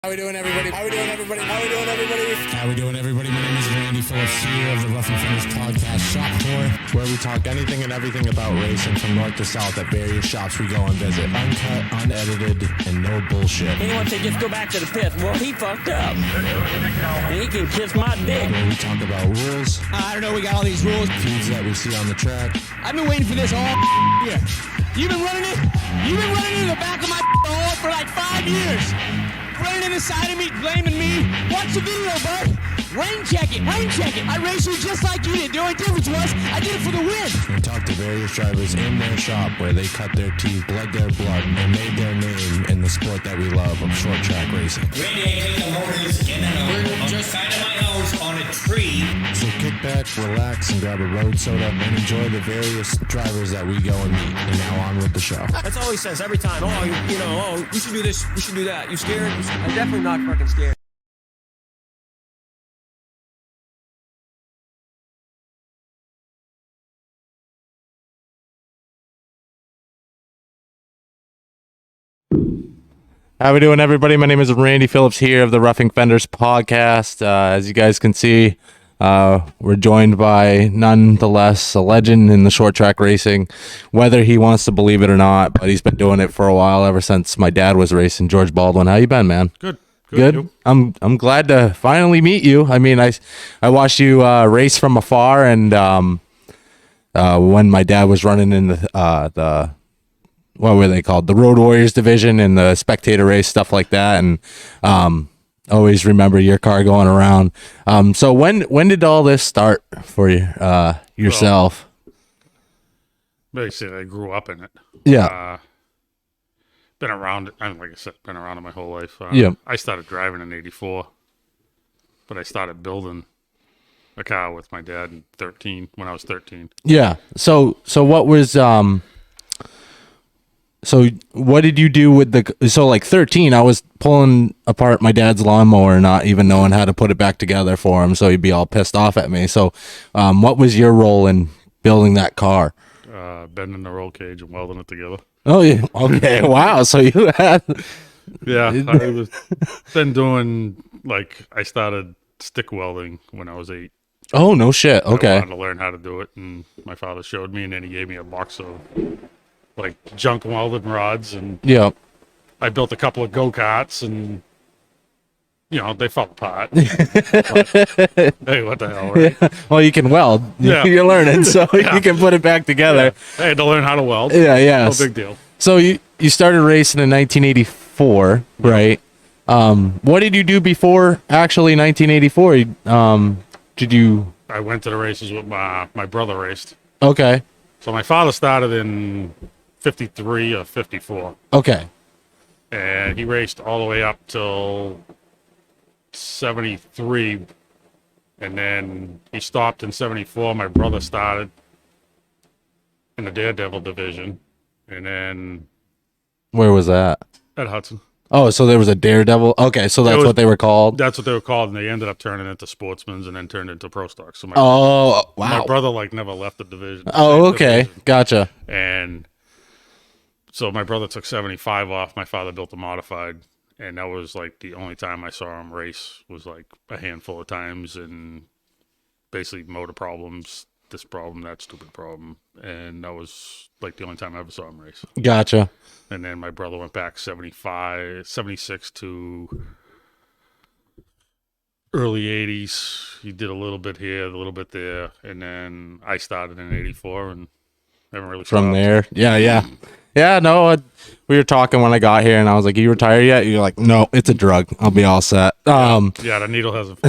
How we doing, everybody? How we doing, everybody? How we doing, everybody? How we doing, everybody? My name is Randy Phillips here of the Rough and Finish Podcast Shop Floor, where we talk anything and everything about racing from north to south at various shops we go and visit. Uncut, unedited, and no bullshit. He wants to just go back to the pit. Well, he fucked up. And he can kiss my dick. Where we talk about rules, I don't know, we got all these rules. feuds that we see on the track. I've been waiting for this all year. You've been running it? You've been running it in the back of my hole for like 5 years. Running in the side of me, blaming me. Watch the video, bud. Rain check it, rain check it. I raced you just like you did. The only difference was I did it for the win. We talk to various drivers in their shop where they cut their teeth, bled their blood, and made their name in the sport that we love of short track racing. Randy ain't the motors in an just side of my house on a tree. So kick back, relax, and grab a road soda and enjoy the various drivers that we go and meet. And now on with the show. That's all he says every time. Oh, we should do this, we should do that. You scared? I'm definitely not fucking scared. How we doing, everybody? My name is Randy Phillips here of the Roughing Fenders podcast. As you guys can see, we're joined by none the less a legend in the short track racing, whether he wants to believe it or not, but he's been doing it for a while, ever since my dad was racing. George Baldwin, how you been, man? Good. I'm glad to finally meet you. I mean, I watched you race from afar, and when my dad was running in the what were they called? The Road Warriors division and the spectator race, stuff like that. And always remember your car going around. So when did all this start for you, yourself? Basically, I grew up in it. Yeah. Been around it. Like I said, been around it my whole life. Yeah. I started driving in '84, but I started building a car with my dad when I was 13. Yeah. So what was so what did you do with like 13, I was pulling apart my dad's lawnmower, not even knowing how to put it back together for him, so he'd be all pissed off at me. So what was your role in building that car? Bending the roll cage and welding it together. Oh, yeah. Okay. Wow. So you had... Yeah, I was been doing, I started stick welding when I was 8. Oh, no shit. Okay. I wanted to learn how to do it, and my father showed me, and then he gave me a box of junk welded rods, and Yeah. I built a couple of go-karts, and they fell apart. But, hey, what the hell, right? Yeah. Well, you can weld. Yeah. You're learning, so you can put it back together. I had to learn how to weld. Yeah. No big deal. So you started racing in 1984, right? What did you do before actually 1984? Did you... I went to the races with my brother raced. Okay. So my father started in 53 or 54. Okay. And he raced all the way up till 73. And then he stopped in 74. My brother started in the Daredevil division. And then Where was that? at Hudson. Oh, so there was a Daredevil. Okay, so that's what they were called. That's what they were called. And they ended up turning into Sportsmen's and then turned into Pro Stocks. So Oh, my wow. brother never left the division. Oh, okay. Division. Gotcha. And so my brother took 75 off. My father built a modified, and that was the only time I saw him race was a handful of times, and basically motor problems, this problem, that stupid problem, and that was the only time I ever saw him race. Gotcha. And then my brother went back 76 to early 80s. He did a little bit here, a little bit there, and then I started in 84 and haven't really From stopped. there. Yeah. Yeah, no, we were talking when I got here, and I was like, "You retired yet?" You're like, "No, it's a drug. I'll be all set." Yeah, the needle hasn't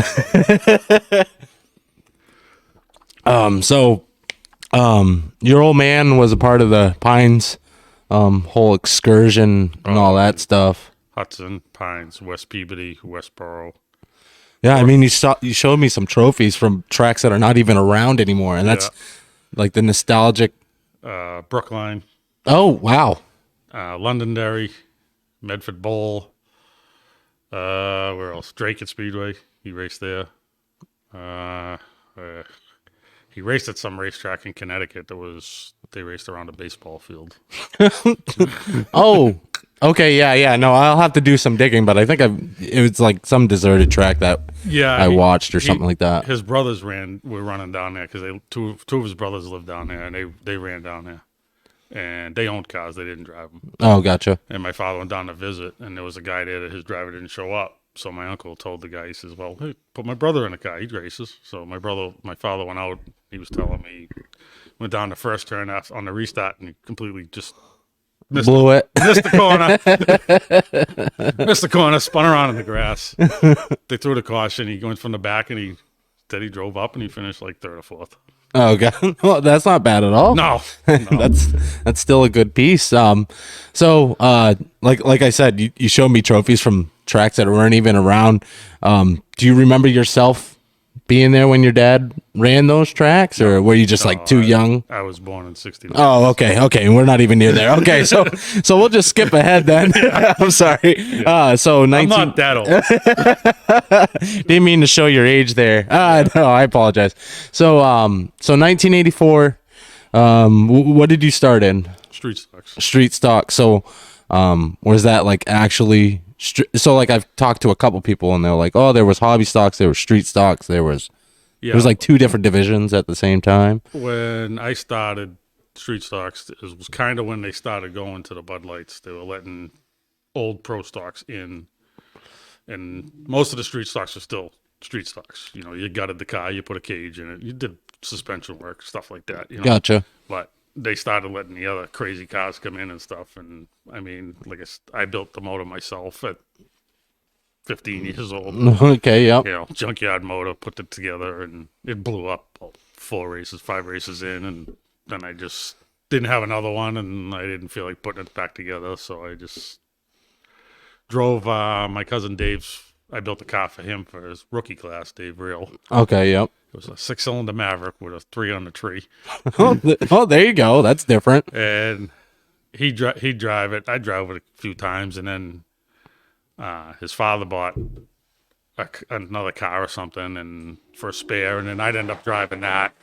fallen. So, your old man was a part of the Pines, whole excursion and all that stuff. Hudson, Pines, West Peabody, Westboro. Yeah, I mean, you showed me some trophies from tracks that are not even around anymore, and that's the nostalgic. Brookline. Oh, wow. Londonderry, Medford Bowl. Where else? Dracut Speedway. He raced there. He raced at some racetrack in Connecticut. They raced around a baseball field. Oh, Okay, yeah. No, I'll have to do some digging, but I think it was like some deserted track that I watched or something like that. His brothers were running down there because two of his brothers lived down there, and they ran down there. And they owned cars. They didn't drive them. Oh, gotcha. And my father went down to visit, and there was a guy there that his driver didn't show up. So my uncle told the guy, he says, well, hey, put my brother in the car. He races. So my father went out. He was telling me, went down the first turn on the restart, and he completely just missed the corner. Missed the corner, spun around in the grass. They threw the caution. He went from the back, and he drove up, and he finished like third or fourth. Oh god, well, that's not bad at all. No. That's still a good piece. So like I said, you showed me trophies from tracks that weren't even around. Do you remember yourself being there when your dad ran those tracks, or were you just like too young? I was born in '69. Oh, okay, we're not even near there. Okay, so we'll just skip ahead then. I'm sorry. So 19. I'm not that old. Didn't mean to show your age there. No, I apologize. So 1984. What did you start in? Street stocks. Street stock. So, was that like actually? So like I've talked to a couple people and they're like, oh, there was hobby stocks, there was street stocks, there was like two different divisions at the same time. When I started street stocks, it was kind of when they started going to the budlights. They were letting old pro stocks in, and most of the street stocks are still street stocks. You know, you gutted the car, you put a cage in it, you did suspension work, stuff like that. You know? Gotcha. But they started letting the other crazy cars come in and stuff. And I mean, I built the motor myself at 15 years old. Okay, yep. You know, junkyard motor, put it together, and it blew up 5 races in. And then I just didn't have another one, and I didn't feel like putting it back together. So I just drove my cousin Dave's. I built a car for him for his rookie class, Dave Real. Okay, yep. It was a 6-cylinder Maverick with a 3 on the tree. Oh, there you go. That's different. And he'd drive it. I drove it a few times, and then his father bought another car or something, and for a spare, and then I'd end up driving that.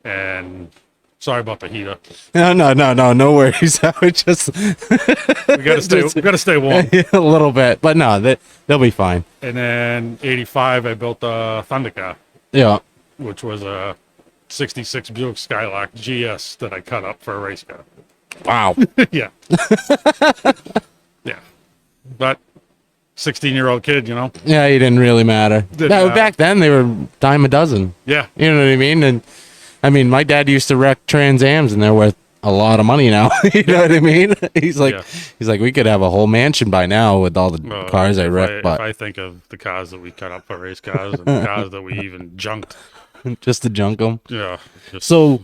And sorry about the heater. No worries. I would just we gotta stay warm a little bit, but no, they'll be fine. And then '85, I built a Thunder car. Yeah. Which was a 66 Buick Skylark GS that I cut up for a race car. Wow. Yeah. Yeah. But 16-year-old kid, you know? Yeah, he didn't really matter. Back then, they were dime a dozen. Yeah. You know what I mean? And I mean, my dad used to wreck Trans Ams, and they're worth a lot of money now. You know what I mean? He's like, we could have a whole mansion by now with all the cars I wrecked. But if I think of the cars that we cut up for race cars and the cars that we even junked, just to junk them. Yeah. So,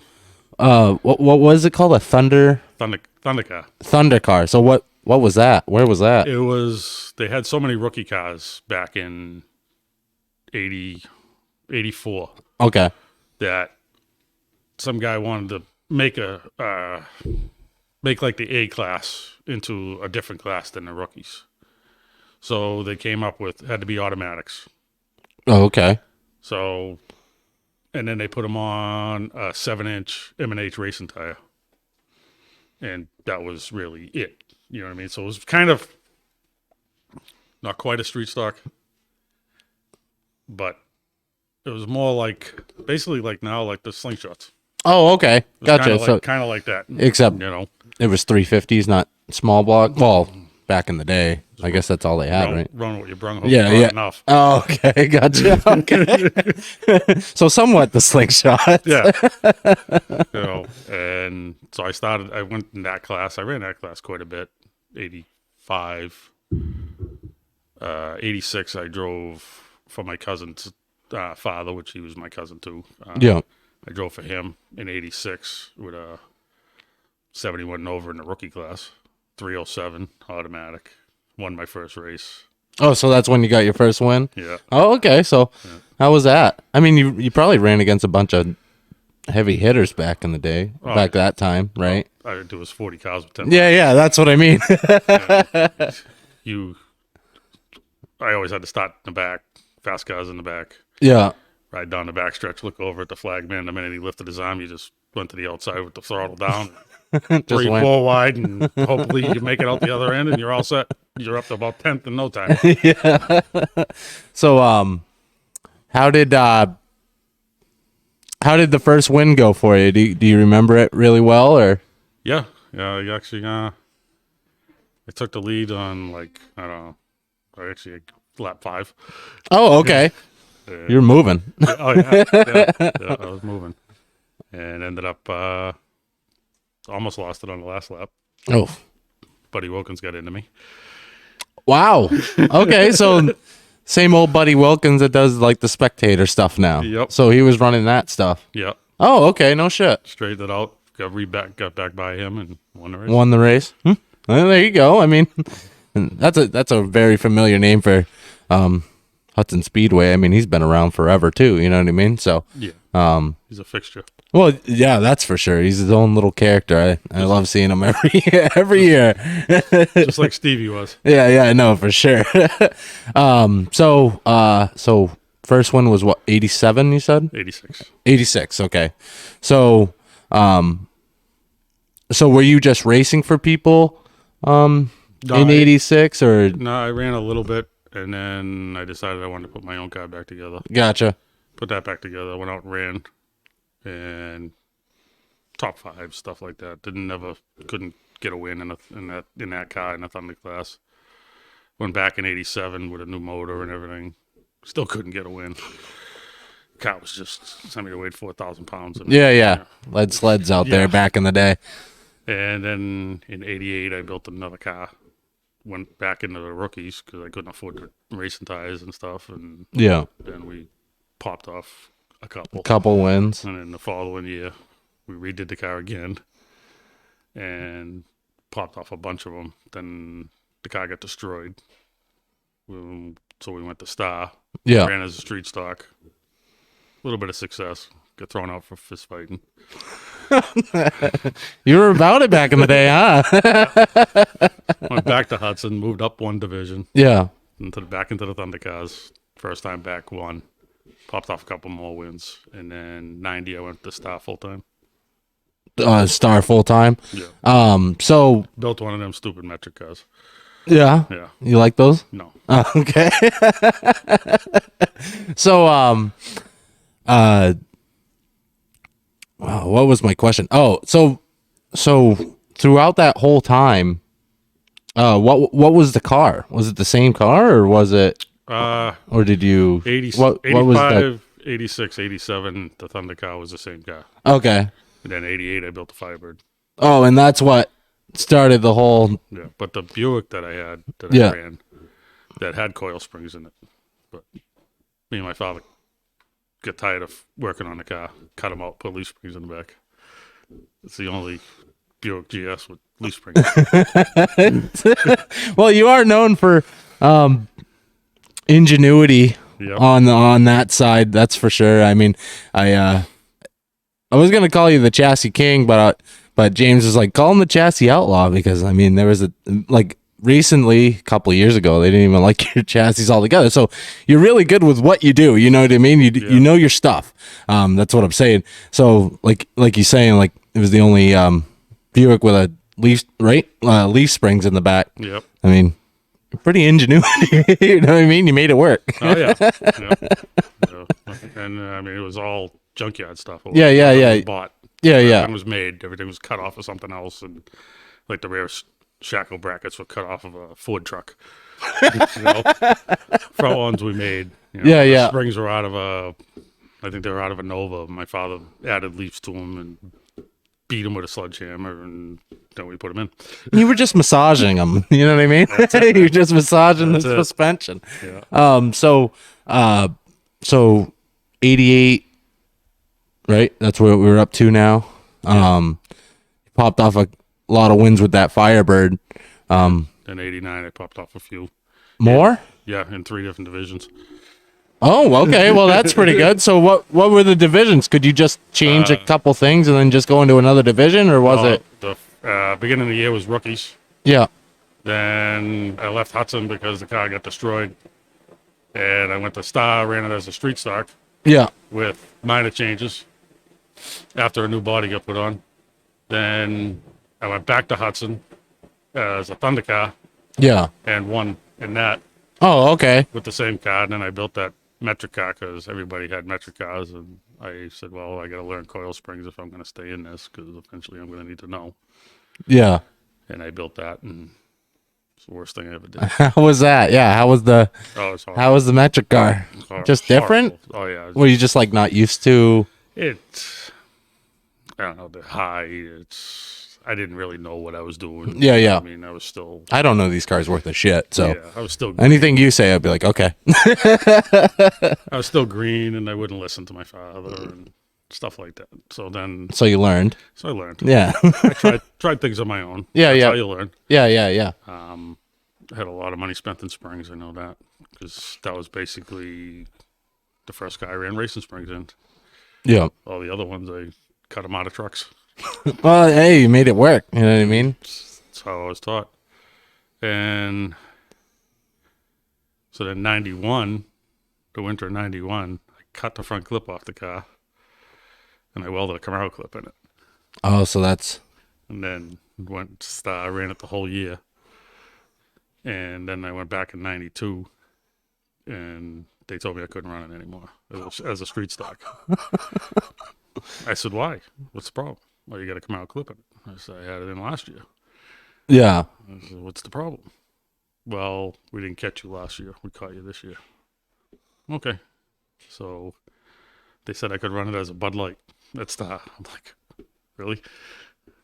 what was it called? A Thunder car. Thunder car. So what was that? Where was that? It was. They had so many rookie cars back in 84. Okay. That some guy wanted to make like the A class into a different class than the rookies. So they came up with had to be automatics. Oh, okay. So, and then they put them on a 7-inch M&H racing tire, and that was really it. You know what I mean? So it was kind of not quite a street stock, but it was more like basically like now like the slingshots. Oh, okay. Gotcha. Kind of like that. Except, you know, it was 350s, not small block. Well, back in the day, I guess that's all they had, right? Run what you brung. Yeah. Enough. Oh, okay. Gotcha. Okay. So somewhat the slingshot. Yeah. You know, and so I went in that class. I ran that class quite a bit. 85. 86, I drove for my cousin's father, which he was my cousin too. Yeah. I drove for him in 86 with a 71 and over in the rookie class, 307 automatic. Won my first race. Oh, so that's when you got your first win? Yeah. Oh, okay. So how was that? I mean, you probably ran against a bunch of heavy hitters back in the day, back that time, right? I did was 40 cars with 10. Yeah, that's what I mean. I always had to start in the back, fast cars in the back. Yeah. Ride down the backstretch, look over at the flagman. The minute he lifted his arm, you just went to the outside with the throttle down. three, went. 4 wide, and hopefully you can make it out the other end, and you're all set. You're up to about 10th in no time. So, how did the first win go for you? Do you remember it really well, or? Yeah. You actually, I took the lead on I don't know, lap 5. Oh, okay. You're moving. Oh yeah, I was moving, and ended up almost lost it on the last lap. Oh, Buddy Wilkins got into me. wow. Okay, so same old Buddy Wilkins that does like the spectator stuff now. Yep. So he was running that stuff. Yep. Oh, okay. No shit. Straightened it out. Got back by him and won the race. Won the race. Well, there you go. I mean, that's a very familiar name for Hudson Speedway. I mean, he's been around forever too. You know what I mean? So Yeah. He's a fixture. well, yeah, that's for sure. He's his own little character. I love seeing him every year. Just like Stevie was. Yeah, I know for sure. So first one was what, 87? You said 86. 86. Okay, so were you just racing for people in 86 or? No, I ran a little bit, and then I decided I wanted to put my own car back together. Gotcha. Put that back together. Went out and ran, and top 5 stuff like that. Couldn't get a win in that car in the Thunder class. Went back in 87 with a new motor and everything. Still couldn't get a win. Car was just somebody that weighed 4,000 pounds. Yeah. Lead sleds out there back in the day. And then in 88, I built another car. Went back into the rookies because I couldn't afford the racing tires and stuff. And Yeah. then we popped off a couple. Couple wins. And then the following year, we redid the car again and popped off a bunch of them. Then the car got destroyed. So we went to Star. Yeah. Ran as a street stock. A little bit of success. Got thrown out for fist fighting. You were about it back in the day, huh? Went back to Hudson, moved up 1 division, Yeah. back into the Thunder cars. First time back, won. Popped off a couple more wins. And then 90, I went to Star full time. Star full time. Yeah. So Built one of them stupid metric cars. yeah. Yeah. You like those? No. Okay. So what was my question? Oh, so throughout that whole time, what was the car? Was it the same car, or was it? Or did you? 80, what 85, was that? 86, 87, the Thunder car was the same car. Okay. And then 88, I built the Firebird. Oh, and that's what started the whole. Yeah. But the Buick that I had, I ran, that had coil springs in it. But me and my father got tired of working on the car, cut them out, put leaf springs in the back. It's the only Buick GS with leaf springs. Well, you are known for ingenuity. Yep. On that side, that's for sure. I mean, I was gonna call you the Chassis King, but James was like, call him the Chassis Outlaw, because I mean there was recently, a couple of years ago, they didn't even like your chassis altogether. So you're really good with what you do. You know what I mean? You know your stuff. That's what I'm saying. So like you're saying, like it was the only Buick with a leaf springs in the back. Yep. I mean, pretty ingenuity. You know what I mean? You made it work. Oh yeah. Yeah. And I mean, it was all junkyard stuff. Yeah. Bought. Yeah. Everything was made. Everything was cut off of something else, and like the rear shackle brackets were cut off of a Ford truck. Front ones we made. Yeah. The springs were out of I think they were out of a Nova. My father added leaves to them and beat them with a sledgehammer, and then we put them in. You were just massaging them. You know what I mean? You're just massaging the suspension. Yeah. So 88, right? That's what we're up to now. Popped off a lot of wins with that Firebird. In 89, I popped off a few. More? Yeah, in 3 different divisions. Oh, okay. Well, that's pretty good. So what were the divisions? Could you just change a couple things and then just go into another division, or was it? The beginning of the year was rookies. Yeah. Then I left Hudson because the car got destroyed. And I went to Star, ran it as a street stock Yeah. with minor changes after a new body got put on. Then I went back to Hudson as a Thunder car Yeah. and won in that Oh, okay. with the same car. And then I built that metric car because everybody had metric cars. And I said, well, I got to learn coil springs if I'm going to stay in this because eventually I'm going to need to know. Yeah. And I built that, and it's the worst thing I ever did. How was that? Yeah. It's horrible. How was the metric car? Just different? Oh, yeah. Were you just like not used to? I don't know, the high. I didn't really know what I was doing. Yeah, yeah. I mean, I was still. I don't know these cars worth a shit. So Yeah, I was still. anything you say, I'd be like, okay. I was still green, and I wouldn't listen to my father and stuff like that. So So you learned. I learned. Yeah. I tried things on my own. Yeah, That's yeah. how you learn. Yeah, yeah, yeah. I had a lot of money spent in springs. I know that because that was basically the first guy I ran racing springs in. Yeah. All the other ones, I cut them out of trucks. Well, hey, you made it work. You know what I mean? That's how I was taught. And so then 91, the winter of 91, I cut the front clip off the car and I welded a Camaro clip in it. Oh, so that's. And then ran it the whole year. And then I went back in 92 and they told me I couldn't run it anymore as a street stock. I said, why? What's the problem? Well, you got to come out clipping it. I said, I had it in last year. Yeah. I said, what's the problem? Well, we didn't catch you last year. We caught you this year. Okay. So they said I could run it as a Bud Light. That's the. I'm like, really?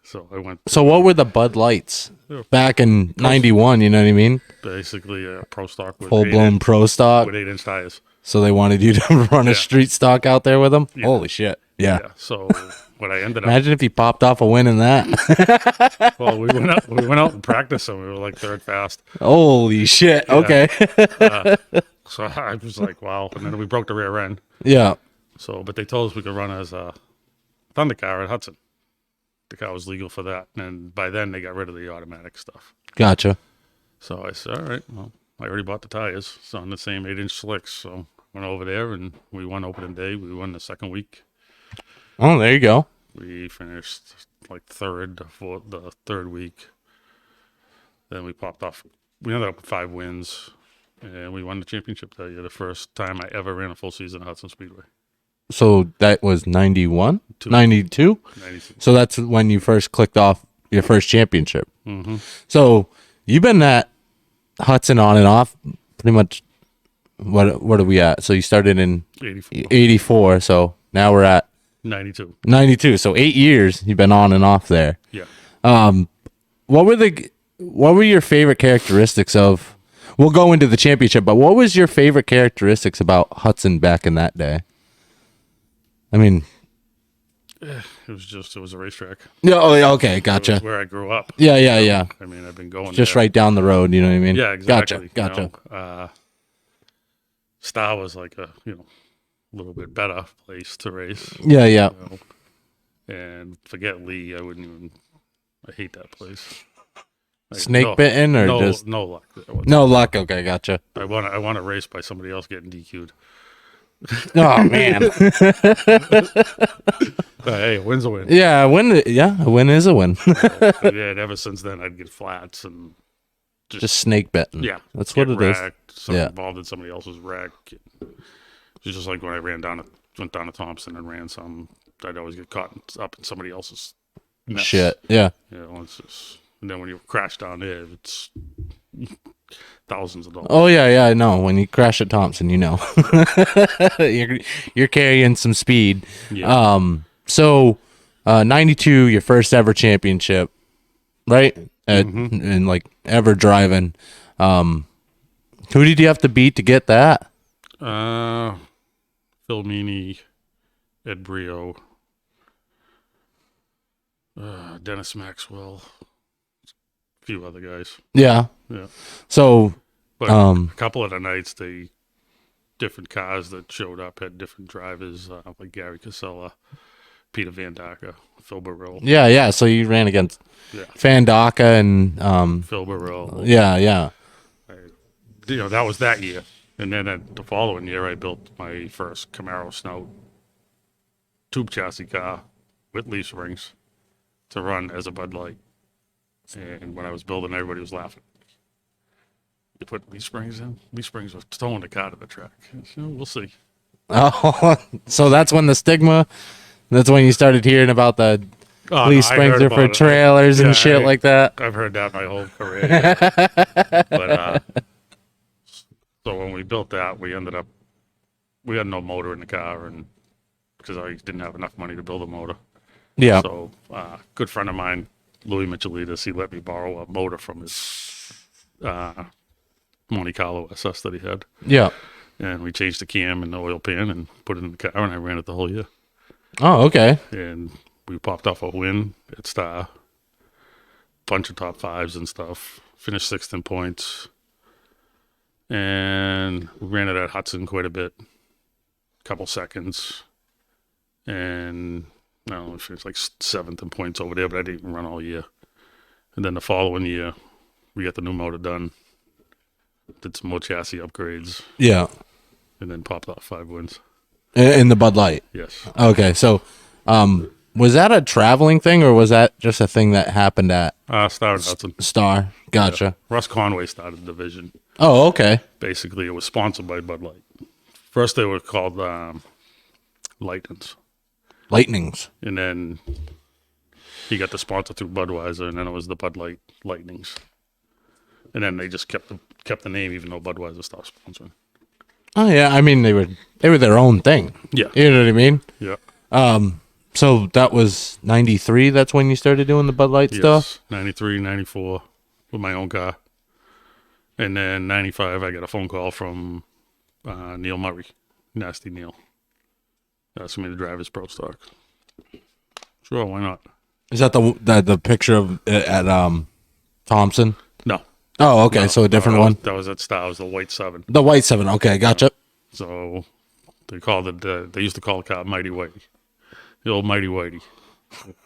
So I went. So what were the Bud Lights back in 91? You know what I mean? Basically a pro stock with Full blown pro stock. with 8-inch tires. So they wanted you to run a street stock out there with them? Yeah. Holy shit. Yeah. So what I ended up. Imagine if you popped off a win in that. Well, we went out and practiced, and we were like third fast. Holy shit. Okay. So I was like, wow. And then we broke the rear end. Yeah. So, but they told us we could run as a Thunder car at Hudson. The car was legal for that. And by then they got rid of the automatic stuff. Gotcha. So I said, all right, well, I already bought the tires. It's on the same 8-inch slicks. So went over there and we won opening day. We won the second week. Oh, there you go. We finished like the third week. Then we popped off. We ended up with 5 wins. And we won the championship that year. The first time I ever ran a full season at Hudson Speedway. So that was 91? 92? 92. So that's when you first clicked off your first championship. Mm-hmm. So you've been at Hudson on and off pretty much. What are we at? So you started in 84. So now we're at 92. 92. So 8 years you've been on and off there. Yeah. What were your favorite characteristics of? We'll go into the championship, but what was your favorite characteristics about Hudson back in that day? I mean, It was a racetrack. yeah. Oh, yeah, okay, It gotcha. was where I grew up. Yeah, yeah, yeah. I mean, I've been going Just there. right down the road. You know what I mean? Yeah, exactly. Gotcha. Star was like a little bit better place to race. Yeah, yeah. And forget Lee, I hate that place. Like, Snake bitten or just no luck there whatsoever. no luck? Okay, gotcha. I want to race by somebody else getting DQ'd. Oh man. Hey, a win's a win. Yeah, a win is a win. Yeah, and ever since then I'd get flats and Just snake bitten. yeah, That's get what it is. wrecked, Yeah. involved in somebody else's wreck. It's just like when I went down to Thompson and ran some, I'd always get caught up in somebody else's mess. Shit. Yeah. It's just, and then when you crash down there, it's thousands of dollars. Oh yeah, yeah. I know. When you crash at Thompson, you know, you're carrying some speed. Yeah. So, 92, your first ever championship, right? And like ever driving. Who did you have to beat to get that? Phil Meany, Ed Brio, Dennis Maxwell, a few other guys. Yeah. Yeah. So, But a couple of the nights, different cars that showed up had different drivers, like Gary Casella, Peter Van Dacker, Phil Burrell. yeah. So you ran against Fandaka and Phil Burrell. yeah. That was that year. And then the following year, I built my first Camaro Snout tube chassis car with leaf springs to run as a Bud Light. And when I was building, everybody was laughing. You put leaf springs in? Leaf springs were towing the car to the track. We'll see. Oh, so that's when the stigma. That's when you started hearing about the leaf springs are for trailers and shit like that. I've heard that my whole career. But so when we built that, we had no motor in the car, and because I didn't have enough money to build a motor. Yeah. So good friend of mine, Louis Michelitis, he let me borrow a motor from his Monte Carlo SS that he had. Yeah. And we changed the cam and the oil pan and put it in the car, and I ran it the whole year. Oh, okay. And we popped off a win at Star, bunch of top fives and stuff. Finished sixth in points, and we ran it at Hudson quite a bit, couple seconds, and I don't know, we finished like seventh in points over there, but I didn't even run all year. And then the following year, we got the new motor done, did some more chassis upgrades, Yeah. and then popped off 5 wins. In the Bud Light. Yes. Okay, so was that a traveling thing or was that just a thing that happened at Star and Hudson. Star? Gotcha. Yeah. Russ Conway started the division. Oh, okay. Basically, it was sponsored by Bud Light. First, they were called Lightnings. Lightnings. And then he got the sponsor through Budweiser, and then it was the Bud Light Lightnings. And then they just kept the name, even though Budweiser stopped sponsoring. Oh yeah, I mean they were their own thing. Yeah. You know what I mean? Yeah. So that was 93, that's when you started doing the Bud Light stuff? 93, 94 with my own car. And then 95, I got a phone call from Neil Murray, Nasty Neil. Asking me to drive his pro stock. Sure, why not? Is that the picture of at Thompson? No. Oh, okay, No, so a different no, one. That was at Star. It was the White 7. The White 7. Okay, gotcha. So they called it. They used to call the car Mighty Whitey. The old Mighty Whitey.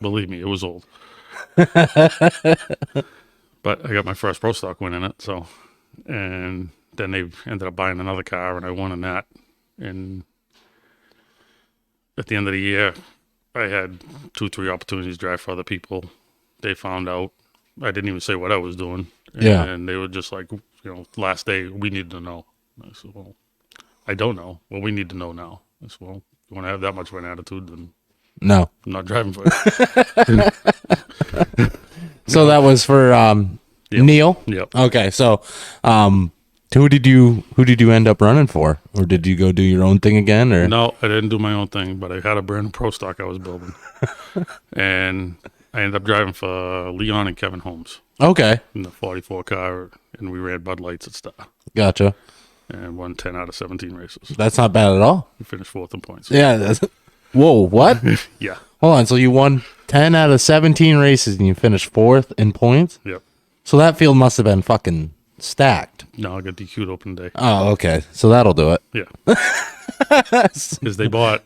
Believe me, it was old. But I got my first pro stock win in it. So, and then they ended up buying another car, and I won in that. And at the end of the year, I had 2-3 opportunities to drive for other people. They found out. I didn't even say what I was doing. Yeah. And they were just like, last day, we need to know. I said, well, I don't know. Well, we need to know now. I said, well, you want to have that much of an attitude, then No. I'm not driving for you. So that was for Neil? Yep. Okay, so who did you end up running for? Or did you go do your own thing again? Or No, I didn't do my own thing, but I had a brand new pro stock I was building. And I ended up driving for Leon and Kevin Holmes Okay. in the 44 car, and we ran Bud Lights at Star Gotcha. and won 10 out of 17 races. That's not bad at all. We finished 4th in points. Yeah. Whoa, what? Yeah. Hold on, so you won 10 out of 17 races and you finished 4th in points? Yep. So that field must have been fucking stacked. No, I got DQ'd open day. Oh, okay. So that'll do it. Yeah. Because they bought,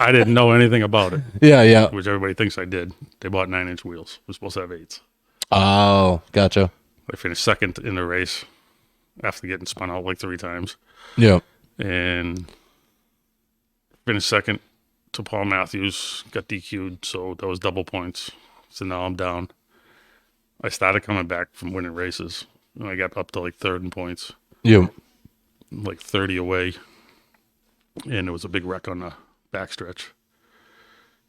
I didn't know anything about it, Yeah. which everybody thinks I did. They bought 9-inch wheels. We're supposed to have 8s. Oh, gotcha. I finished 2nd in the race after getting spun out like 3 times. Yeah. And finished 2nd to Paul Matthews, got DQ'd, so that was double points. So now I'm down. I started coming back from winning races, and I got up to like 3rd in points, Yeah. like 30 away, and it was a big wreck on the backstretch.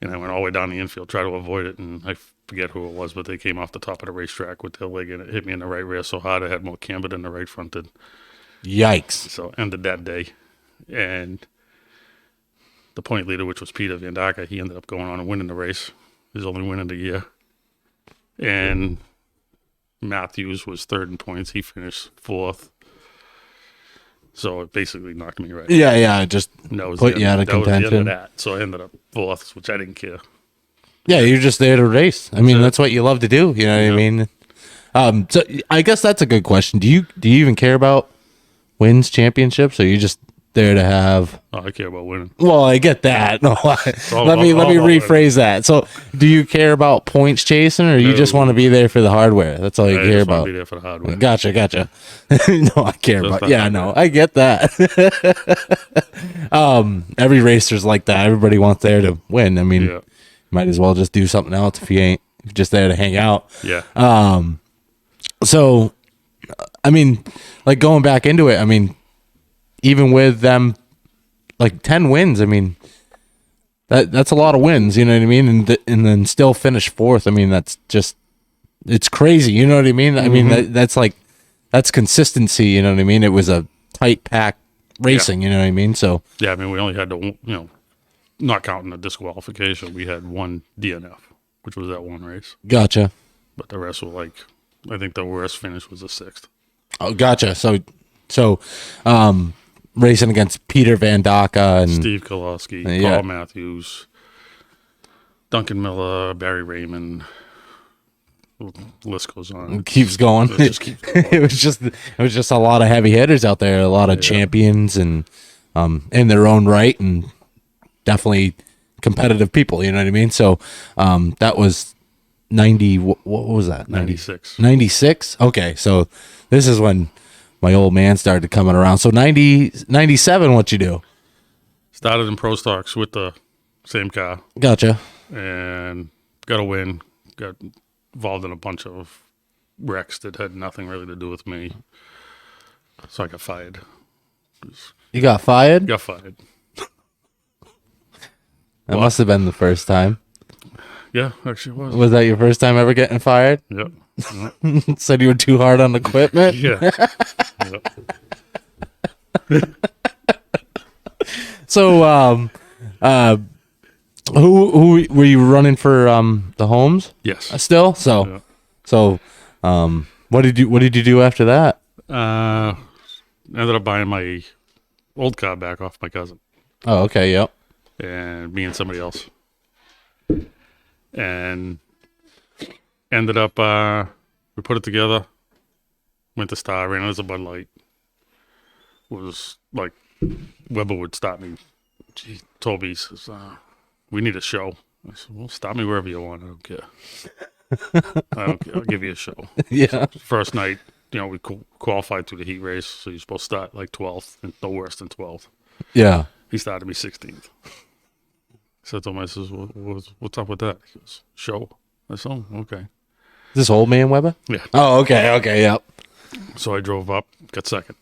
And I went all the way down the infield, tried to avoid it, and I forget who it was, but they came off the top of the racetrack with their leg, and it hit me in the right rear so hard I had more camber than the right front did. Yikes. So ended that day. And the point leader, which was Peter Van Darka, he ended up going on and winning the race. His only win of the year. And Matthews was 3rd in points. He finished 4th. So it basically knocked me right. Yeah. Just That was put the you end- out of that was the end contention. of that. So I ended up 4th, which I didn't care. Yeah, you're just there to race. I mean, that's what you love to do. You know what I mean? So I guess that's a good question. Do you even care about wins, championships, or are you just there to have? Oh, I care about winning. Well, I get that. No, let me all about rephrase that. So, do you care about points chasing, or you just No. want to be there for the hardware? That's all you I care just want about. to be there for the hardware. Gotcha. No, I care Just about. the Yeah, hardware. no, I get that. Every racer's like that. Everybody wants there to win. I mean, Yeah. might as well just do something else if you ain't just there to hang out. Yeah. So, I mean, like going back into it, I mean, even with them, like 10 wins, I mean, that's a lot of wins, you know what I mean? And then still finish fourth. I mean, that's just, it's crazy, you know what I mean? I mean, that's consistency, you know what I mean? It was a tight pack racing, you know what I mean? So, Yeah, I mean, we only had to, you know, not counting the disqualification, we had one DNF, which was that one race. gotcha. But the rest were like, I think the worst finish was the 6th. Oh, gotcha. So, racing against Peter Van Daka and Steve Kolosky, Yeah. Paul Matthews, Duncan Miller, Barry Raymond. The list goes on. keeps going. It just keeps going. It was just a lot of heavy hitters out there, a lot of champions and in their own right, and definitely competitive people, you know what I mean? So that was 90, what was that? 96. 96? Okay, so this is when my old man started coming around. So 97, what you do? Started in Pro Stocks with the same car Gotcha. and got a win. Got involved in a bunch of wrecks that had nothing really to do with me. So I got fired. You got fired? Got fired. That must have been the first time. Yeah, actually it was. Was that your first time ever getting fired? Yep. Said you were too hard on equipment? Yeah. Yep. So, who were you running for the homes Yes. still? So, what did you do after that? Ended up buying my old car back off my cousin. Oh, okay, yep. And me and somebody else. And ended up, we put it together, went to Star, ran it as a Bud Light. Was like, Weber would stop me. Toby says, we need a show. I said, well, stop me wherever you want. I don't care. I don't care. I'll give you a show. Yeah. First night, you know, we qualified through the heat race, so you're supposed to start like 12th and no worse than 12th. Yeah. He started me 16th. So I told him, I says, what's up with that? He goes, show. I said, oh, okay. Is this old man Weber? Yeah. Oh, okay, yep. So I drove up, got second,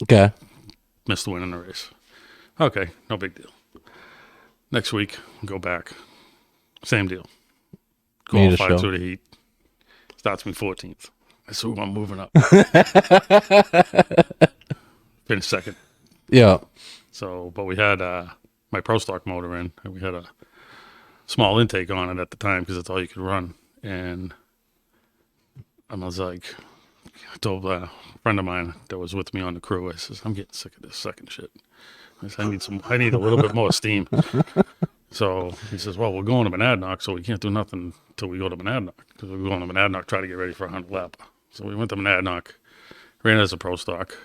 Okay. missed the win in the race. Okay, no big deal. Next week, go back. Same deal. Made a Qualified show. through the heat. Starts me 14th. I said, ooh, I'm moving up. Finished second. Yeah. So, but we had my Pro Stock motor in, and we had a small intake on it at the time because that's all you could run. And I was like, I told a friend of mine that was with me on the crew, I says, I'm getting sick of this second shit. I said, I need a little bit more steam. So he says, well, we're going to Monadnock, so we can't do nothing until we go to Monadnock, because we're going to Monadnock, try to get ready for a 100 lap. So we went to Monadnock, ran as a Pro Stock.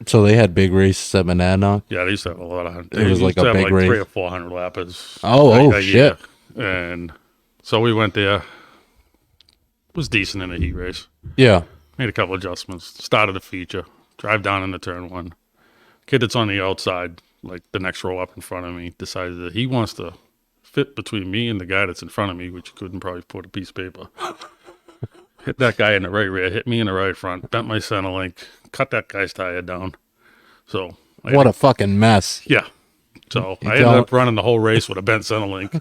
So they had big races at Monadnock? Yeah, they used to have a lot of. It was like a big like race. 300 or 400 lappers. Oh, a shit. year. And so we went there. It was decent in a heat race. Yeah. Made a couple adjustments. Started a feature. Drive down into turn one. Kid that's on the outside, like the next row up in front of me, decided that he wants to fit between me and the guy that's in front of me, which couldn't probably put a piece of paper. Hit that guy in the right rear, hit me in the right front, bent my center link, cut that guy's tire down. So What a fucking mess. yeah. So I ended up running the whole race with a bent center link,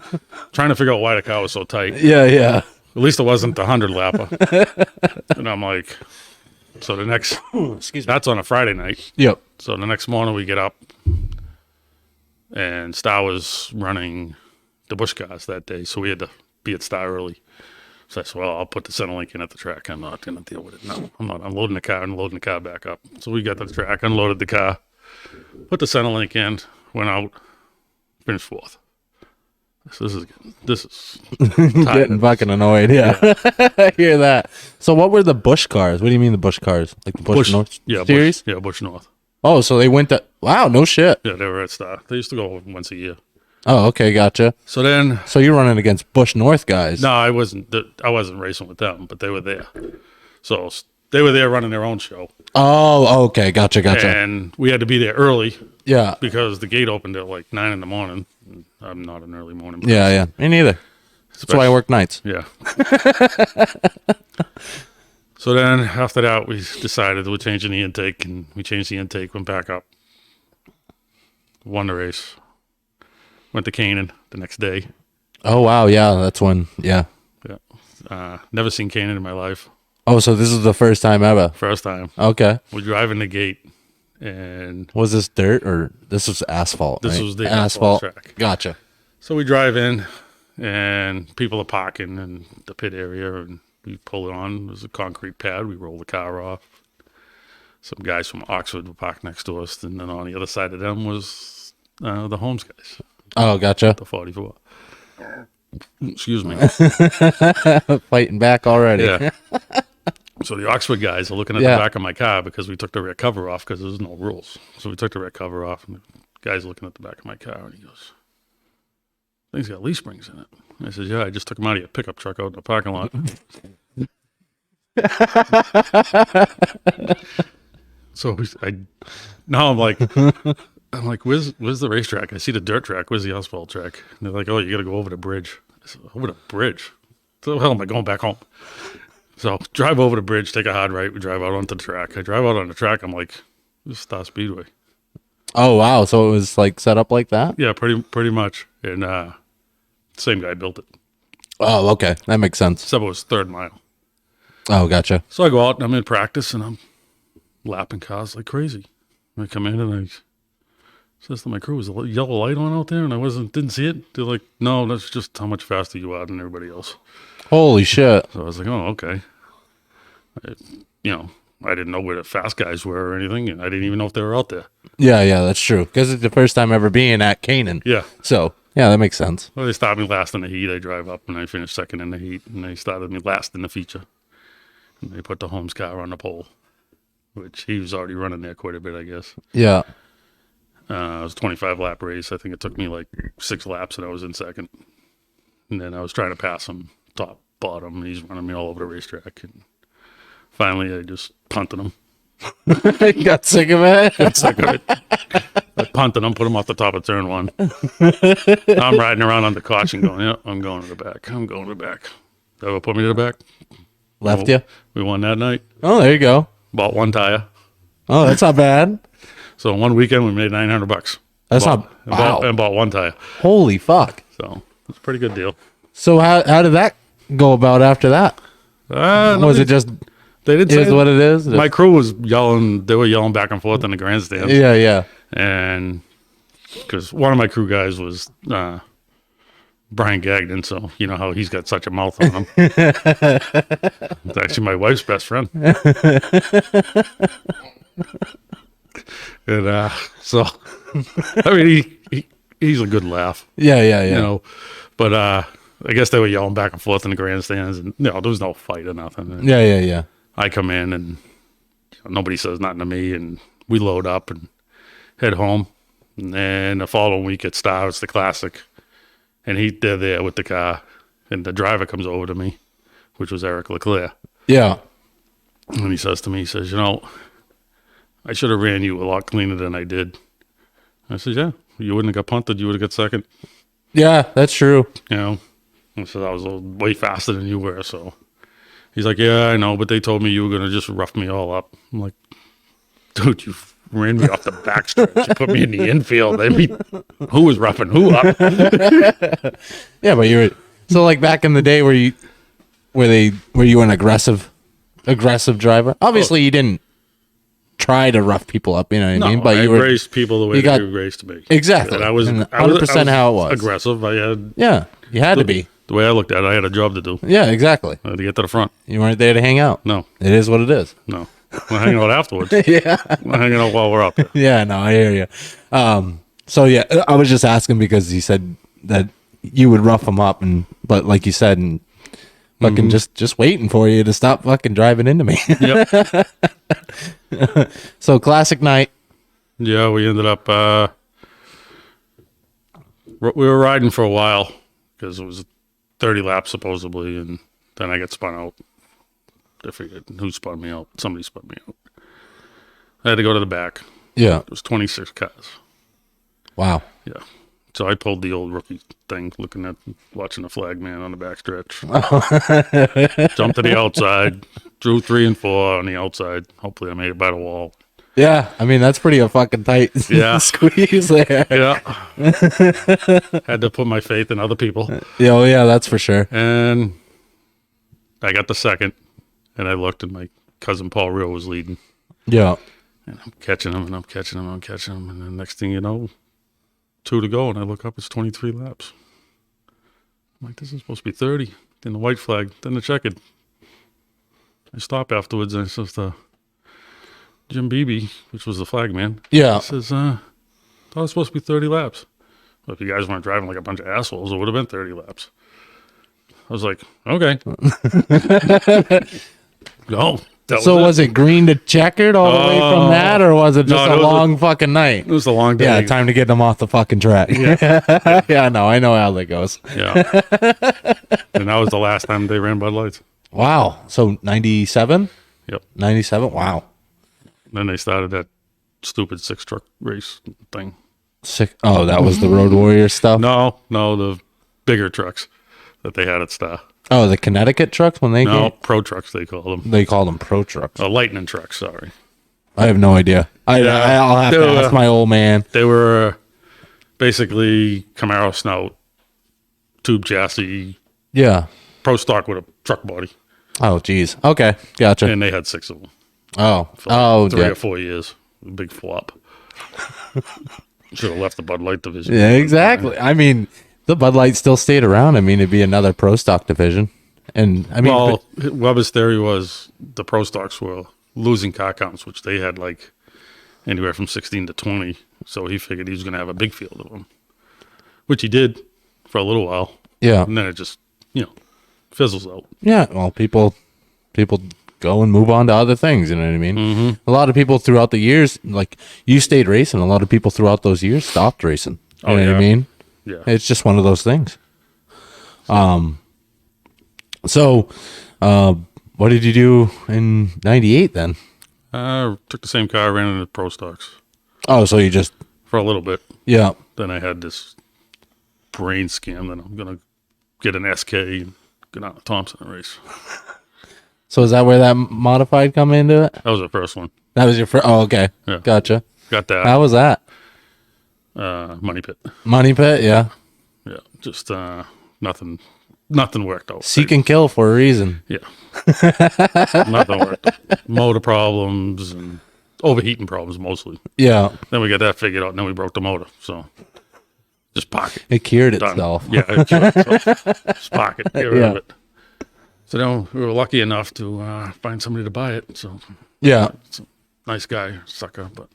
trying to figure out why the car was so tight. Yeah. At least it wasn't the 100 lapper. And I'm like, so the next, that's on a Friday night. Yep. So the next morning we get up, and Star was running the Busch cars that day, so we had to be at Star early. So I said, well, I'll put the center link in at the track. I'm not going to deal with it. No, I'm not unloading the car and loading the car back up. So we got to the track, unloaded the car, put the center link in, went out, finished fourth. So this is Getting fucking annoyed. Yeah. I hear that. So what were the Busch cars? What do you mean the Busch cars? Like the Busch North series? Busch North. Oh, so they went to, wow, no shit. Yeah, they were at Star. They used to go once a year. Oh, okay, gotcha. So then, So you're running against Busch North guys. no, I wasn't racing with them, but they were there. So they were there running their own show. Oh, okay, gotcha. And we had to be there early Yeah. because the gate opened at like 9 in the morning. I'm not an early morning person. Yeah. Me neither. That's why I work nights. Yeah. So then after that, we decided we're changing the intake, and we changed the intake, went back up, won the race, went to Canaan the next day. Oh, wow. Yeah, that's when. Yeah. Yeah. Never seen Canaan in my life. Oh, so this is the first time ever. First time. Okay. We're driving the gate, and Was this dirt or this was asphalt? this right? was the asphalt track. Gotcha. So we drive in, and people are parking in the pit area, and we pull it on. There's a concrete pad. We roll the car off. Some guys from Oxford were parked next to us, and then on the other side of them was the Holmes guys, Oh, gotcha. the 44. Excuse me. Fighting back already. Yeah. So the Oxford guys are looking at Yeah. the back of my car because we took the rear cover off because there's no rules. So we took the rear cover off, and the guy's looking at the back of my car, and he goes, "Thing's got leaf springs in it." And I said, "Yeah, I just took them out of your pickup truck out in the parking lot." So now I'm like, where's the racetrack? I see the dirt track. Where's the asphalt track? And they're like, "Oh, you got to go over the bridge." I said, "Over the bridge? So the hell am I going back home?" So drive over the bridge, take a hard right. We drive out onto the track. I drive out on the track. I'm like, "This is Star Speedway." Oh, wow. So it was like set up like that? Yeah, pretty much. And same guy built it. Oh, okay. That makes sense. Except it was third mile. Oh, gotcha. So I go out and I'm in practice and I'm lapping cars like crazy. I come in and I says to my crew, "Is a yellow light on out there?" And I didn't see it. They're like, "No, that's just how much faster you are than everybody else." Holy shit. So I was like, "Oh, okay." I didn't know where the fast guys were or anything, and I didn't even know if they were out there. Yeah, that's true. Because it's the first time ever being at Canaan. Yeah. So, yeah, that makes sense. Well, they started me last in the heat. I drive up and I finished second in the heat, and they started me last in the feature. And they put the Holmes car on the pole, which he was already running there quite a bit, I guess. Yeah. It was a 25-lap race. I think it took me like 6 laps, and I was in second. And then I was trying to pass him top, bottom, and he's running me all over the racetrack. And finally, I just punted him. You got sick of it? Got sick of it. I punted him, put him off the top of turn 1. I'm riding around on the caution going, "Yeah, I'm going to the back. I'm going to the back." Ever put me to the back? Left Well, you? We won that night. Oh, there you go. Bought 1 tire. Oh, that's not bad. So in one weekend, we made $900. That's Bought- not... Wow. and bought 1 tire. Holy fuck. So it's a pretty good deal. So how did that go about after that? Was it just... They didn't Is say what it is? My crew was yelling. They were yelling back and forth in the grandstands. Yeah. And because one of my crew guys was Brian Gagnon, so you know how he's got such a mouth on him. It's actually my wife's best friend. And so, I mean, he's a good laugh. Yeah. You know, but I guess they were yelling back and forth in the grandstands, and there was no fight or nothing. And Yeah. I come in and nobody says nothing to me, and we load up and head home. And then the following week it starts the classic, and they're there with the car, and the driver comes over to me, which was Eric Leclerc, Yeah. and he says to me, he says, "I should have ran you a lot cleaner than I did." I said, "Yeah, you wouldn't have got punted, you would have got second." Yeah, that's true. I said, "I was way faster than you were." So he's like, "Yeah, I know, but they told me you were going to just rough me all up." I'm like, "Dude, you ran me off the backstretch. You put me in the infield. I mean, who was roughing who up?" Yeah, but so like back in the day were you an aggressive driver? Obviously you didn't try to rough people up, you know what I mean? But I you were raced people the way they raced me. Exactly. And I was And 100% how it was. aggressive. I had Yeah, you had to be. the way I looked at it, I had a job to do. Yeah, exactly. I had to get to the front. You weren't there to hang out. No, It is what it is. no. We're hanging out afterwards. Yeah. We're hanging out while we're up there. Yeah, no, I hear you. So yeah, I was just asking because he said that you would rough him up, but like you said, and fucking just waiting for you to stop fucking driving into me. Yep. So classic night. Yeah, we ended up, we were riding for a while because it was 30 laps supposedly, and then I got spun out. I forget who spun me out. Somebody spun me out. I had to go to the back. Yeah. It was 26 cars. Wow. Yeah. So I pulled the old rookie thing, watching the flag man on the backstretch. Jumped to the outside, drew 3 and 4 on the outside. Hopefully I made it by the wall. Yeah, I mean that's pretty a fucking tight squeeze there. Yeah. Had to put my faith in other people. Yeah, oh yeah, that's for sure. And I got the second, and I looked, and my cousin Paul Real was leading. Yeah. And I'm catching him, and I'm catching him, and the next thing you know, 2 to go, and I look up, it's 23 laps. I'm like, this is supposed to be 30. Then the white flag, then the checkered. I stop afterwards, and I says to Jim Beebe, which was the flag man. Yeah. He says, thought it was supposed to be 30 laps. But if you guys weren't driving like a bunch of assholes, it would have been 30 laps. I was like, okay. No. So was it green to checkered all the way from that, or was it just a long fucking night? It was a long day. Yeah, time to get them off the fucking track. Yeah. Yeah, no, I know how that goes. Yeah. And that was the last time they ran Bud Lights. Wow. So 97? Yep. 97? Wow. Then they started that stupid 6-truck race thing. Oh, that was the Road Warrior stuff? No, the bigger trucks that they had at Star. Oh, the Connecticut trucks when they pro trucks they call them. They call them pro trucks. Lightning trucks, sorry. I have no idea. I'll have to ask my old man. They were basically Camaro snout, tube chassis. Yeah. Pro stock with a truck body. Oh, geez. Okay, gotcha. And they had 6 of them. Oh, for 3 or 4 years. A big flop. Should have left the Bud Light division. Yeah, exactly. I mean, the Bud Light still stayed around. I mean, it'd be another pro stock division. And I mean, Weber's theory was the pro stocks were losing car counts, which they had like anywhere from 16 to 20. So he figured he was going to have a big field of them, which he did for a little while. Yeah. And then it just, fizzles out. Yeah. Well, people go and move on to other things. You know what I mean? Mm-hmm. A lot of people throughout the years, like you stayed racing. A lot of people throughout those years stopped racing. You know what I mean? Yeah. It's just one of those things. So, what did you do in 98 then? Took the same car, ran into pro stocks. Oh, so you just... For a little bit. Yeah. Then I had this brain scam that I'm going to get an SK and get on a Thompson race. So is that where that modified come into it? That was the first one. That was your first... Oh, okay. Yeah. Gotcha. Got that. How was that? Money pit. Money pit, yeah. Yeah, just nothing worked out. Seek and kill for a reason. Yeah. Nothing worked. Motor problems and overheating problems mostly. Yeah. Then we got that figured out, and then we broke the motor. So just park it. It cured Done. itself. Yeah, it cured itself. Just park it. Get rid of it. So then we were lucky enough to find somebody to buy it. So Yeah. it's a nice guy, sucker, but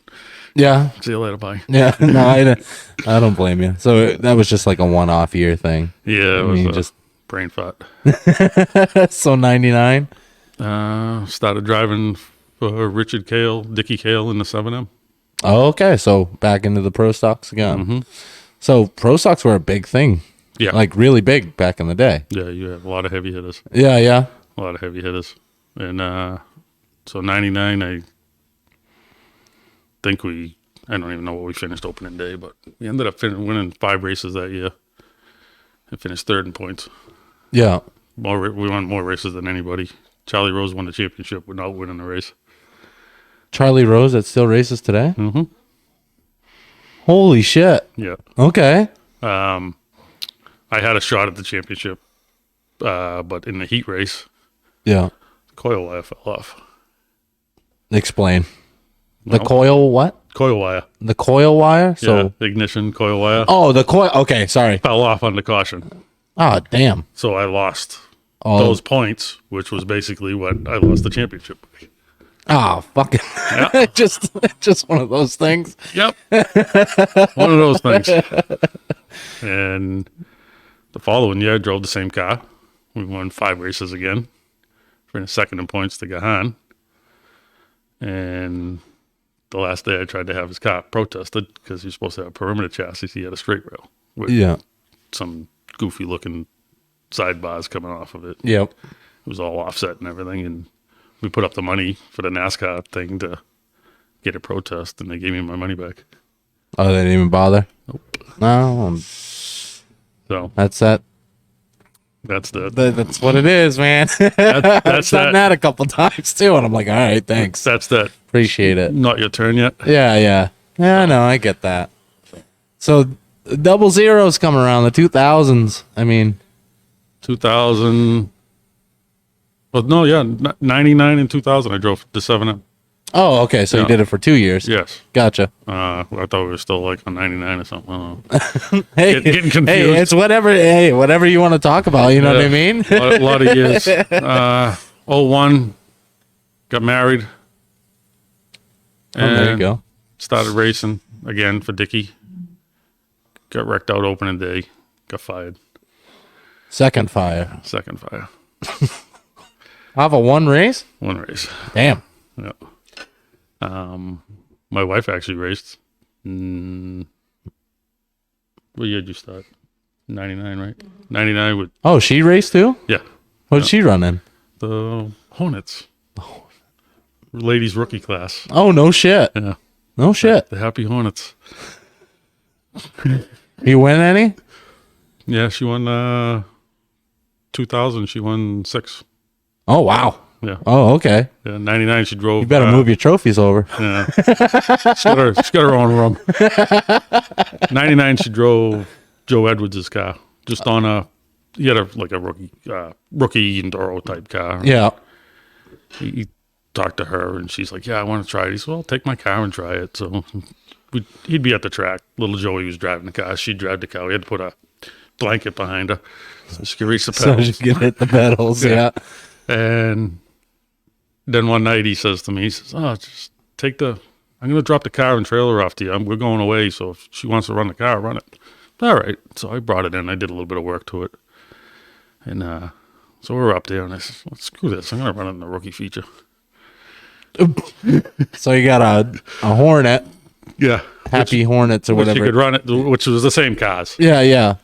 Yeah. see you later, bye. Yeah. No, I don't blame you. So that was just like a one-off year thing. Yeah, it was just brain fart. So 99. Started driving for Richard Cale, Dickie Cale in the 7M. Oh, okay. So back into the pro stocks again. Mm-hmm. So pro stocks were a big thing. Yeah. Like really big back in the day. Yeah, you have a lot of heavy hitters. Yeah, yeah. A lot of heavy hitters. And so 99, I think I don't even know what we finished opening day, but we ended up winning 5 races that year and finished 3rd in points. Yeah. We won more races than anybody. Charlie Rose won the championship without winning the race. Charlie Rose that still races today? Mm-hmm. Holy shit. Yeah. Okay. I had a shot at the championship, but in the heat race, Yeah. the coil wire fell off. Explain. The No. coil what? Coil wire. The coil wire? So Yeah, ignition, coil wire. Oh, the coil. Okay, sorry. Fell off under caution. Oh, damn. So I lost Oh, those points, which was basically what I lost the championship. oh fucking. Yeah. just one of those things. Yep. One of those things. And the following year, I drove the same car. We won 5 races again. Finished 2nd in points to Gahan. And the last day I tried to have his car protested because he was supposed to have a perimeter chassis. He had a straight rail with Yeah. some goofy looking sidebars coming off of it. Yep. It was all offset and everything. And we put up the money for the NASCAR thing to get a protest, and they gave me my money back. Oh, they didn't even bother? Nope. No, So that's that. that's the That's what it is, man. that's I've done that a couple times too, and I'm like, all right, thanks, that's that. appreciate it. Not your turn yet. Yeah. No, I get that. So, double zeros come around the 2000s. I mean, 2000. Well, no, yeah, 99 and 2000. I drove the 7M. oh, okay. So you Yeah. did it for 2 years. Yes. Gotcha. I thought we were still like on 99 or something. I don't know. Hey, Getting confused. hey, it's whatever. Hey, whatever you want to talk about. You know what I mean? A lot of years. 01, got married. Oh, there you go. Started racing again for Dickie. Got wrecked out opening day. Got fired. Second fire. Second fire. Have a one race? One race. Damn. Yeah. My wife actually raced. What year did you start? 99, right? 99 with, Oh, she raced too? yeah, What did she run in? the Hornets. Ladies rookie class. Oh, no shit. Yeah. No shit. The Happy Hornets. You win any? Yeah, she won 2000. She won 6. Oh, wow. Yeah. Oh, okay. Yeah, 99 she drove. You better move your trophies over. Yeah. She's got her own room. 99 she drove Joe Edwards' car. Just on he had like a rookie enduro type car. Yeah. He talked to her and she's like, yeah, I want to try it. He said, well, take my car and try it. So he'd be at the track. Little Joey was driving the car. She'd drive the car. We had to put a blanket behind her so she could reach the So pedals. she can hit the pedals. Yeah. And then one night he says to me, he says, oh, just take I'm going to drop the car and trailer off to you. We're going away. So if she wants to run the car, run it. All right. So I brought it in. I did a little bit of work to it. And so we were up there and I said, well, screw this. I'm going to run it in the rookie feature. So you got a Hornet, Yeah. Happy Hornets or Which you whatever. could run it, which was the same cars. Yeah.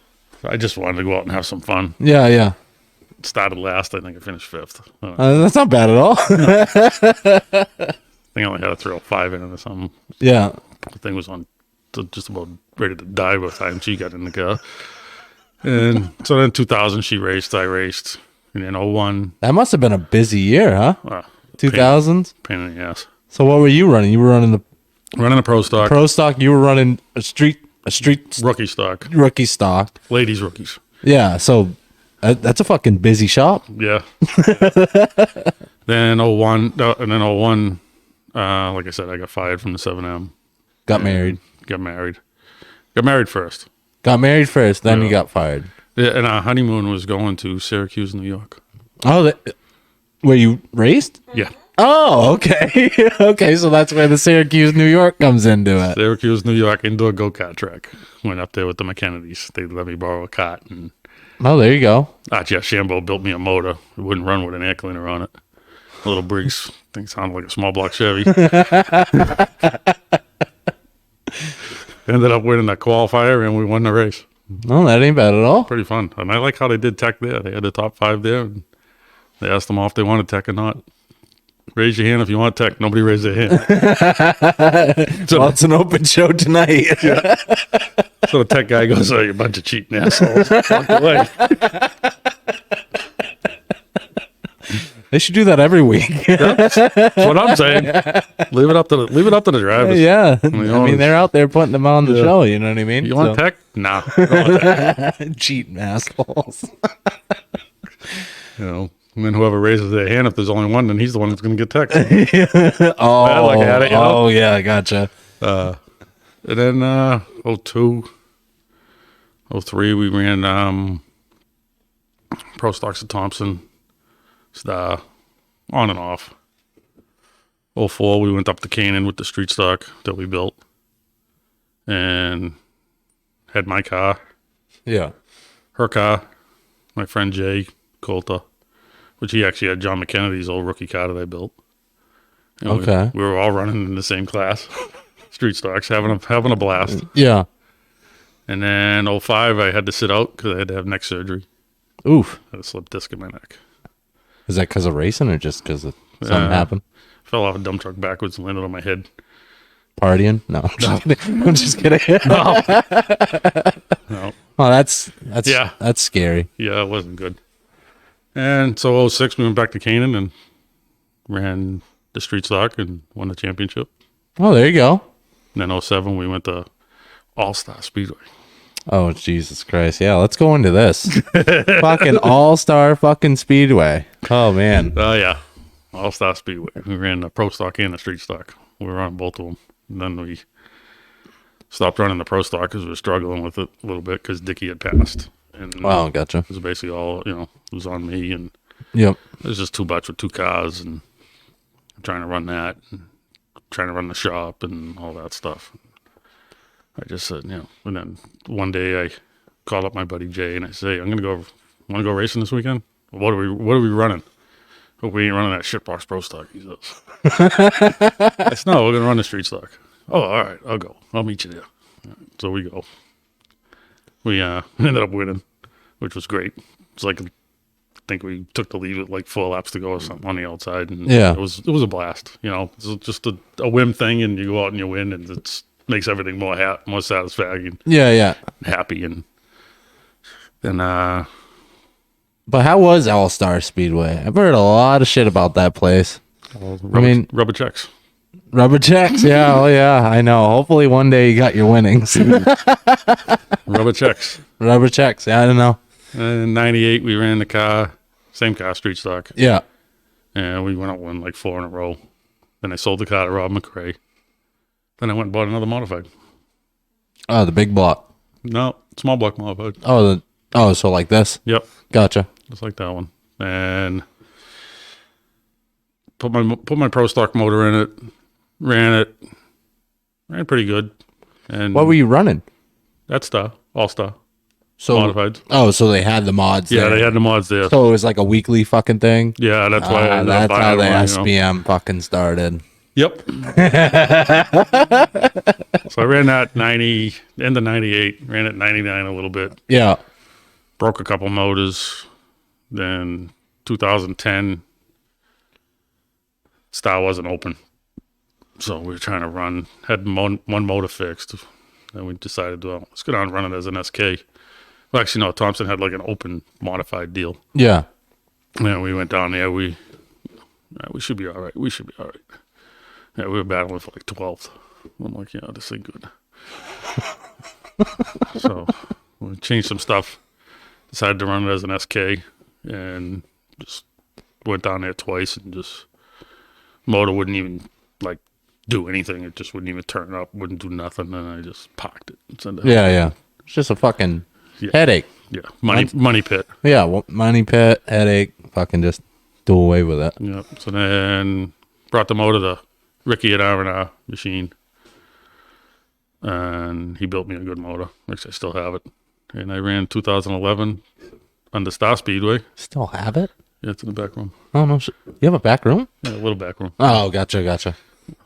I just wanted to go out and have some fun. Yeah. Started last. I think I finished 5th. That's not bad at all. I think I only had a 305 in it or something. Yeah. The thing was on just about ready to die by the time she got in the car. And so then 2000 she raced, I raced. And then 01, That must have been a busy year, huh? 2000s. pain in the ass. So what were you running? You were running the Running a pro stock, pro stock. You were running a street rookie stock, rookie stock. ladies rookies. Yeah. So that's a fucking busy shop. Yeah. Then 01, and then 01, like I said, I got fired from the 7M. Got married. Got married. Got married first. Got married first, then Yeah. you got fired. Yeah, and our honeymoon was going to Syracuse, New York. Oh, where you raced? Yeah. Oh, okay. Okay, so that's where the Syracuse, New York comes into it. Syracuse, New York, indoor go-kart track. Went up there with the McKennedys. They let me borrow a cart. And Oh, there you go. Jeff Shambo built me a motor. It wouldn't run with an air cleaner on it. A little Briggs. Thing sounded like a small block Chevy. Ended up winning that qualifier, and we won the race. No, that ain't bad at all. Pretty fun. And I like how they did tech there. They had the top 5 there. And they asked them all if they wanted tech or not. Raise your hand if you want tech. Nobody raised their hand. Well, it's an open show tonight. So the tech guy goes, oh, you a bunch of cheating assholes. Walked away. They should do that every week. That's what I'm saying. Leave it up to the drivers. Yeah. I know, mean, they're out there putting them on the show. You know what I mean? You want tech? No. I don't want tech. Cheating assholes. You know, and then whoever raises their hand, if there's only one, then he's the one that's going to get tech. Oh, I look at it, you know? Oh, yeah, I gotcha. And then 02, 03, we ran Pro Stocks at Thompson. On and off. 04, we went up to Canaan with the street stock that we built. And had my car, Yeah. her car, my friend Jay Coulter, which he actually had John McKennedy's old rookie car that I built. You know, Okay. We were all running in the same class. Street stocks, having a blast. Yeah. And then 05, I had to sit out because I had to have neck surgery. Oof. I had a slip disc in my neck. Is that because of racing or just because something happened? Fell off a dump truck backwards and landed on my head. partying? No, I'm just kidding. I'm just kidding. No. Oh, that's Yeah. that's scary. Yeah, it wasn't good. And so 06, we went back to Canaan and ran the street stock and won the championship. Oh, there you go. And then 07, we went to All-Star Speedway. Oh, Jesus Christ. Yeah, let's go into this. Fucking all-star fucking speedway. Oh, man. Oh, yeah. All-Star Speedway. We ran the pro stock and the street stock. We were on both of them. And then we stopped running the pro stock because we were struggling with it a little bit because Dickie had passed. And Wow, gotcha. it was basically all, it was on me. And Yep. it was just too much with 2 cars and trying to run that and trying to run the shop and all that stuff. I just said, and then one day I called up my buddy Jay and I said, hey, want to go racing this weekend? What are we running? Hope we ain't running that shitbox pro stock. He says. I said, no, we're going to run the street stock. Oh, all right, I'll go. I'll meet you there. So we go. We ended up winning, which was great. It's like, I think we took the lead with like 4 laps to go or something on the outside. And Yeah. it was a blast. It's just a whim thing and you go out and you win and it's makes everything more satisfying, Yeah. happy, and then But how was All-Star Speedway? I've heard a lot of shit about that place. rubber checks. Rubber checks. Yeah. Oh, yeah. I know. Hopefully one day you got your winnings. Rubber checks. Rubber checks. Yeah, I don't know. And in 98, we ran the car, same car, street stock. Yeah. And we went out won like 4 in a row. Then I sold the car to Rob McRae. Then I went and bought another modified. Oh, the big block. No, small block modified. Oh, so like this? Yep. Gotcha. Just like that one. And put my pro stock motor in it. Ran pretty good. And What were you running? That's All-Star. So Modifieds. Oh, so they had the mods Yeah, there. they had the mods there. So it was like a weekly fucking thing? Yeah, that's why I ended up That's how buying the one, SBM fucking started. Yep. So I ran that end of 98, ran it 99 a little bit, Yeah. broke a couple motors. Then 2010, Star wasn't open. So we were trying to run, had one motor fixed. Then we decided, well, let's go down and run it as an SK. Well, actually, no, Thompson had like an open modified deal. Yeah. And we went down there. We should be all right. We should be all right. Yeah, we were battling for like 12th. I'm like, yeah, this ain't good. So we changed some stuff. Decided to run it as an SK and just went down there twice and just motor wouldn't even like do anything. It just wouldn't even turn up, wouldn't do nothing. And I just parked it. And sent it Yeah. It's just a fucking headache. Yeah, money pit. Yeah, money pit, headache, fucking just do away with it. Yeah. So then brought the motor to Ricky at R&R Machine. And he built me a good motor, which I still have it. And I ran 2011 on the Star Speedway. Still have it? Yeah, it's in the back room. Oh, no. You have a back room? Yeah, a little back room. Oh, gotcha.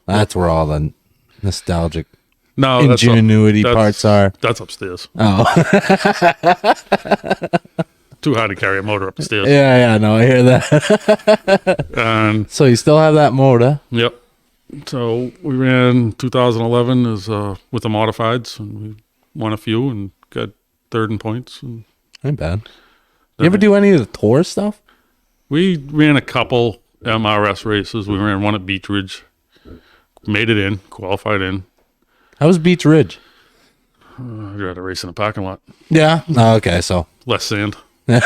That's where all the nostalgic No, ingenuity parts are. That's upstairs. Oh. Too hard to carry a motor up the stairs. Yeah, no, I hear that. And So you still have that motor? yep. So we ran 2011 as with the modifieds, and we won a few and got third in points. And Ain't bad. You ever do any of the tour stuff? we ran a couple MRS races. We ran one at Beach Ridge, made it in, qualified in. How was Beach Ridge? I had a race in the parking lot. Yeah. Oh, okay, so. Less sand. No,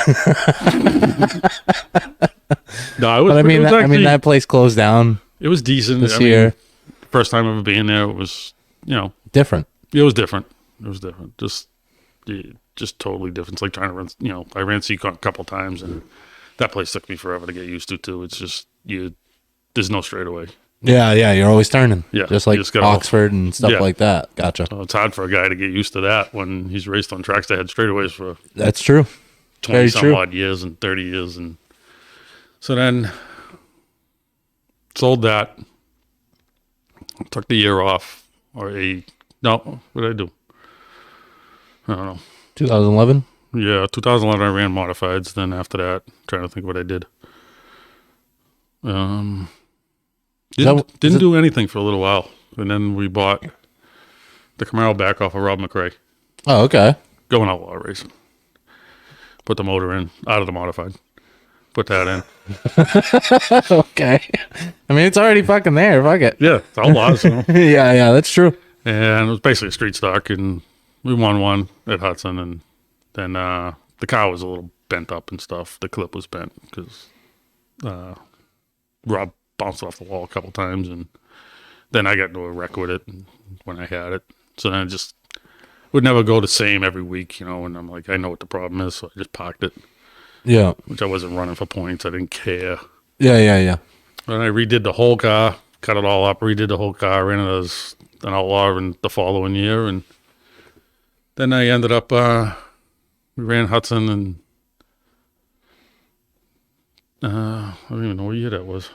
it was. But I mean, actually, that place closed down it was decent this year. First time ever being there, it was, Different. it was different. It was different. Just totally different. It's like trying to run. I ran Seacon a couple times, and that place took me forever to get used to too. It's just there's no straightaway. Yeah, you're always turning. Yeah, Just you like just gotta- Oxford and stuff Yeah. like that. Gotcha. So it's hard for a guy to get used to that when he's raced on tracks that had straightaways for That's true. 20 Very some true. odd years and 30 years. And so then sold that, took the year off what did I do? I don't know. 2011? Yeah, 2011 I ran modifieds. Then after that, trying to think what I did. Didn't do anything for a little while. and then we bought the Camaro back off of Rob McRae. Oh, okay. Going outlaw racing. Put the motor in, out of the modified. Put that in. Okay. I mean, it's already fucking there. Fuck it. Yeah, it's outlaw. So. Yeah, that's true. And it was basically a street stock, and we won one at Hudson, and then the car was a little bent up and stuff. The clip was bent because Rob bounced off the wall a couple times, and then I got into a wreck with it when I had it. So then it just would never go the same every week, and I'm like, I know what the problem is, so I just parked it. Yeah. Which I wasn't running for points. I didn't care. Yeah. And I redid the whole car, cut it all up, redid the whole car, ran it as an outlaw in the following year, and then I ended up we ran Hudson, and I don't even know what year that was.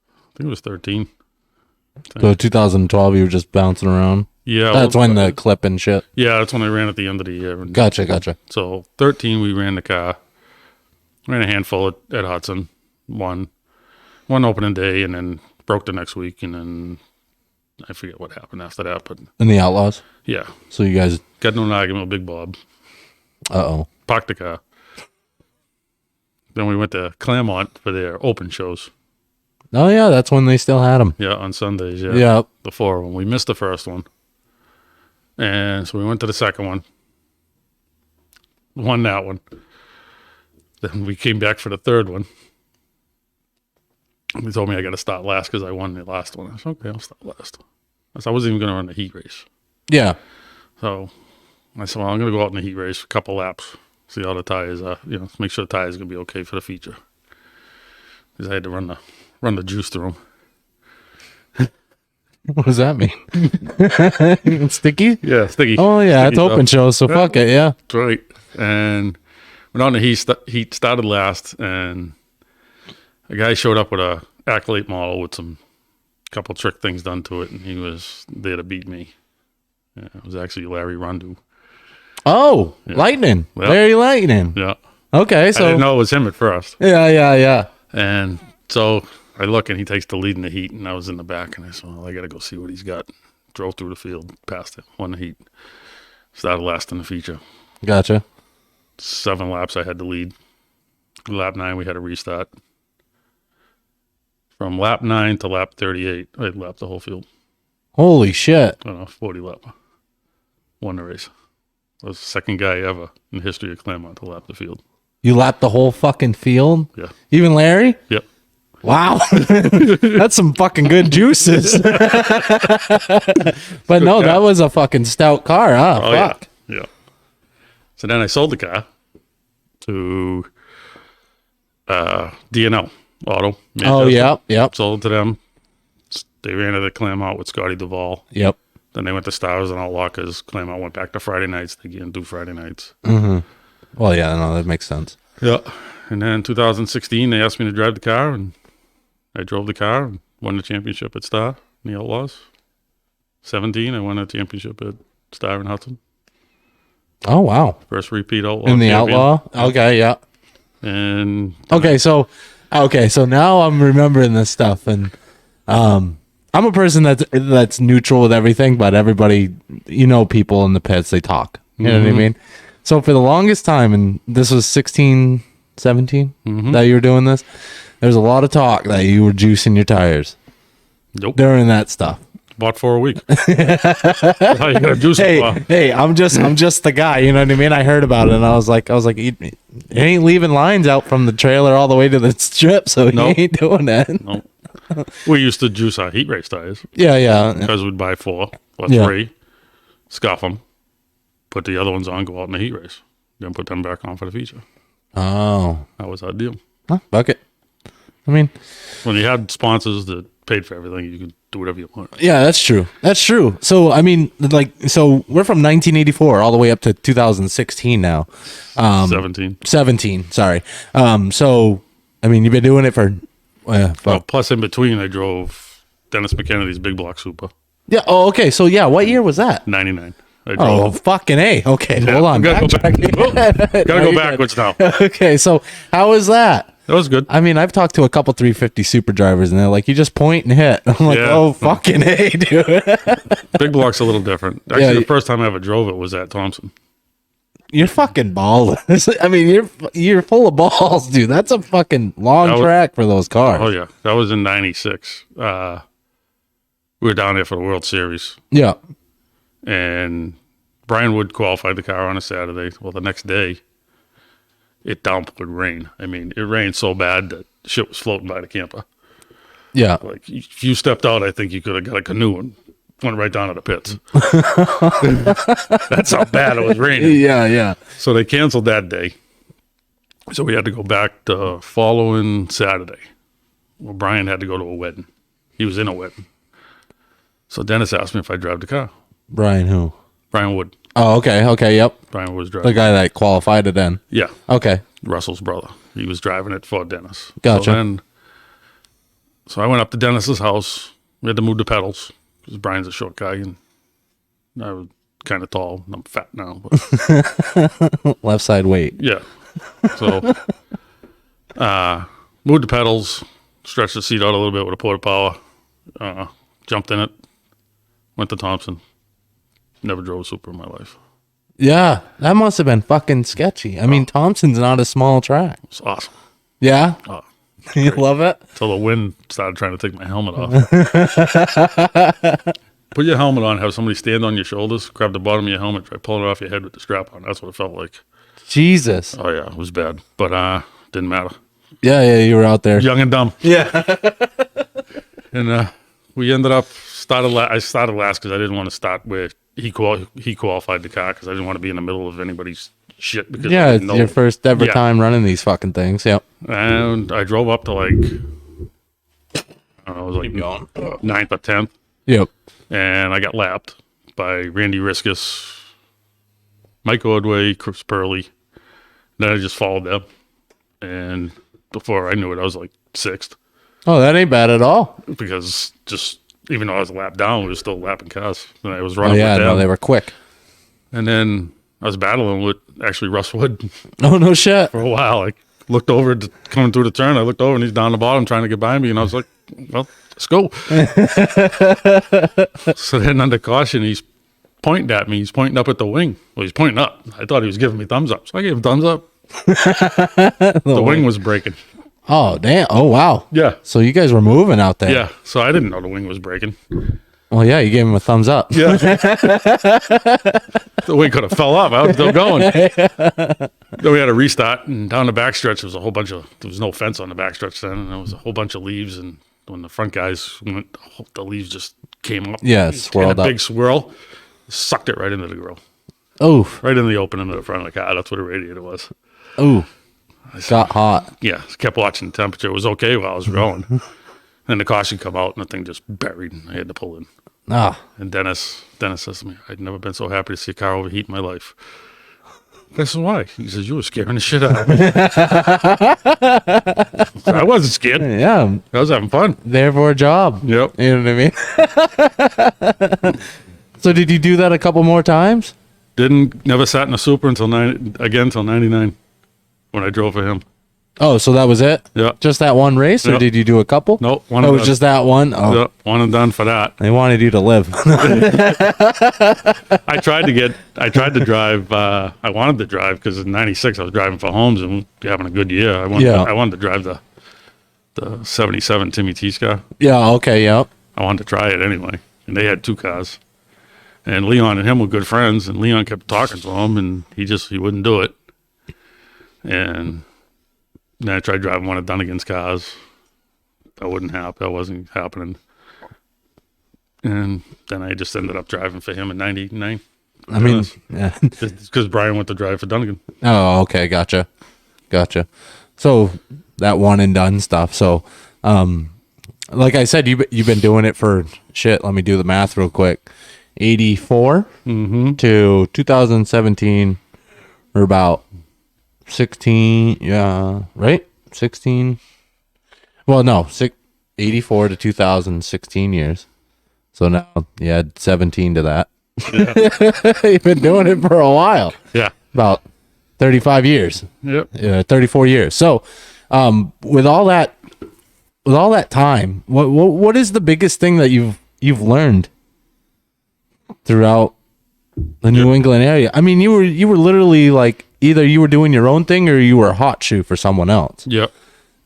I think it was 13. So 2012, you were just bouncing around. Yeah, that's when the clip and shit. Yeah, that's when I ran at the end of the year. And Gotcha. So 13, we ran the car, ran a handful at Hudson, one opening day, and then broke the next week, and then I forget what happened after that, but in the Outlaws. Yeah. So you guys got into an argument with Big Bob. Parked the car. Then we went to Claremont for their open shows. Oh yeah, that's when they still had them. Yeah, on Sundays. Yeah. Yep. The 4 of them. We missed the first one, and so we went to the second one. Won that one. Then we came back for the third one. He told me I got to start last because I won the last one. I said, okay, I'll start last. I wasn't even going to run the heat race. Yeah. So I said, well, I'm going to go out in the heat race for a couple laps, see how the tires are, make sure the tires are going to be okay for the feature. Because I had to run the juice through them. What does that mean? Sticky? Yeah, sticky. Oh, yeah, sticky it's open show, so fuck it, yeah. That's right. And went on the heat, started last, and a guy showed up with a Accolade model with some couple trick things done to it, and he was there to beat me. Yeah, it was actually Larry Rundu. Oh, yeah. Lightning. Yep. Larry Lightning. Yeah. Okay, so. I didn't know it was him at first. Yeah. And so I look, and he takes the lead in the heat, and I was in the back, and I said, well, I got to go see what he's got. Drove through the field, passed him, won the heat. Started last in the feature. Gotcha. 7 laps I had to lead. Lap 9 we had to restart. From lap 9 to lap 38, I lapped the whole field. Holy shit. 40 lap. Won the race. I was the second guy ever in the history of Claremont to lap the field. You lapped the whole fucking field? Yeah. Even Larry? Yep. Wow. That's some fucking good juices. But no, that was a fucking stout car, huh? Oh, fuck. Yeah. So then I sold the car to D&L Auto. Oh, yep. Sold it to them. They ran it at Claremont with Scotty Duvall. Yep. Then they went to Stars and Outlaw because Claremont went back to Friday nights. They didn't do Friday nights. Mm-hmm. Well, yeah, no, that makes sense. Yeah. And then in 2016, they asked me to drive the car, and I drove the car and won the championship at Star in the Outlaws. 17, I won a championship at Star in Hudson. Oh, wow. First repeat Outlaw. In the champion. Outlaw? Okay, yeah. And Okay, so now I'm remembering this stuff, and I'm a person that's neutral with everything, but everybody, people in the pits, they talk. You know what I mean? So for the longest time, and this was 16, 17 that you were doing this, there's a lot of talk that you were juicing your tires. Nope. During that stuff. Bought for a week. How you gonna juice it for? Hey, I'm just the guy, you know what I mean? I heard about it, and I was like, he ain't leaving lines out from the trailer all the way to the strip, so he ain't doing that. Nope. We used to juice our heat race tires. Yeah. Because we'd buy 4 or 3, scuff them, put the other ones on, go out in the heat race, then put them back on for the feature. Oh. That was our deal. Huh, fuck it. I mean, when you had sponsors that paid for everything, you could do whatever you want. Yeah, that's true. So, I mean, we're from 1984 all the way up to 2016 now. 17, sorry. So, I mean, you've been doing it for... plus in between, I drove Dennis McKennedy's Big Block Super. Yeah, oh, okay. So, yeah, what year was that? 99. Oh, fucking A. Okay, hold on. Gotta go backwards now. Okay, so how was that? That was good. I mean, I've talked to a couple 350 super drivers, and they're like, "You just point and hit." I'm like, Yeah. "Oh, fucking hey, dude." Big block's a little different. Actually, the first time I ever drove it was at Thompson. You're fucking balling. I mean, you're full of balls, dude. That's a fucking long track for those cars. Oh yeah, that was in '96. We were down there for the World Series, Yeah. and Brian Wood qualified the car on a Saturday. Well, the next day, it downpoured rain. I mean, it rained so bad that shit was floating by the camper. Yeah. Like, if you stepped out, I think you could have got a canoe and went right down to the pits. That's how bad it was raining. Yeah. So they canceled that day. So we had to go back the following Saturday. Well, Brian had to go to a wedding. He was in a wedding. So Dennis asked me if I'd drive the car. Brian who? Brian Wood. Oh, okay, yep. Brian was driving. The guy that qualified it then. Yeah. Okay. Russell's brother. He was driving it for Dennis. Gotcha. So I went up to Dennis's house. We had to move the pedals because Brian's a short guy and I was kind of tall. And I'm fat now. But Left side weight. yeah. So moved the pedals, stretched the seat out a little bit with a port power, jumped in it, went to Thompson. Never drove a Super in my life. Yeah, that must have been fucking sketchy. I mean, Thompson's not a small track. It's awesome. Yeah? Oh, You love it? Until the wind started trying to take my helmet off. Put your helmet on, have somebody stand on your shoulders, grab the bottom of your helmet, try pulling it off your head with the strap on. That's what it felt like. Jesus. Oh, yeah, it was bad. But didn't matter. Yeah, you were out there. Young and dumb. Yeah. And we ended up, I started last because I didn't want to start where he qualified the car because I didn't want to be in the middle of anybody's shit. Because Yeah, it's your first ever Yeah. time running these fucking things. Yep. And I drove up to like, I don't know, it was like 9th or 10th. Yep. And I got lapped by Randy Riskus, Mike Ordway, Chris Purley. Then I just followed them. And before I knew it, I was like 6th. Oh, that ain't bad at all. Because just, even though I was lapped down, we were still lapping cars. And I was Oh, running yeah, with them. no, they were quick. And then I was battling with actually Russ Wood Oh, no shit. for a while. I looked over, coming through the turn, I looked over and he's down the bottom trying to get by me. And I was like, well, let's go. So then under caution, he's pointing at me. He's pointing up at the wing. Well, he's pointing up. I thought he was giving me thumbs up. So I gave him thumbs up. The wing was breaking. Oh, damn. Oh, wow. Yeah. So you guys were moving out there. Yeah. So I didn't know the wing was breaking. Well, yeah, you gave him a thumbs up. Yeah. The wing could have fell off. I was still going. Then we had a restart, and down the backstretch, there was no fence on the backstretch then, and there was a whole bunch of leaves, and when the front guys went, the leaves just came up. Yeah, And swirled a up. big swirl, sucked it right into the grill. Oh, Right in the opening of the front of the car. That's what a radiator was. oh. Got hot. Yeah, kept watching the temperature. It was okay while I was going. Then the caution come out, and the thing just buried, and I had to pull in. Ah, And Dennis says to me, I'd never been so happy to see a car overheat in my life. I said, why? He says, you were scaring the shit out of me. I wasn't scared. yeah. I was having fun. There for a job. Yep. You know what I mean? So did you do that a couple more times? Never sat in a Super until 99 when I drove for him. Oh, so that was it? Yeah. Just that one race, or Yep. did you do a couple? Nope, one Oh, and it was done. just that one? Oh, Yep, one and done for that. they wanted you to live. I tried to drive. I wanted to drive because in '96 I was driving for Holmes and having a good year. I wanted to drive the '77 Timmy T's car. Yeah, okay, yep. I wanted to try it anyway, and they had 2 cars. And Leon and him were good friends, and Leon kept talking to him, and he wouldn't do it. And then I tried driving one of Dunnigan's cars. That wasn't happening. And then I just ended up driving for him in '99. I mean, yeah. Because Brian went to drive for Dunnigan. Oh, okay, gotcha. So that one and done stuff. So, like I said, you've been doing it for shit. Let me do the math real quick. 84 to 2017, or about 16. Yeah, right. 16. Well, no, 84 to 2016 years. So now you add 17 to that. Yeah. You've been doing it for a while. Yeah. About 35 years. Yep. 34 years. So, With all that time, what is the biggest thing that you've learned throughout the New England area? I mean, you were literally like either you were doing your own thing or you were a hot shoe for someone else. Yep.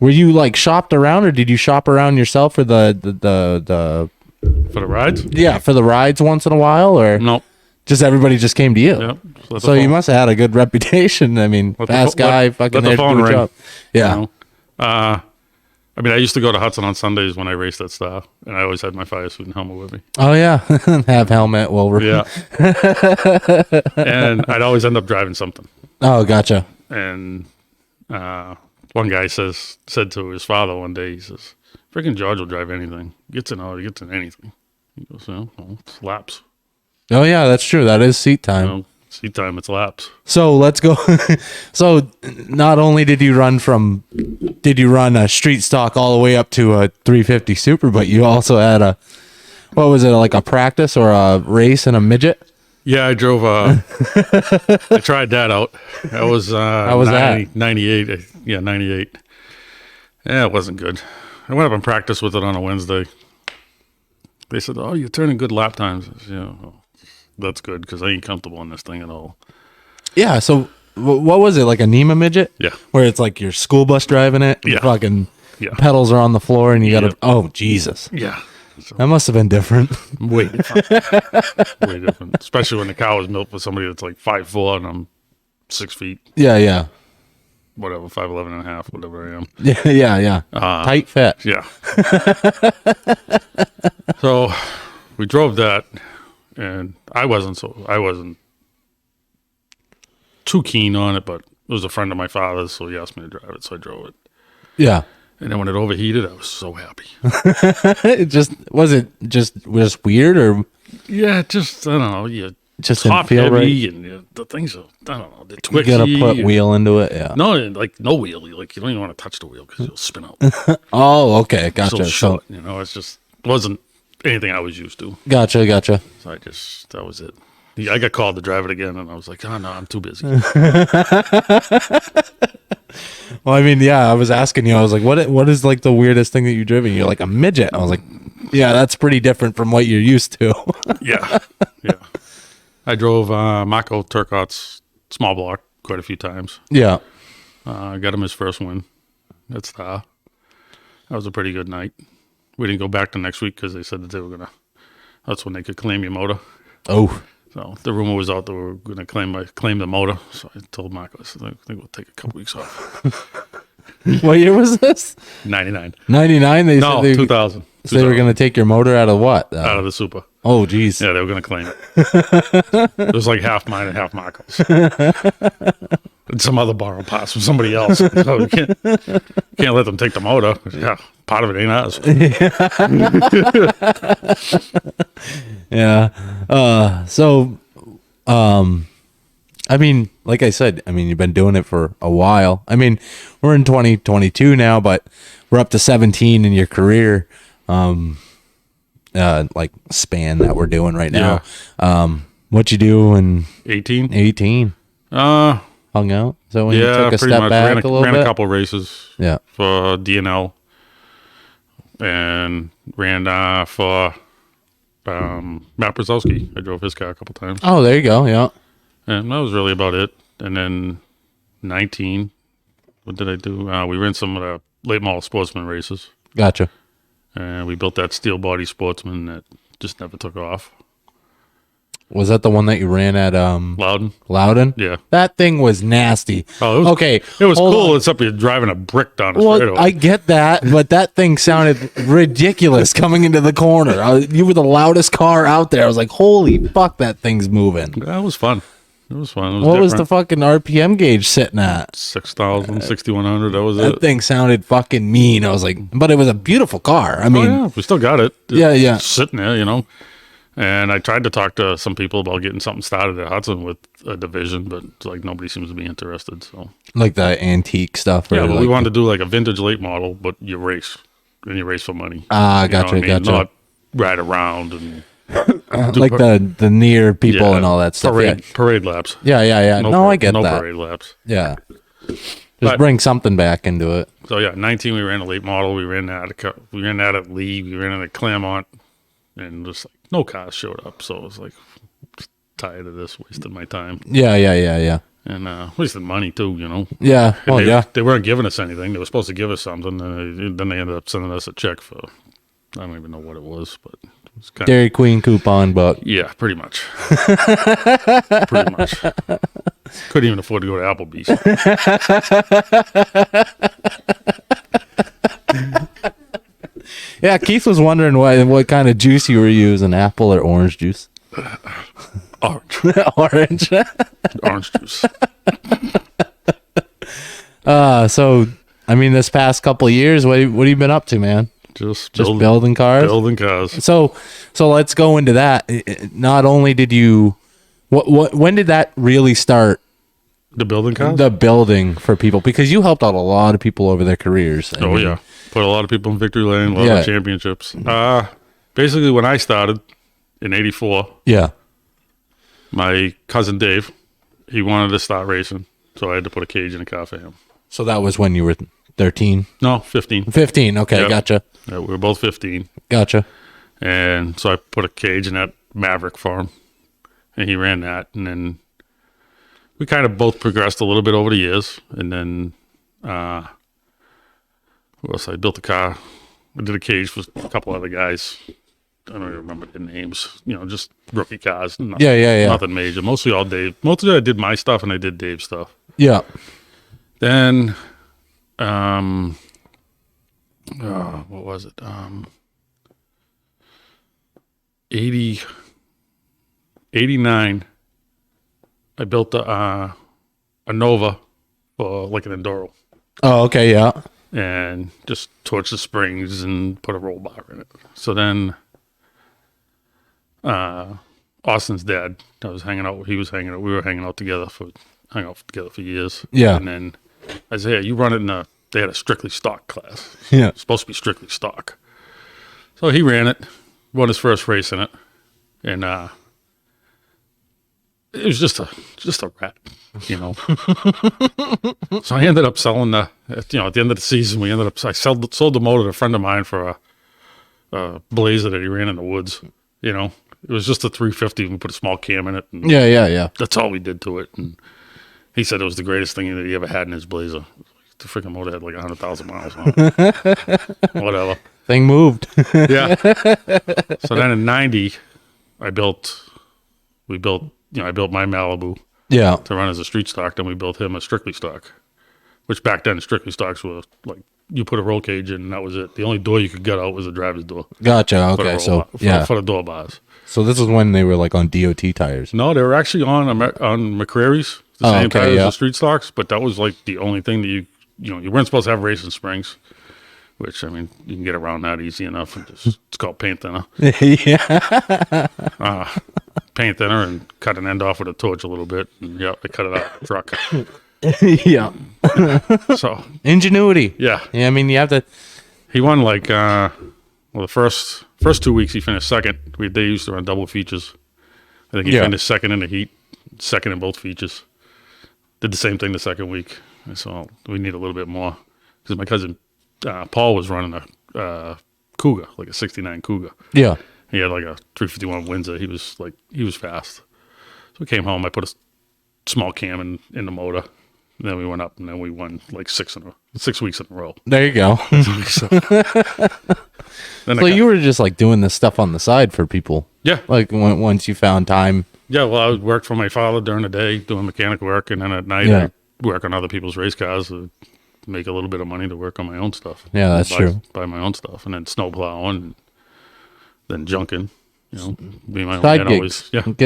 Were you like shopped around, or did you shop around yourself for the For the rides? yeah, for the rides once in a while, or Nope. just everybody just came to you? Yep. So you must have had a good reputation. I mean, fast guy, fucking let the there to phone do a ring. job. Yeah. You know? I mean, I used to go to Hudson on Sundays when I raced that style, and I always had my fire suit and helmet with me. Oh yeah, have helmet. Well, Yeah. And I'd always end up driving something. Oh, gotcha. And one guy said to his father one day, he says, "Freaking George will drive anything. Gets in anything." He goes, "Well, it's laps. Oh yeah, that's true. That is seat time. You know, seat time. It's laps." So let's go. So not only did you run a street stock all the way up to a 350 super, but you also had what was it, like a practice or a race in a midget? Yeah, I drove. I tried that out. That was How was that? 98. Yeah, 98. Yeah, it wasn't good. I went up and practiced with it on a Wednesday. They said, "Oh, you're turning good lap times." I said, "Yeah, well, that's good because I ain't comfortable in this thing at all." Yeah. So what was it, like a NEMA midget? Yeah. Where it's like your school bus driving it. Yeah. The fucking Yeah. pedals are on the floor, and you got to. Yep. Oh Jesus. Yeah. So, That must have been different. way different. Way different. Especially when the cow was milked for somebody that's like 5'4" and I'm 6 feet, Yeah. Yeah. whatever, 5'11" and a half, whatever I am. Yeah. Yeah. Yeah. Tight fit. Yeah. So we drove that, and I wasn't too keen on it, but it was a friend of my father's, so he asked me to drive it, so I drove it. Yeah. And then when it overheated, I was so happy. It just weird, or Yeah, I don't know. You just didn't top feel heavy, right? and the things are, I don't know, they're You twitchy. gotta put and- wheel into it. Yeah. No, like no wheel. Like you don't even want to touch the wheel because you'll spin out. Oh, okay. So Gotcha. So short, you know, it's just wasn't anything I was used to. gotcha. So that was it. I got called to drive it again, and I was like, "Oh no, I'm too busy." Well, I mean, yeah, I was asking you. I was like, what is like the weirdest thing that you've driven? You're like a midget. I was like, yeah, that's pretty different from what you're used to. Yeah. I drove Mako Turcotte's small block quite a few times. Yeah. Got him his first win. That was a pretty good night. We didn't go back to next week because they said that they were that's when they could claim your motor. Oh. So the rumor was out that we were going to claim the motor. So I told Michael, I said, I think we'll take a couple weeks off. What year was this? 99. 99? No, 2000. So they were going to take your motor out of what? Out of the Super. Oh, geez. Yeah, they were going to claim it. It was like half mine and half Michael's. And some other borrowed parts from somebody else. So you can't let them take the motor. Yeah, part of it ain't ours. Yeah. I mean, like I said, you've been doing it for a while. I mean, we're in 2022 now, but we're up to 17 in your career, like span that we're doing right now. Yeah. What you do in 18? 18? Hung out? So when you took a pretty step much. back a little ran bit? a couple races Yeah. for DNL and ran for Matt Brzezowski. I drove his car a couple times. Oh, there you go. Yeah. And that was really about it. And then 19, what did I do? We ran some of the late model sportsman races. Gotcha. And we built that steel body sportsman that just never took off. Was that the one that you ran at Loudon? Loudon? Yeah. That thing was nasty. Oh, it was, okay. It was hold cool, on. except you're driving a brick down a Well, straightaway. I get that, but that thing sounded ridiculous coming into the corner. You were the loudest car out there. I was like, holy fuck, that thing's moving. That was fun. It was fun. It was What was the different. fucking RPM gauge sitting at? 6,000, 6,100. That was That it. thing sounded fucking mean. I was like, but it was a beautiful car. I Oh, mean, yeah, we still got it. Yeah. Sitting there, you know. And I tried to talk to some people about getting something started at Hudson with a division, but like nobody seems to be interested. So like the antique stuff. yeah, or but like we wanted to do like a vintage late model, but you race and you race for money. Ah, You know gotcha, what I mean? gotcha. Not ride around and like the near people and all that stuff. Parade laps. Yeah. No, I get no that. parade laps. Yeah. Just bring something back into it. So yeah, 19 we ran a late model. We ran that at Lee. We ran it at Claremont, and just like no cars showed up. So I was like, just tired of this, wasting my time. Yeah. And wasting money too, you know. Yeah. And Well, they weren't giving us anything. They were supposed to give us something, and then they ended up sending us a check for I don't even know what it was, but it was kind Dairy Queen coupon, but yeah, pretty much. Pretty much. Couldn't even afford to go to Applebee's. yeah. Keith was wondering what kind of juice you were using, apple or orange juice. Orange. Orange. Orange juice. So I mean, this past couple of years, what have you been up to, man? Just building cars. Building cars. So let's go into that. Not only did you, when did that really start? The building cars? The building for people, because you helped out a lot of people over their careers. Oh yeah, put a lot of people in victory lane, a lot of championships. Basically when I started in '84, yeah, my cousin Dave, he wanted to start racing, so I had to put a cage in a car for him. So that was when you were 13? No, 15. 15. Okay, Yep. Gotcha. Yeah, we were both 15. Gotcha. And so I put a cage in that Maverick for him, and he ran that. And then we kind of both progressed a little bit over the years. And then, what else? I built a car. I did a cage with a couple other guys. I don't even remember their names. You know, just rookie cars. Nothing, Yeah. Nothing major. Mostly all Dave. Mostly I did my stuff and I did Dave's stuff. Yeah. Then, what was it? 89. I built a Nova for like an Enduro, Oh, okay. Yeah. and just torched the springs and put a roll bar in it. So then, Austin's dad, I was hanging out. He was hanging out. We were hanging out together for years. Yeah. And then I said, "Hey, you run it in a." They had a strictly stock class. Yeah. It's supposed to be strictly stock. So he ran it, won his first race in it, and it was just a rat, you know. So I ended up selling at the end of the season, I sold the motor to a friend of mine for a Blazer that he ran in the woods. You know, it was just a 350. We put a small cam in it. And Yeah. that's all we did to it. And he said it was the greatest thing that he ever had in his Blazer. The freaking motor had like 100,000 miles on it. Whatever. Thing moved. Yeah. So then in '90, I built my Malibu Yeah. to run as a street stock. Then we built him a strictly stock, which back then strictly stocks were like you put a roll cage in and that was it. The only door you could get out was the driver's door. Gotcha. For the Okay. roll So bar- yeah. for the door bars. So this is when they were like on DOT tires. No, they were actually on McCrary's, the Oh, same okay, tires yeah. as the street stocks, but that was like the only thing that you weren't supposed to have racing springs, which I mean you can get around that easy enough. It's called paint thinner. Yeah. Paint thinner and cut an end off with a torch a little bit. And yeah, I cut it out of the truck. Yeah. So Ingenuity. yeah, Yeah. I mean, you have to. he won like the first 2 weeks he finished second. They used to run double features. I think he Yeah. finished second in the heat, second in both features. Did the same thing the second week. So we need a little bit more because my cousin Paul was running a Cougar, like a '69 Cougar. Yeah. He had like a 351 Windsor. He was fast. So we came home. I put a small cam in the motor. And then we went up and then we won like 6 weeks in a row. There you go. So, then So you were just like doing this stuff on the side for people. yeah. Like once you found time. Yeah, well, I worked for my father during the day doing mechanic work, and then at night Yeah. I work on other people's race cars to make a little bit of money to work on my own stuff. Yeah, that's true. Buy my own stuff, and then snow plowing, and then junking. You know, me and my old Side man gigs. always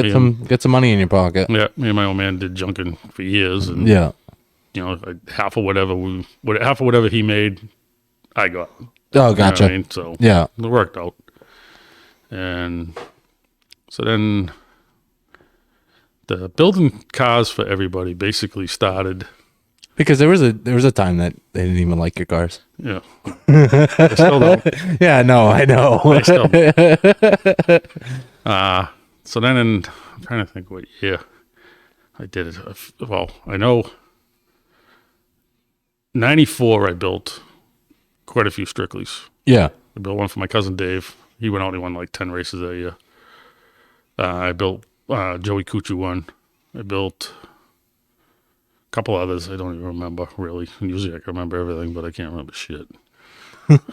Get some money in your pocket. Yeah, me and my old man did junking for years, and Yeah. you know, half of whatever he made, I got. Oh, You know gotcha. what I mean? So Yeah. it worked out, and so then the building cars for everybody basically started. Because there was a time that they didn't even like your cars. Yeah, I still don't. Yeah, no, I know. I still so then I'm trying to think what year I did it. Well, I know '94, I built quite a few Strickleys. Yeah. I built one for my cousin Dave. He went out and he won like 10 races that year. I built Joey Cucci one. I built a couple others. I don't even remember, really. Usually I can remember everything, but I can't remember shit.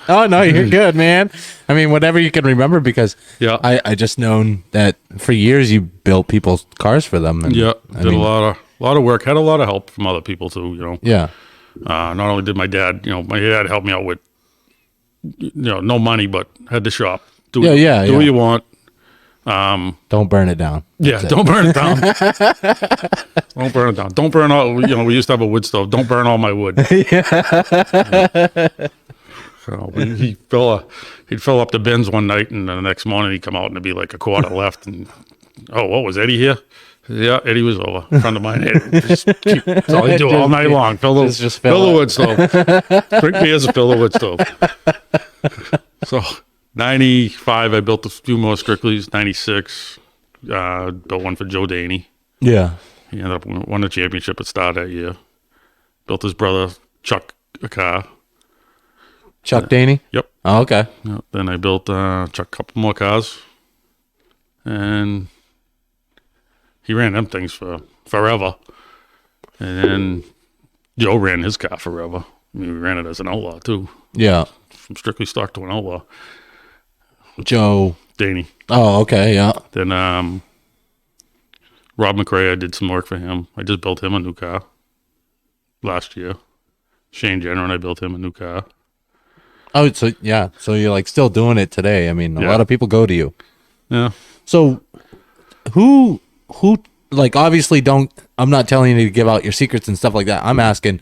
Oh, no, you're good, man. I mean, whatever you can remember, because Yeah. I just known that for years you built people's cars for them. And, Yeah, I did mean, a lot of work. Had a lot of help from other people too. You know, Yeah. not only did my dad, my dad helped me out with, no money, but had the shop. Do what you want. Don't burn it down. Yeah, don't burn it down. Don't burn it down. Don't burn all. We used to have a wood stove. Don't burn all my wood. So he'd fill up the bins one night, and then the next morning he'd come out and there'd be like a quarter left. And what was Eddie here? Yeah, Eddie was over. A friend of mine. That's all he do all night long. Fill the wood stove. Drink beers and fill the wood stove. So 95, I built a few more Strickleys. 96, built one for Joe Daney. Yeah. He ended up won the championship at Star that year. Built his brother Chuck a car. Chuck Daney? Yep. Oh, okay. Yeah, then I built Chuck a couple more cars, and he ran them things for forever. And then Joe ran his car forever. I mean, we ran it as an outlaw too, Yeah. from strictly stock to an outlaw. Joe Daney. Oh, okay. Yeah. Then Rob McRae, I did some work for him. I just built him a new car last year. Shane Jenner and I built him a new car. Oh, so yeah. So you're like still doing it today. I mean, a lot of people go to you. Yeah. So who like obviously I'm not telling you to give out your secrets and stuff like that. I'm asking,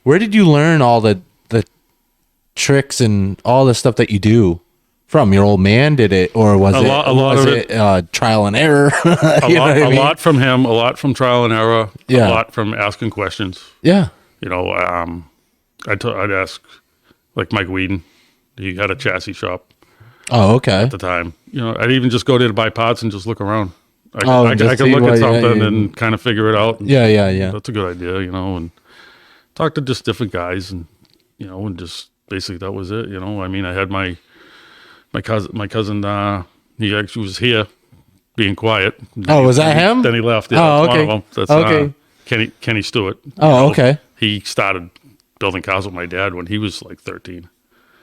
where did you learn all the tricks and all the stuff that you do from? Your old man did it, or was it trial and error? A lot from him, a lot from trial and error, Yeah. a lot from asking questions. Yeah. I'd ask, like Mike Whedon, he had a chassis shop Oh, okay. at the time. I'd even just go there to buy parts and just look around. I just could see look what- at yeah, something yeah. and kind of figure it out. Yeah. That's a good idea, and talk to just different guys, and and just basically that was it. I mean, I had my cousin. He actually was here, being quiet. Oh, was that him? Then he left. Yeah, Oh, that's okay. one of them. That's Okay. Kenny Stewart. Oh, okay. He started building cars with my dad when he was like 13.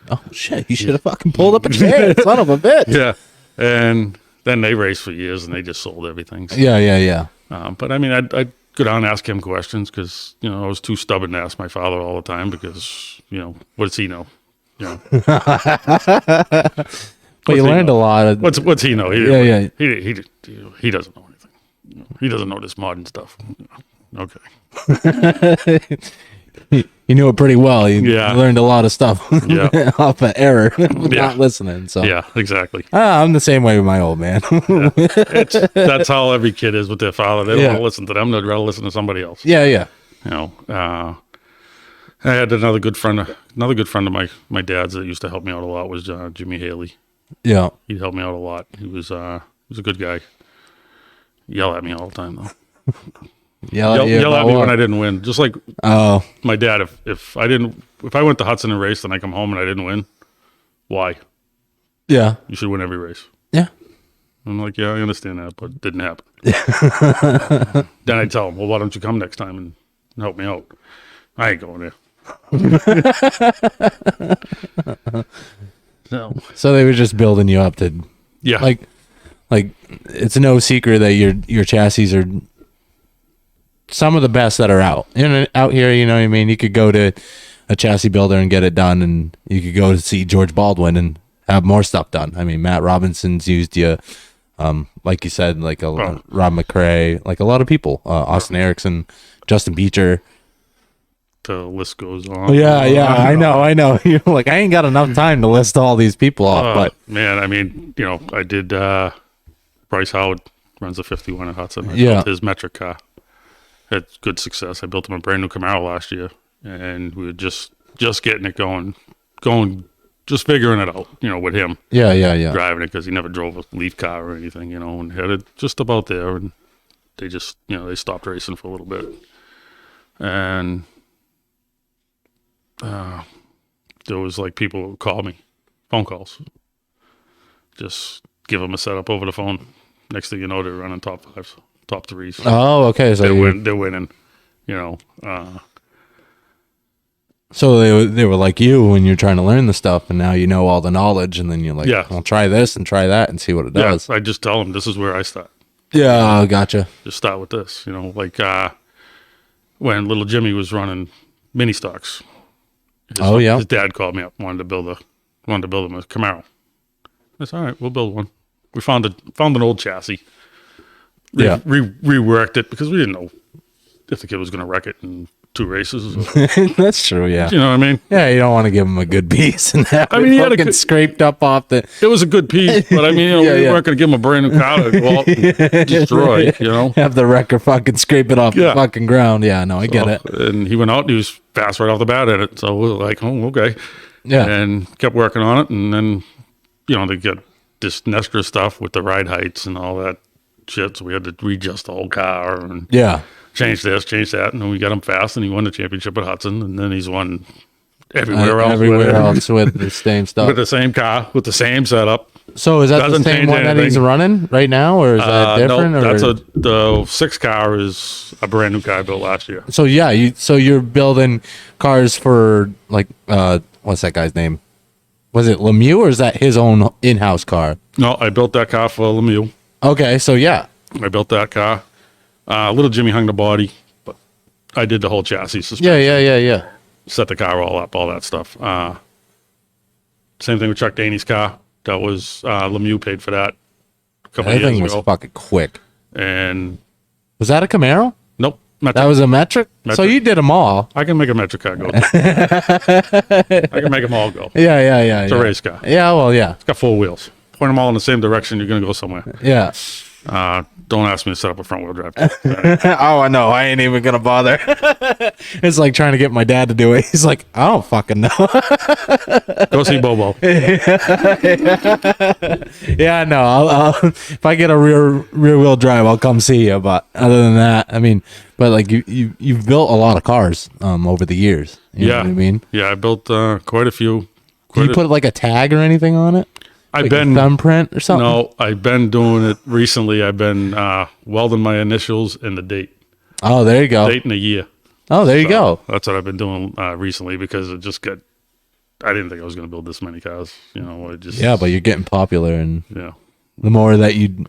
Oh shit! You should have fucking pulled up a chair, son of a bitch. Yeah, and then they raced for years, and they just sold everything. So, Yeah. but I mean, I'd go down and ask him questions because I was too stubborn to ask my father all the time because what does he know? But you learned a lot of. What's he know? Yeah. He doesn't know anything. He doesn't know this modern stuff. Okay. You knew it pretty well. You Yeah. learned a lot of stuff Yeah. off of error, Yeah. not listening. So Yeah, exactly. I'm the same way with my old man. That's how every kid is with their father. They don't Yeah. want to listen to them. They'd rather listen to somebody else. Yeah. I had another good friend of my dad's that used to help me out a lot was Jimmy Haley. Yeah. He'd help me out a lot. He was a good guy. Yell at me all the time though. Yell Yell at about me what? when I didn't win. Just like Oh, my dad. If I went to Hudson and raced and I come home and I didn't win, why? yeah. You should win every race. Yeah. I'm like, yeah, I understand that, but it didn't happen. Then I'd tell him, well, why don't you come next time and help me out? I ain't going there. So they were just building you up to, Yeah. like it's no secret that your chassis are some of the best that are out here. You know what I mean? You could go to a chassis builder and get it done, and you could go to see George Baldwin and have more stuff done. I mean, Matt Robinson's used you, like you said, like Rob McRae, like a lot of people, Austin Erickson, Justin Beecher. The list goes on. Yeah, I know. You're like, I ain't got enough time to list all these people off, but man, I mean, I did. Bryce Howard runs a 51 at Hudson. I Yeah. built his metric car. Had good success. I built him a brand new Camaro last year, and we were just getting it going, just figuring it out. With him yeah. driving it because he never drove a Leaf car or anything. And had it just about there, and they just they stopped racing for a little bit, and there was like people who would call me, phone calls. Just give them a setup over the phone. Next thing you know, they're running top fives, top threes. Oh, okay. So They're winning. You know. So they were like you when you're trying to learn the stuff, and now you know all the knowledge, and then you're like, Yeah. I'll try this and try that and see what it does. I just tell them this is where I start. Yeah, gotcha. Just start with this. You know, like when little Jimmy was running mini stocks. His dad called me up, wanted to build him a Camaro. I said, all right, we'll build one. We found an old chassis. Reworked it because we didn't know if the kid was going to wreck it in 2 races. That's true, yeah. You know what I mean? Yeah, you don't want to give him a good piece and have he had fucking scraped up off the... It was a good piece, but I mean, we weren't going to give him a brand new car to go out and destroy, you know? Have the wrecker fucking scrape it off the fucking ground. Yeah, no, I get it. And he went out and he was fast right off the bat at it. So we were like, oh, okay. Yeah. And kept working on it. And then, you know, they get this Nestra stuff with the ride heights and all that shit. So we had to readjust the whole car and change this, change that. And then we got him fast and he won the championship at Hudson. And then he's won everywhere else with the same stuff. With the same car, with the same setup. So is that the same one that he's running right now, or is that different? No, the 6 car is a brand new car I built last year. So yeah, you're building cars for like what's that guy's name? Was it Lemieux or is that his own in-house car? No, I built that car for Lemieux. Okay, so yeah, I built that car. Little Jimmy hung the body, but I did the whole chassis suspension. Yeah. Set the car all up, all that stuff. Same thing with Chuck Daney's car. That was Lemieux paid for that a couple of years ago. That thing was fucking quick. And was that a Camaro? Nope. Metric. That was a metric? So you did them all. I can make a metric car go. I can make them all go. Yeah. It's a race car. Yeah, well, yeah. It's got 4 wheels. Point them all in the same direction, you're going to go somewhere. Yeah. Don't ask me to set up a front wheel drive. Oh, I know. I ain't even going to bother. It's like trying to get my dad to do it. He's like, I don't fucking know. Go see Bobo. Yeah, no. I'll if I get a rear wheel drive, I'll come see you. But other than that, I mean, but like you've built a lot of cars over the years. You know what I mean? Yeah, I built quite a few. Did you put like a tag or anything on it? I've like been a thumbprint or something. No, I've been doing it recently. I've been welding my initials and the date. Oh, there you go. Date and a year. Oh, there you go. That's what I've been doing recently because it just got. I didn't think I was going to build this many cars. You know, it just. Yeah, but you're getting popular, and yeah. The more that you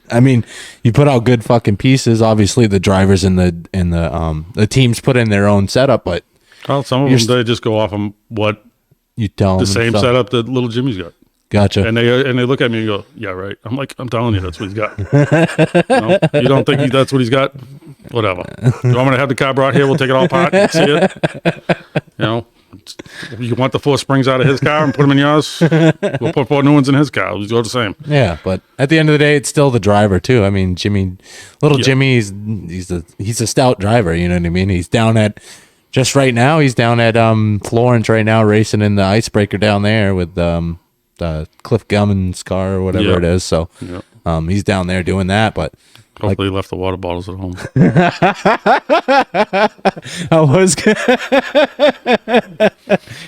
put out good fucking pieces. Obviously, the drivers and the teams put in their own setup, but some of them they just go off on what you tell them the same setup that little Jimmy's got. Gotcha. And they look at me and go, "Yeah, right." I'm like, "I'm telling you, that's what he's got." You don't think that's what he's got? Whatever. You want me to have the car brought here? We'll take it all apart and see it. You know, you want the 4 springs out of his car and put them in yours? We'll put 4 new ones in his car. We'll go the same. Yeah, but at the end of the day, it's still the driver too. I mean, Jimmy, Jimmy, he's a stout driver. You know what I mean? He's down at just right now. He's down at Florence right now, racing in the icebreaker down there with Cliff Gummins' car or whatever it is. So he's down there doing that, but hopefully he left the water bottles at home. I was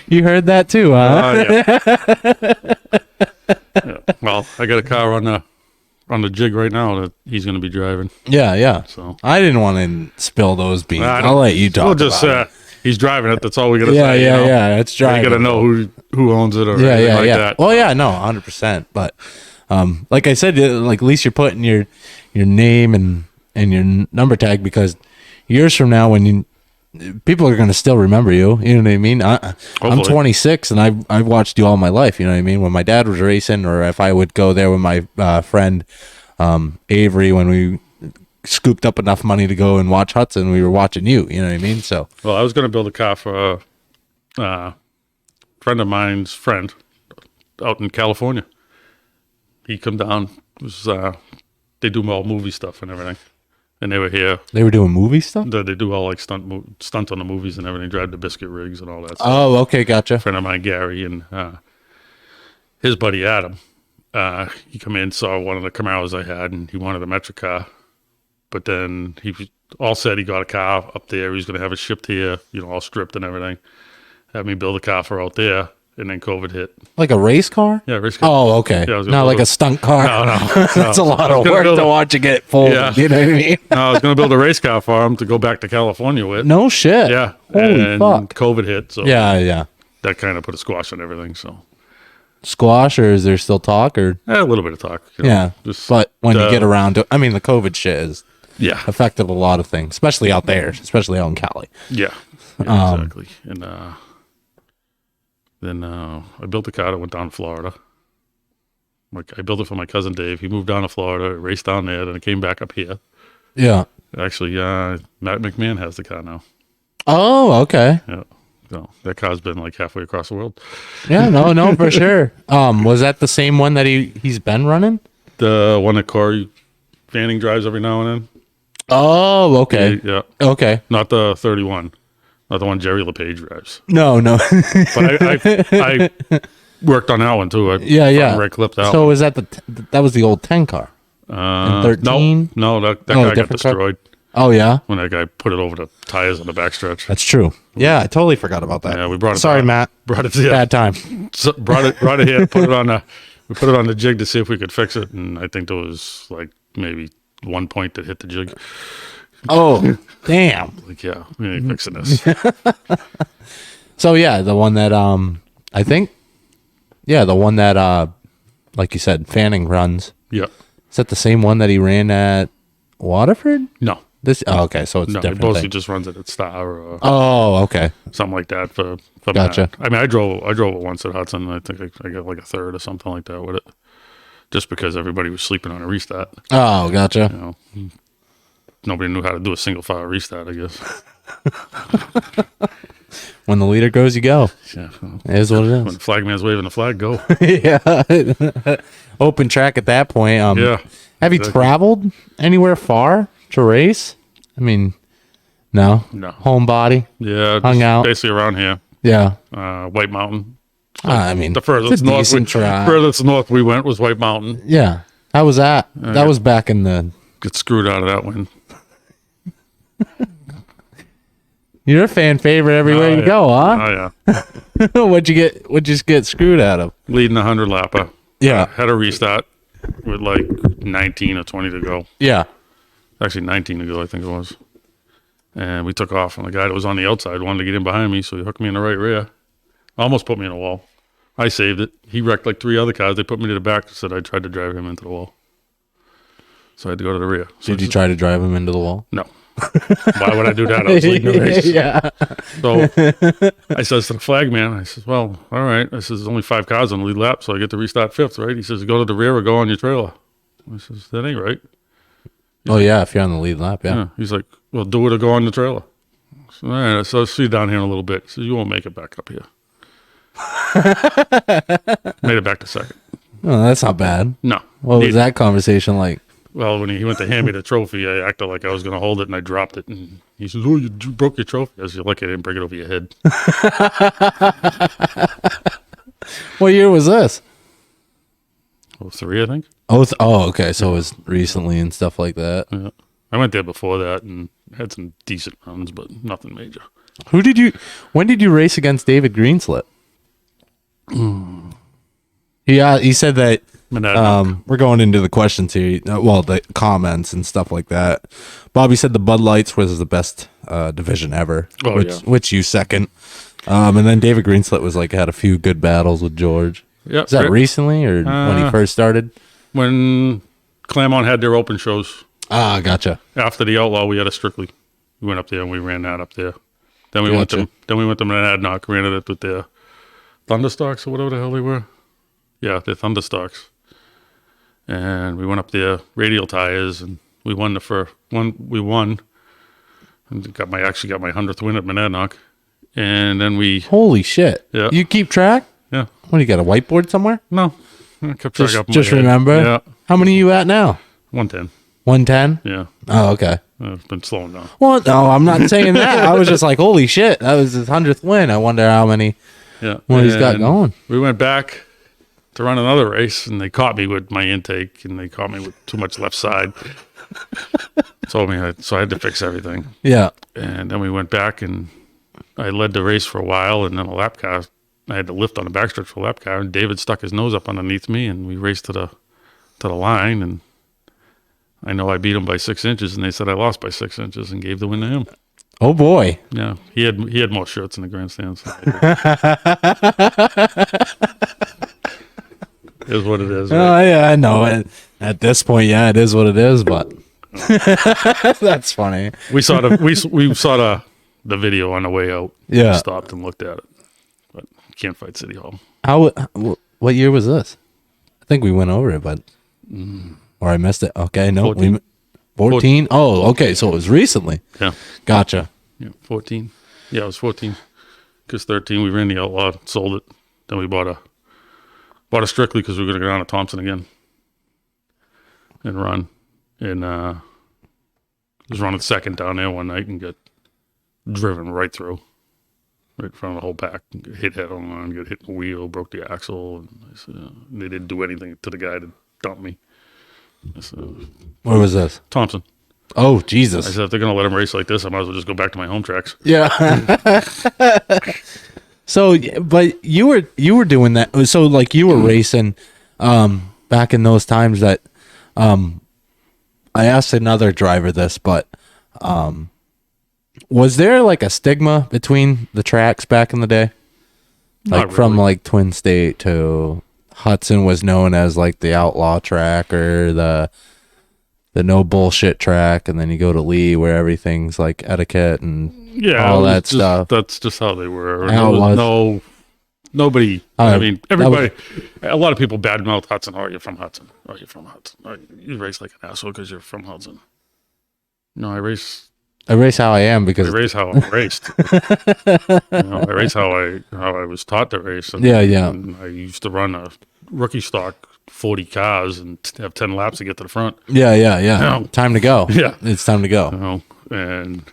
you heard that too, huh? Yeah. Well, I got a car on the jig right now that he's going to be driving. Yeah. So I didn't want to spill those beans. I'll let you talk. We'll just about it. He's driving it. That's all we got to say. Yeah. It's driving. You got to know who owns it or anything like that. Well, yeah, no, 100%. But like I said, like at least you're putting your name and your number tag, because years from now when people are going to still remember you. You know what I mean? I'm 26 and I've watched you all my life. You know what I mean? When my dad was racing, or if I would go there with my friend Avery when we scooped up enough money to go and watch Hudson, we were watching you. You know what I mean? So well, I was going to build a car for a friend of mine's friend out in California. He come down. It was they do all movie stuff and everything, and they were here. They were doing movie stuff. They do all like stunt on the movies and everything. Drive the biscuit rigs and all that stuff. Oh, okay, gotcha. A friend of mine, Gary, and his buddy Adam. He come in, saw one of the Camaros I had, and he wanted a metric car. But then he all said he got a car up there. He was going to have it shipped here, you know, all stripped and everything. Had me build a car for out there, and then COVID hit. Like a race car? Yeah, race car. Oh, okay. Yeah, I was gonna Not build like a stunt car. No. That's a lot I was of gonna work build to a- watch it get full. Yeah. You know what I mean? No, I was going to build a race car for him to go back to California with. No shit. Yeah. Holy and fuck. COVID hit, so Yeah. that kind of put a squash on everything. So Squash, or is there still talk? Or a little bit of talk. You know, yeah, just, but when you get around to, I mean, the COVID shit has yeah, affected a lot of things, especially out there, especially out in Cali. yeah, exactly. And then I built the car that went down to Florida. Like I built it for my cousin Dave. He moved down to Florida, raced down there, then it came back up here. Yeah. Actually, Matt McMahon has the car now. Oh, okay. Yeah. So that car's been like halfway across the world. Yeah, no, for sure. Was that the same one that he's been running? The one that Corey Fanning drives every now and then. Oh, okay. Yeah. Okay. Not the 31. Not the one Jerry LePage drives. No. But I worked on that one too. Yeah. Red clipped out. So was that that was the old 10 car? In 13? No, that guy got different car? destroyed Oh, yeah? when that guy put it over the tires on the backstretch. That's true. Yeah, I totally forgot about that. Yeah, we brought it. Sorry, back. Matt. Brought it. Yeah, Bad time. so brought it here. Put it on the. We put it on the jig to see if we could fix it, and I think there was like maybe 1 point that hit the jig. Oh, damn. Like, yeah, we ain't fixing this. So, yeah, the one that, I think, the one that, like you said, Fanning runs. Yeah. Is that the same one that he ran at Waterford? No. Okay, so it's No, different. it mostly thing. just runs it at Star or Oh, okay. something like that for Gotcha. Matt. I mean, I drove it once at Hudson, and I think I got like a third or something like that with it, just because everybody was sleeping on a restart. Oh, gotcha. You know, nobody knew how to do a single file restart, I guess. When the leader goes, you go. Yeah. It is what it When is. the flagman's waving the flag, go. Yeah. Open track at that point. Yeah. Have you exactly. traveled anywhere far to race? I mean, no. No. Homebody. Yeah. Hung just out. basically around here. Yeah. White Mountain. I mean, The it's a furthest north, decent drive. furthest north we went was White Mountain. Yeah. How was that? That was back in the. Get screwed out of that one. You're a fan favorite everywhere you yeah. go, huh? Oh yeah. What'd you get screwed out of? Leading the 100 lapper. Yeah. Had a restart with like 19 or 20 to go. Yeah. Actually 19 to go, I think it was. And we took off, and the guy that was on the outside wanted to get in behind me, so he hooked me in the right rear. Almost put me in a wall. I saved it. He wrecked like 3 other cars. They put me to the back, said I tried to drive him into the wall. So I had to go to the rear. So Did you try to drive him into the wall? No. Why would I do that? I was leading the race. Yeah. So I says to the flag man, I says, well, all right. I says, there's only 5 cars on the lead lap, so I get to restart 5th, right? He says, go to the rear or go on your trailer. I says, that ain't right. Oh, yeah, if you're on the lead lap, yeah. Yeah. He's like, well, do it or go on the trailer. So, all right, so I'll see you down here in a little bit. He says, you won't make it back up here. Made it back to second. Oh, that's not bad. No. What was Neat. that conversation like? Well, when he went to hand me the trophy, I acted like I was going to hold it, and I dropped it. And he says, oh, you broke your trophy. I said, you're lucky I didn't break it over your head. What year was this? Oh, 3, I think. Okay. So it was recently and stuff like that. Yeah. I went there before that and had some decent runs, but nothing major. When did you race against David Greenslip? Yeah, he said that. We're going into the questions here. Well, the comments and stuff like that. Bobby said the Bud Lights was the best division ever, Oh, which you second. And then David Greenslip was like had a few good battles with George. Yeah. Is that recently or when he first started? When Claremont had their open shows. Ah, gotcha. After the Outlaw, we had a Strictly. We went up there and we ran that up there. Then we went to Monadnock, ran it with their Thunderstalks or whatever the hell they were. Yeah, they're Thunderstalks. And we went up there, radial tires, and we won the first one. We won. And got my 100th win at Monadnock. And then we, Holy shit! Yeah. You keep track? yeah, What do you got? A whiteboard somewhere? no, I kept track up in my Just head. remember. Yeah, How many are you at now? 110. 110. Yeah, Oh, okay. I've been slowing down. Well, no, I'm not saying that. I was just like, holy shit, that was his 100th win. I wonder how many Yeah, what he's got And going. We went back to run another race, and they caught me with my intake, and they caught me with too much left side. Told me, so I had to fix everything. Yeah. And then we went back, and I led the race for a while, and then a lap car. I had to lift on the backstretch for a lap car, and David stuck his nose up underneath me, and we raced to the line, and I know I beat him by 6 inches, and they said I lost by 6 inches and gave the win to him. Oh boy. Yeah, he had more shirts in the grandstands. Is what it is. Right? Oh yeah, I know. At this point, yeah, it is what it is. But that's funny. We saw the video on the way out. Yeah, We stopped and looked at it, but can't fight City Hall. What year was this? I think we went over it, but or I missed it. Okay, no, 14. 14. Oh, okay, so it was recently. Yeah, Gotcha. yeah, 14. Yeah, it was 14. Because 13, we ran the Outlaw, sold it. Then we bought a Strictly because we were going to go down to Thompson again and run. And was running second down there one night and got driven right through, right in front of the whole pack. Hit head on, got hit in the wheel, broke the axle. And I said, they didn't do anything to the guy to dump me. I said, Where was this? Thompson. Oh I Jesus. said, if they're going to let him race like this, I might as well just go back to my home tracks. Yeah. So, but you were doing that. So, like, you were racing back in those times that I asked another driver this, but was there like a stigma between the tracks back in the day? Like Not from really. like Twin State to Hudson was known as like the outlaw track or the no bullshit track, and then you go to Lee where everything's like etiquette and Yeah, all it was that just- stuff. That's just how they were. How it was. Nobody. I mean, that everybody. A lot of people badmouth Hudson. Oh, you're from Hudson. Oh, you're from Hudson. Oh, you race like an asshole because you're from Hudson. No, I race how I am because how I raced. I race how I was taught to race. And, Yeah, yeah. and I used to run a rookie stock 40 cars and have 10 laps to get to the front. yeah. Yeah. Time to go. Yeah. It's time to go. And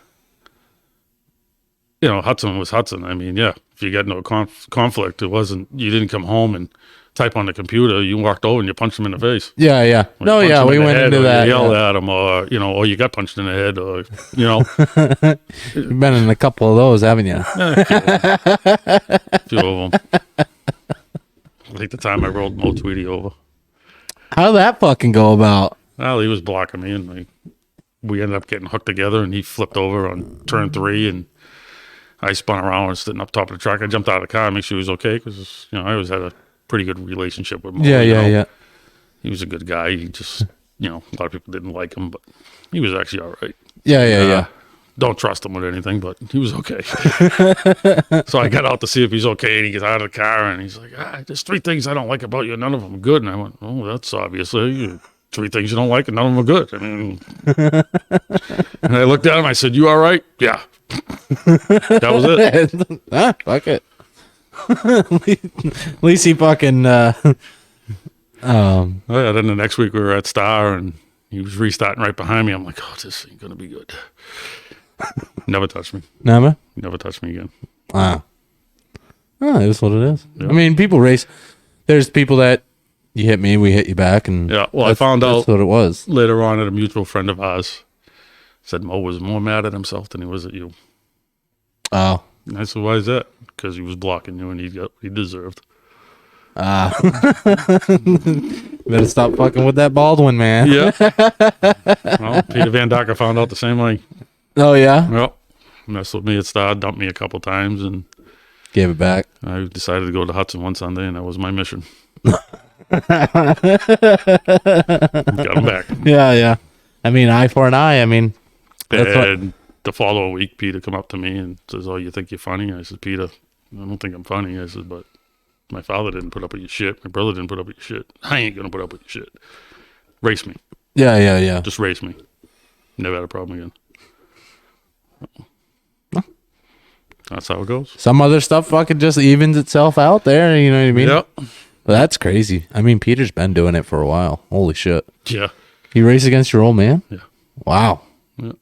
Hudson was Hudson. I mean, yeah, if you got no conflict, it wasn't. You didn't come home and type on the computer. You walked over and you punched him in the face. Yeah. Or No, you yeah, punched him we in the went head, into or that. You yelled yeah. at him, or you got punched in the head, or You've been in a couple of those, haven't you? a few of them. I think the time I rolled Mo Tweedy over. How'd that fucking go about? Well, he was blocking me, and we ended up getting hooked together, and he flipped over on turn 3, and I spun around and stood up top of the track. I jumped out of the car, make sure he was okay, because I always had a pretty good relationship with Mo. Yeah. He was a good guy. He just, a lot of people didn't like him, but he was actually all right. Yeah. Don't trust him with anything, but he was okay. So I got out to see if he's okay, and he gets out of the car, and he's like, there's 3 things I don't like about you, none of them are good. And I went, oh, that's obviously 3 things you don't like, and none of them are good. I mean, and I looked at him, I said, you all right? Yeah. That was it. Fuck it. At least he fucking. Oh, yeah, then the next week we were at Star, and he was restarting right behind me. I'm like, oh, this ain't going to be good. Never touched me. Never. Never touched me again. Wow. Oh, it is what it is. Yeah. I mean, people race. There's people that you hit me, we hit you back, and Yeah, well, I found out that's what it was. later on that a mutual friend of ours said Mo was more mad at himself than he was at you. Oh. And I said, why is that? Because he was blocking you and he got what he deserved. Better stop fucking with that Baldwin, man. Yeah. Well, Peter Van Docker found out the same way. Oh yeah. Well, messed with me at Star, dumped me a couple times, and Gave it back. I decided to go to Hudson one Sunday, and that was my mission. Got him back. Yeah. I mean, eye for an eye. I mean, that's what- And the following week, Peter come up to me and says, oh, you think you're funny? I said, Peter, I don't think I'm funny. I said, but my father didn't put up with your shit. My brother didn't put up with your shit. I ain't going to put up with your shit. Race me. Yeah. Just race me. Never had a problem again. That's how it goes. Some other stuff fucking just evens itself out there. You know what I mean? Yep. Well, that's crazy. I mean, Peter's been doing it for a while. Holy shit. Yeah. He raced against your old man? Yeah. Wow. Yeah.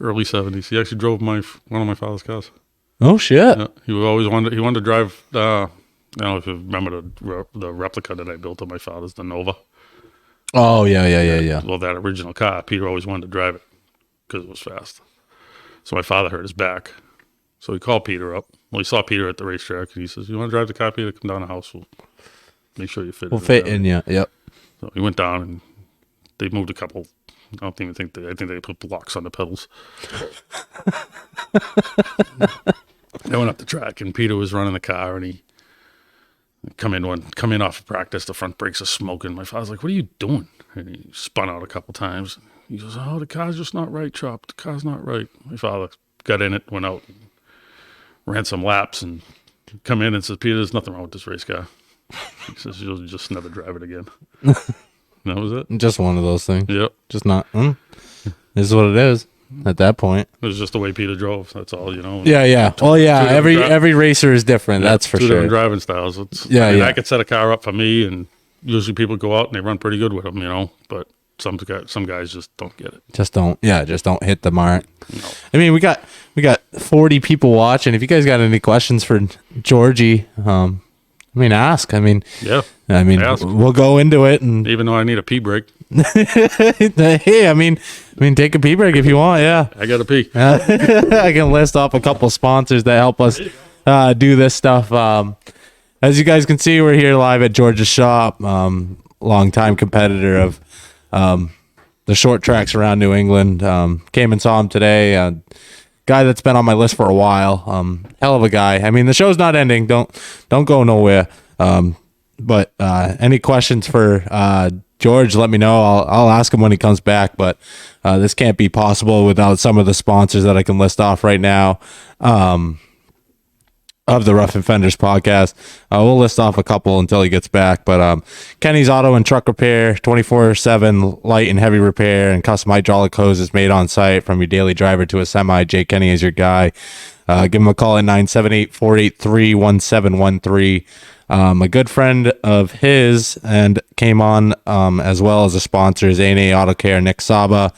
Early 70s. He actually drove one of my father's cars. Oh shit. Yeah. He wanted to drive, I don't know if you remember the replica that I built of my father's, the Nova. Oh yeah. Well, that original car, Peter always wanted to drive it because it was fast. So my father hurt his back. So he called Peter up. Well, he saw Peter at the racetrack, and he says, "You want to drive the car, Peter? Come down the house. We'll make sure you fit. We'll fit in you. Yep. So he went down, and they moved a couple. I don't even think I think they put blocks on the pedals. They went up the track, and Peter was running the car, and he come in off of practice. The front brakes are smoking. My father's like, "What are you doing?" And he spun out a couple times. He goes, "Oh, the car's just not right, Chop. The car's not right." My father got in it, went out, ran some laps, and come in and says, "Peter, there's nothing wrong with this race car." He says, "You'll just never drive it again." That was it. Just one of those things. Yep. Just not. This is what it is at that point. It was just the way Peter drove. That's all, you know. Yeah. Well, yeah. Every racer is different. Yeah, that's for two sure. different driving styles. I could set a car up for me, and usually people go out and they run pretty good with them, you know. But some guys just don't get it. Just don't hit the mark. No. I mean, we got 40 people watching. If you guys got any questions for Georgie, ask. Ask. We'll go into it, and Even though I need a pee break, hey, take a pee break if you want. Yeah, I got to pee. I can list off a couple sponsors that help us do this stuff. As you guys can see, we're here live at George's shop. Longtime competitor of the short tracks around New England. Came and saw him today. Guy that's been on my list for a while. Hell of a guy. I mean, the show's not ending. Don't go nowhere. But any questions for George, let me know. I'll ask him when he comes back. But this can't be possible without some of the sponsors that I can list off right now. Of the Rough and Fenders podcast. We'll list off a couple until he gets back. But Kenny's Auto and Truck Repair, 24/7 light and heavy repair and custom hydraulic hoses made on site. From your daily driver to a semi, Jay Kenny is your guy. Give him a call at 978-483-1713. A good friend of his and came on as well as a sponsor is A&A Auto Care, Nick Saba,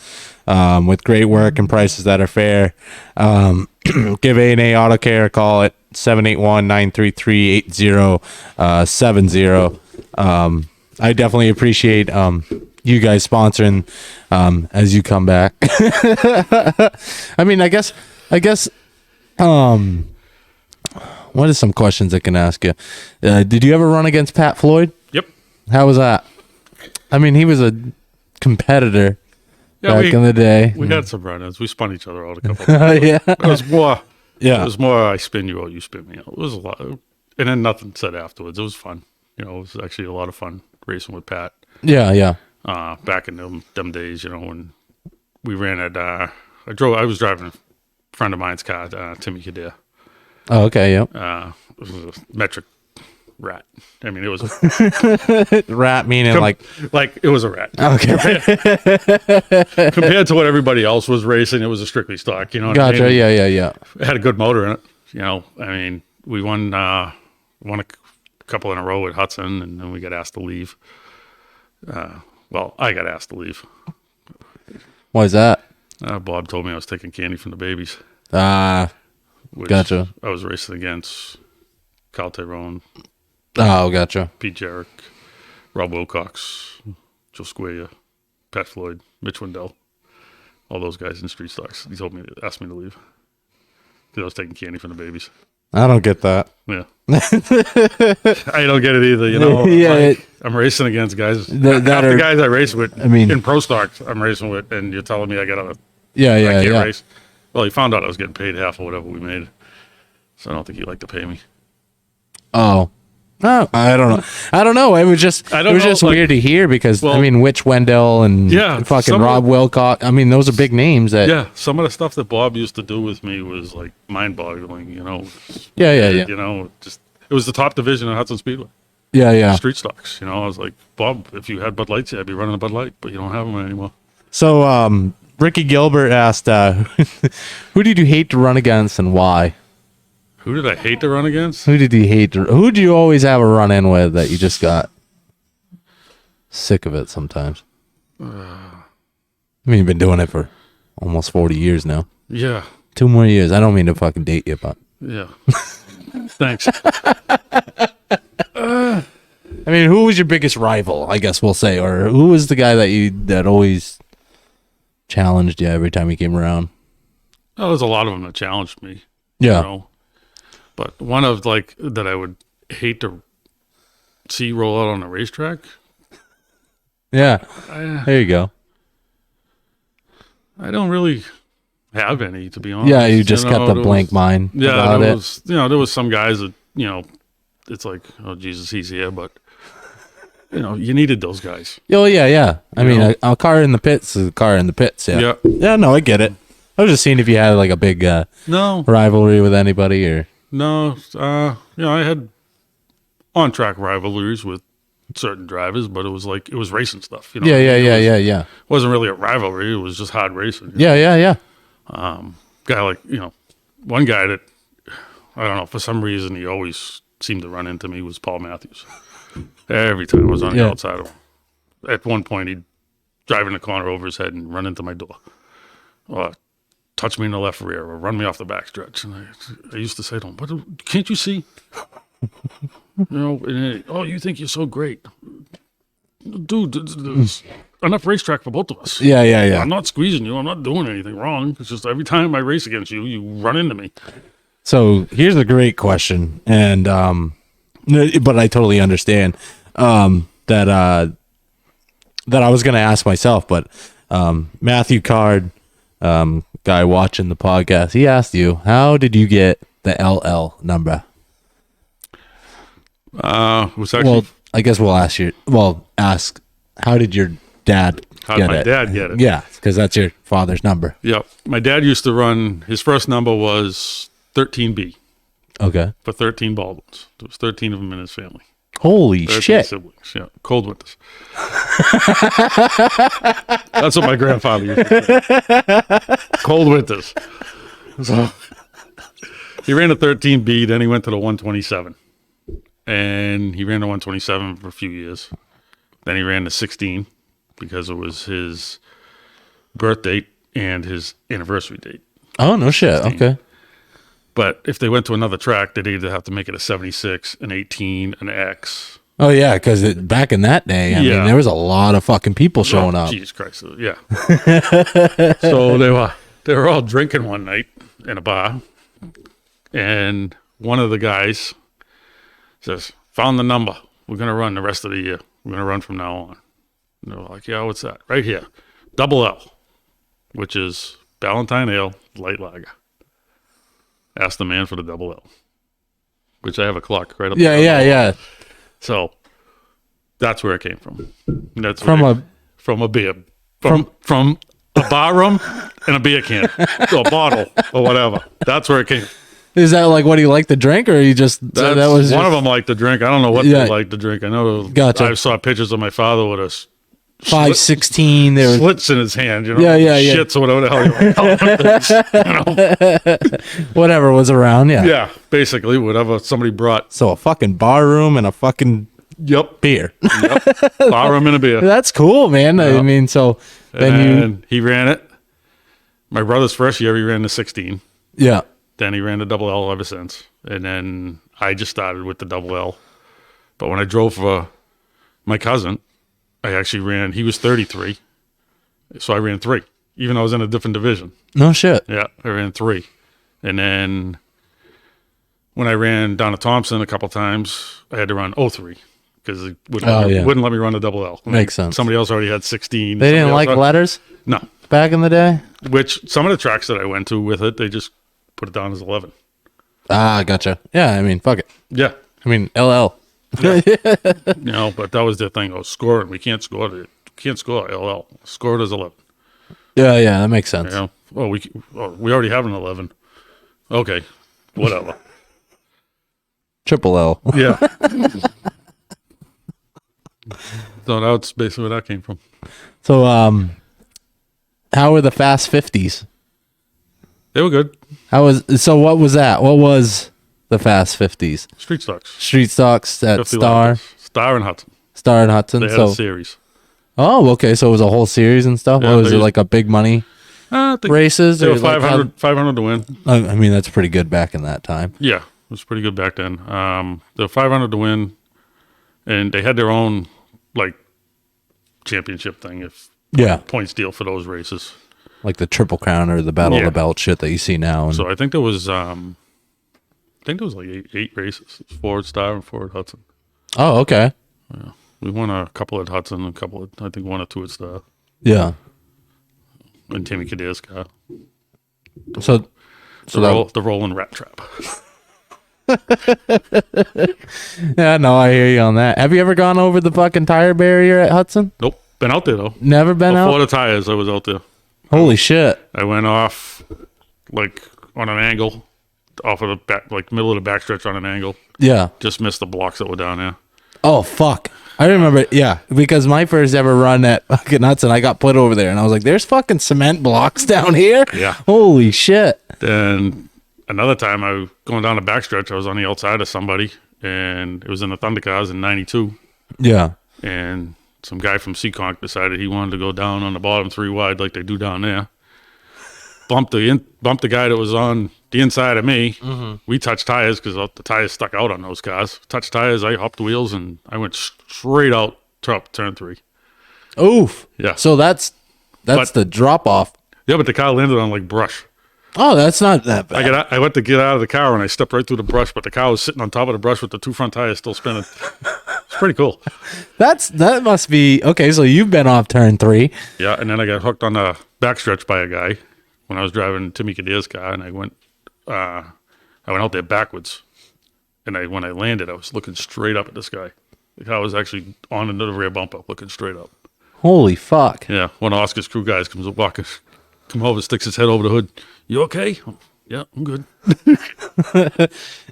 with great work and prices that are fair. Give A&A Auto Care a call at 781-933-8070. I definitely appreciate you guys sponsoring as you come back. I guess what are some questions I can ask you? Did you ever run against Pat Floyd? Yep. How was that? I mean, he was a competitor back in the day. We had some run-ins. We spun each other out a couple times. Yeah. It was more. Yeah. It was more I spin you out, you spin me out. It was a lot. And then nothing said afterwards. It was fun. You know, it was actually a lot of fun racing with Pat. Yeah. Back in them days, you know, when we ran at I was driving a friend of mine's car, Timmy Kadir. Oh, okay, yep. It was a metric rat. I mean, it was rat meaning like it was a rat. Okay. Compared to what everybody else was racing, it was a strictly stock. You know what I Gotcha. mean? Yeah. It had a good motor in it. You know, I mean, we won a couple in a row at Hudson, and then we got asked to leave. Well, I got asked to leave. Why is that? Bob told me I was taking candy from the babies. Gotcha. I was racing against Kyle Tyrone. Oh, gotcha. Pete Jarrett, Rob Wilcox, Joe Squia, Pat Floyd, Mitch Wendell, all those guys in street stocks. He asked me to leave because I was taking candy from the babies. I don't get that. Yeah. I don't get it either, you know. Yeah, I'm racing against guys. that the are, guys I race with, I mean, in pro stocks, I'm racing with, and you're telling me I can't yeah. race. Well, he found out I was getting paid half of whatever we made, so I don't think he'd like to pay me. Oh, I don't know. It was just weird to hear because Mitch Wendell and fucking Rob Wilcox. I mean, those are big names. Some of the stuff that Bob used to do with me was like mind-boggling. You know. Yeah. You know, just it was the top division of Hudson Speedway. Yeah. Street stocks. You know, I was like, Bob, if you had Bud Lights, I'd be running a Bud Light, but you don't have them anymore. So, Ricky Gilbert asked, "Who did you hate to run against and why?" Who did I hate to run against? Who did you hate? Who do you always have a run in with that you just got sick of it sometimes? I mean, you've been doing it for almost 40 years now. Yeah. 2 more years. I don't mean to fucking date you, but yeah. Thanks. I mean, who was your biggest rival? I guess we'll say, or who was the guy that always challenged you every time he came around? Oh, there's a lot of them that challenged me. Yeah. You know? But one of like that I would hate to see roll out on a racetrack. Yeah. There you go. I don't really have any, to be honest. Yeah, you just got the there blank was- mind Yeah, about there it. was, there was some guys that, it's like, oh, Jesus, he's here. But, you needed those guys. Oh, yeah. I You mean, know? a car in the pits is a car in the pits. Yeah. Yeah. Yeah, no, I get it. I was just seeing if you had like a big No, rivalry with anybody or. no. I had on-track rivalries with certain drivers, but it was racing stuff. Yeah. It wasn't really a rivalry. It was just hard racing. Yeah. Guy like, one guy that, I don't know, for some reason he always seemed to run into me was Paul Matthews. Every time I was on the outside of him. At one point, he'd drive in the corner over his head and run into my door. Or touch me in the left rear or run me off the backstretch. And I used to say to him, "But can't you see? You think you're so great. Dude, there's enough racetrack for both of us. Yeah. I'm not squeezing you. I'm not doing anything wrong. It's just every time I race against you, you run into me." So here's a great question, and but I totally understand that I was going to ask myself, but Matthew Card, guy watching the podcast, he asked you, how did you get the LL number? Was actually Well, I guess we'll ask, how did your dad how get did my it? dad get it. Yeah, because that's your father's number. Yep. My dad used to run, his first number was 13B Okay. for 13 Baldwins. There was 13 of them in his family. Holy 13 shit. siblings. Yeah. Cold winters. That's what my grandfather used to say. Cold winters. So he ran a 13B, then he went to the 127. And he ran the 127 for a few years. Then he ran the 16 because it was his birth date and his anniversary date. Oh, no shit. Okay. But if they went to another track, they'd either have to make it a 76, an 18, an X. Oh, yeah, because back in that day, I mean, there was a lot of fucking people showing up. Jesus Christ, yeah. So they were all drinking one night in a bar, and one of the guys says, "Found the number. We're going to run the rest of the year. We're going to run from now on." And they're like, "Yeah, what's that?" "Right here. Double L, which is Ballantine Ale Light Lager." Ask the man for the double L, which I have a clock right up there. Yeah. So that's where it came from. That's From a beer, from a bar room and a beer can, or a bottle or whatever. That's where it came. Is that like what he liked to drink, or he just That's, that was one just of them liked to drink. I don't know what they liked to drink. I know. Gotcha. I saw pictures of my father with a 516? There was slits in his hand. Yeah. Shits or whatever the hell you want to call it. whatever was around. Yeah. Yeah, basically whatever somebody brought. So a fucking bar room and a fucking Yep. beer. Bar room and a beer. That's cool, man. I mean, so then And he ran it. My brother's first year, he ran the 16. yeah. Then he ran the double L ever since. And then I just started with the double L. But when I drove for my cousin, I actually ran, he was 33. So I ran 3, even though I was in a different division. No shit. Yeah, I ran 3. And then when I ran down to Thompson a couple times, I had to run 03 because it wouldn't let me run a double L. Makes sense. Somebody else already had 16. They didn't Somebody like else letters No. back in the day. Which some of the tracks that I went to with it, they just put it down as 11. Ah, gotcha. Yeah, I mean, fuck it. Yeah. I mean, LL. But that was the thing. Oh, scoring. We can't score it. Can't score LL. Score it as 11. Yeah, that makes sense. You know? We already have an 11. Okay. Whatever. Triple L. Yeah. So that's basically where that came from. So, how were the Fast 50s? They were good. What was that? What was the Fast 50s? Street stocks. Street stocks at 50 Star laps. Star and Hudson. Star and Hudson. They had a series. Oh, okay. So it was a whole series and stuff. Yeah, What was they it, like a big money I think races? They or were like 500 to win. I mean, that's pretty good back in that time. Yeah, it was pretty good back then. They were 500 to win, and they had their own like championship thing. Points deal for those races. Like the Triple Crown or the Battle of the Belt shit that you see now. And So I think there was think there was like eight races. Ford Star and Ford Hudson. Oh, okay. Yeah. We won a couple at Hudson, I think 1 or 2 at Star. Yeah. And Timmy Kadir's car. So The rolling rat trap. yeah, no, I hear you on that. Have you ever gone over the fucking tire barrier at Hudson? Nope. Been out there, though. Never been Before out? the tires, I was out there. Holy shit. I went off, like, on an angle, off of the back, like, middle of the backstretch on an angle. Yeah. Just missed the blocks that were down there. Oh, fuck. I remember, yeah, because my first ever run at fucking Hudson, I got put over there, and I was like, there's fucking cement blocks down here? Yeah. Holy shit. Then another time, I was going down the backstretch, I was on the outside of somebody, and it was in the Thunder cars in 92. Yeah. And some guy from Seekonk decided he wanted to go down on the bottom 3 wide like they do down there. Bumped the guy that was on the inside of me. Mm-hmm. We touched tires because the tires stuck out on those cars. Touched tires, I hopped wheels, and I went straight out top turn 3. Oof. Yeah. So that's the drop off. Yeah, but the car landed on like brush. Oh, that's not that bad. I went to get out of the car and I stepped right through the brush, but the car was sitting on top of the brush with the 2 front tires still spinning. It's pretty cool. That must be okay. So you've been off turn 3. Yeah, and then I got hooked on the backstretch by a guy when I was driving Timmy Kadir's car, and I went out there backwards, and when I landed, I was looking straight up at this guy. The car was actually on into the rear bumper, looking straight up. Holy fuck. Yeah, one of Oscar's crew guys come over, sticks his head over the hood. You okay? Yeah, I'm good.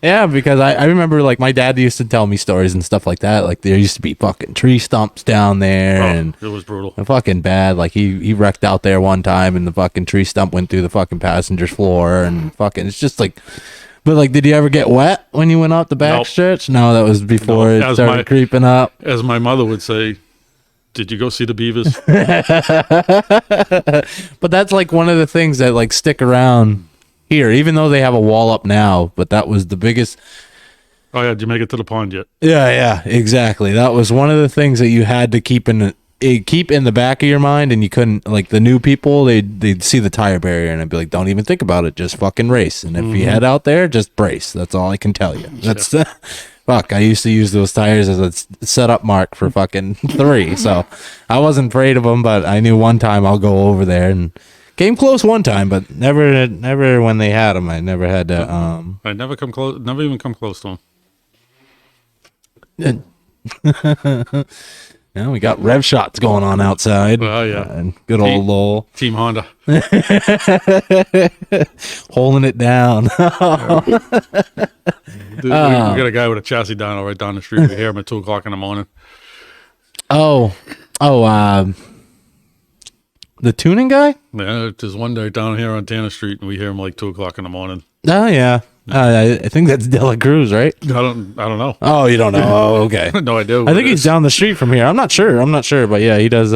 Yeah, because I remember like my dad used to tell me stories and stuff like that. Like there used to be fucking tree stumps down there, and it was brutal. Fucking bad. Like he wrecked out there one time, and the fucking tree stump went through the fucking passenger's floor, and fucking it's just like. But like, did you ever get wet when you went out the backstretch? No, that was before it started creeping up. As my mother would say, did you go see the beavers? But that's like one of the things that like stick around here, even though they have a wall up now. But that was the biggest. Oh yeah, did you make it to the pond yet? Yeah, exactly. That was one of the things that you had to keep in the back of your mind, and you couldn't, like the new people, they'd see the tire barrier and I'd be like, don't even think about it, just fucking race. And if you head out there, just brace. That's all I can tell you. That's fuck. I used to use those tires as a setup mark for fucking 3, so I wasn't afraid of them. But I knew one time I'll go over there, and came close one time, but never when they had them. I never had to. I never come close. Never even come close to them. Yeah, we got rev shots going on outside. Oh, yeah. And good old Lowell. Team Honda. Holding it down. Dude, we got a guy with a chassis dyno right down the street. We hear him at 2 o'clock in the morning. The tuning guy? Yeah, there's one day down here on Tanner Street, and we hear him like 2 o'clock in the morning. Oh, yeah. I think that's Dela Cruz, right? I don't know. Oh, you don't know? Oh, okay. No, I do. I think he's down the street from here. I'm not sure, but yeah, he does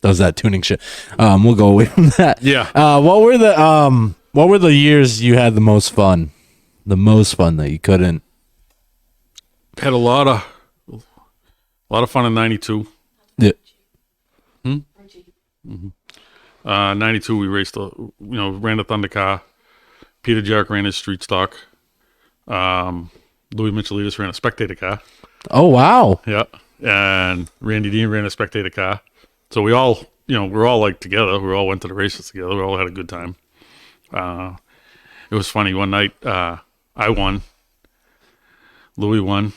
does that tuning shit. We'll go away from that. Yeah. What were the years you had the most fun? The most fun that you couldn't. Had a lot of fun in 92. Yeah. 92 we raced ran the Thunder car. Peter Jarrett ran his street stock. Louis Michelitis ran a spectator car. Oh wow. Yeah. And Randy Dean ran a spectator car. So we all, we're all like together. We all went to the races together. We all had a good time. It was funny. One night, I won. Louis won.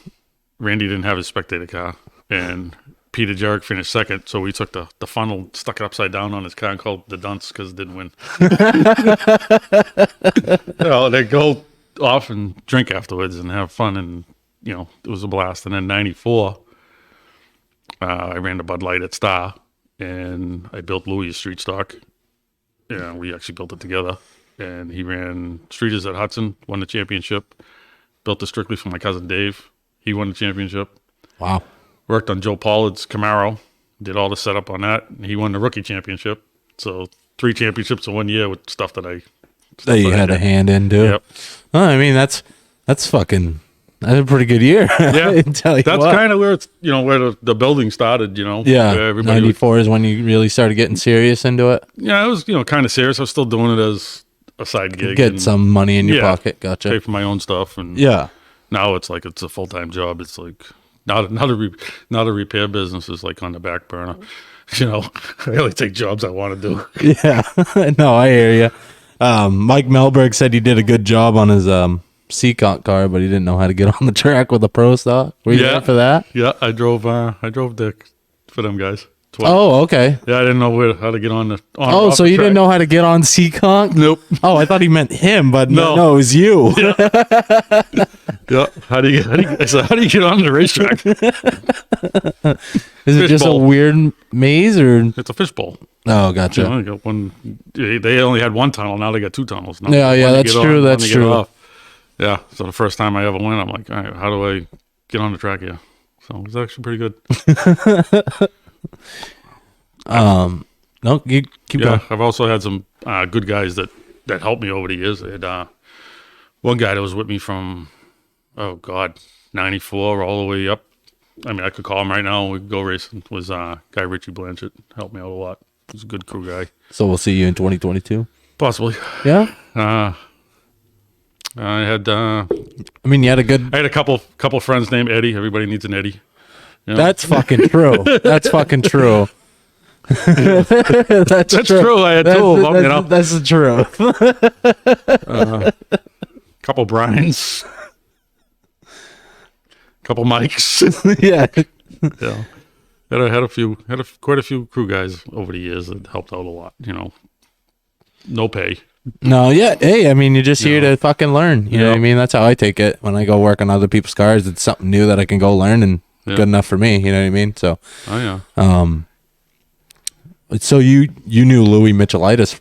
Randy didn't have his spectator car. And Peter Jarrett finished second. So we took the funnel, stuck it upside down on his car and called the dunce because it didn't win. They go off and drink afterwards and have fun. And, it was a blast. And then 94, I ran the Bud Light at Star. And I built Louis a street stock. And we actually built it together. And he ran Streeters at Hudson, won the championship. Built it strictly for my cousin Dave. He won the championship. Wow. Worked on Joe Pollard's Camaro. Did all the setup on that. And he won the rookie championship. So 3 championships in 1 year with stuff that you had a hand in too. Yep. Oh, I mean, that's a pretty good year. Yeah. I tell you that's kind of where it's, where the building started, Yeah. everybody 94 is when you really started getting serious into it. Yeah, I was, kind of serious. I was still doing it as a side gig. Get and some money in your Yeah. pocket. Gotcha. pay for my own stuff. And Yeah. now it's like it's a full-time job. It's like not a repair business is like on the back burner. You know, I only take jobs I want to do. Yeah. No, I hear you. Mike Melberg said he did a good job on his Seaconk car, but he didn't know how to get on the track with a pro stock. Were you there for that? Yeah, I drove Dick for them guys. Twice. Oh, okay. Yeah, I didn't know how to get on the. So you didn't know how to get on Seaconk? Nope. Oh, I thought he meant him, but No. no, it was you. Yeah. How do you get on the racetrack? Is it just Fishbowl. a weird maze or? It's a fishbowl. Oh, gotcha. You know, you got one. They only had one tunnel. Now they got two tunnels. Now Yeah, one to that's get true, on, one that's to get true. off. Yeah. So the first time I ever went, I'm like, all right, how do I get on the track here? So it was actually pretty good. No, you keep Yeah, going. I've also had some good guys that helped me over the years. I had one guy that was with me from, 94 all the way up. I mean, I could call him right now and we could go racing. Was Guy Richie Blanchett. Helped me out a lot. He's a good crew guy. So we'll see you in 2022. Possibly. Yeah. I had I mean, you had a good. a couple friends named Eddie. Everybody needs an Eddie. You know? That's fucking true. That's fucking true. That's true. I had two of them. You know, That's the truth. couple Brians, couple Mikes. Yeah. Yeah, had quite a few crew guys over the years that helped out a lot. You know, no pay. No, yeah. Hey, I mean, you're just here Yeah. to fucking learn. You know what I mean? That's how I take it. When I go work on other people's cars, it's something new that I can go learn and Yeah. good enough for me. You know what I mean? So, Oh yeah, so you knew Louis Mitchellitis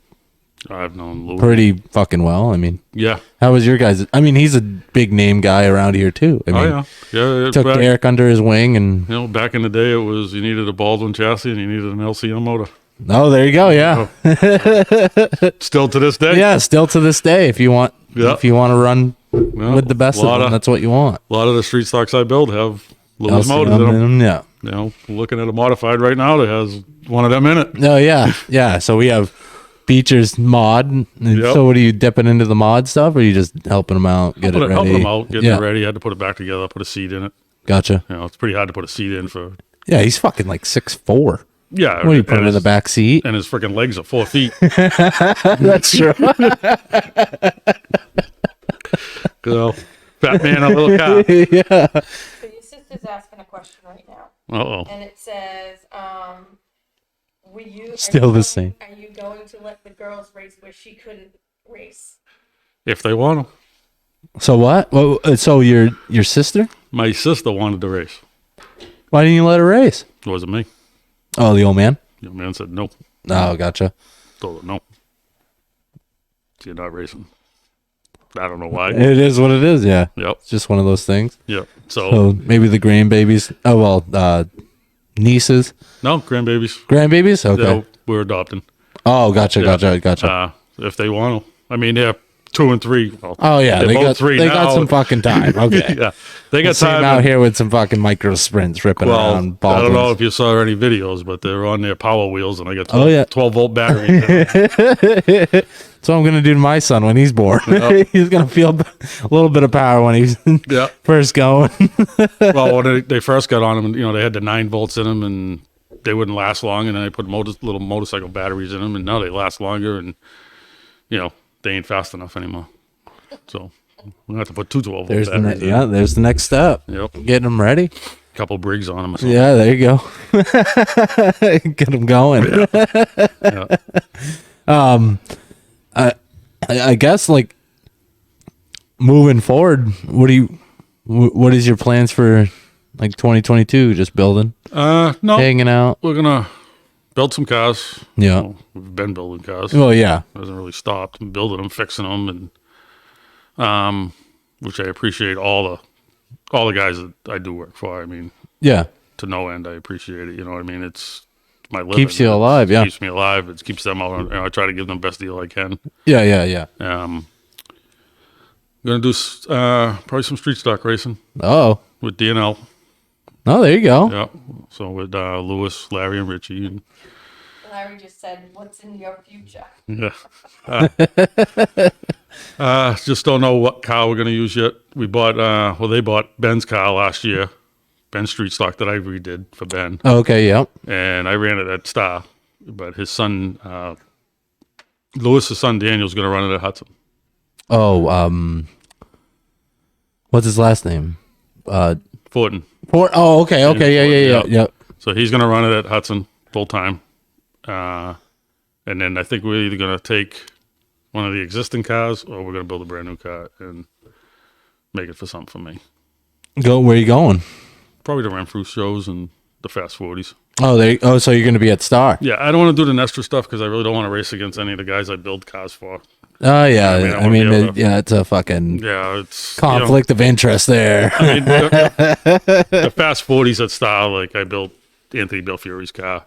I've known Louis. pretty fucking well. I mean, Yeah. how was your guys? I mean, he's a big name guy around here too. I mean, Oh yeah. took back, Eric under his wing and You know, back in the day, it was you needed a Baldwin chassis and you needed an LCM motor. oh, there you go. Yeah. Still to this day. Yeah, still to this day, if you want Yeah. to run Yeah, with the best of them, that's what you want. A lot of the street stocks I build have Lewis LCM motors in them. in 'em, yeah. You know, looking at a modified right now that has one of them in it. Oh yeah, yeah. So we have Beecher's mod. And Yep. So what are you dipping into the mod stuff, or are you just helping them out, get it ready? Helping them out, getting yeah. it ready. Had to put it back together, put a seat in it. Gotcha. You know, it's pretty hard to put a seat in for. Yeah, he's fucking like 6'4". Yeah. What do you put him in the back seat? And his freaking legs are 4 feet. That's true. You know, fat man in a little car. Yeah. So your sister's asking a question right now, Uh-oh. and it says, "Were you Still the same. Are you going to let the girls race where she couldn't race?" If they want to. So what? Well, so your sister? My sister wanted to race. Why didn't you let her race? It wasn't me. Oh, the old man. The young man said no. Oh, gotcha. Told her no. You're not racing. I don't know why. It is what it is. Yeah. Yep. It's just one of those things. Yep. So, So maybe the grandbabies. Oh well, nieces, no, grandbabies. grandbabies. Okay. Yeah, we're adopting. Oh, gotcha, Yeah. gotcha. If they want to. I mean, they're 2 and 3. Well, Oh yeah, they're they both got 3 they now. got some fucking time. Okay. Yeah. They got See 'em time. out here with some fucking micro sprints ripping Well, around. I don't know Baldwins. if you saw any videos, but they're on their power wheels, and I got 12, Oh, yeah. 12-volt batteries. That's what I'm gonna do to my son when he's born. Yep. He's gonna feel a little bit of power when he's Yeah. first going. Well, when they first got on them, you know, they had the 9 volts in them, and they wouldn't last long. And then they put little motorcycle batteries in them, and now they last longer. And you know, they ain't fast enough anymore. So we're gonna have to put 2 12-volt There's the batteries. there's the next step. Yep. Getting them ready. Couple Briggs on them. Or something. Yeah, there you go. Get them going. Yeah. I guess like moving forward, what is your plans for like 2022? Just building, No, hanging out. we're gonna build some cars. Yeah. Well, we've been building cars. Well, yeah. It hasn't really stopped. Building them, fixing them, and which I appreciate all the guys that I do work for. I mean, Yeah. to no end, I appreciate it. You know what I mean? It's my living. Keeps you alive, It yeah. keeps me alive. It keeps them out. You know, I try to give them the best deal I can. Yeah. I'm gonna do probably some street stock racing Oh. with DNL. Oh, there you go. Yeah. So with Lewis, Larry, and Richie. And, Larry just said, "What's in your future?" Yeah. Just don't know what car we're gonna use yet. We bought they bought Ben's car last year, Ben's street stock that I redid for Ben, Oh, okay, yep. and I ran it at Star, but his son, Lewis's son Daniel's gonna run it at Hudson. Oh, what's his last name? Fortin. Oh, okay, yeah. Yep. So he's gonna run it at Hudson full time, and then I think we're either gonna take one of the existing cars or we're gonna build a brand new car and make it for something for me. Where you going? Probably the Renfrew shows and the Fast 40s. Oh, so you're gonna be at Star? Yeah, I don't want to do the Nestor stuff because I really don't want to race against any of the guys I build cars for. Oh yeah, I mean, it's a fucking it's conflict of interest there. I mean, the Fast 40s at Star, like Anthony Bill Fury's car,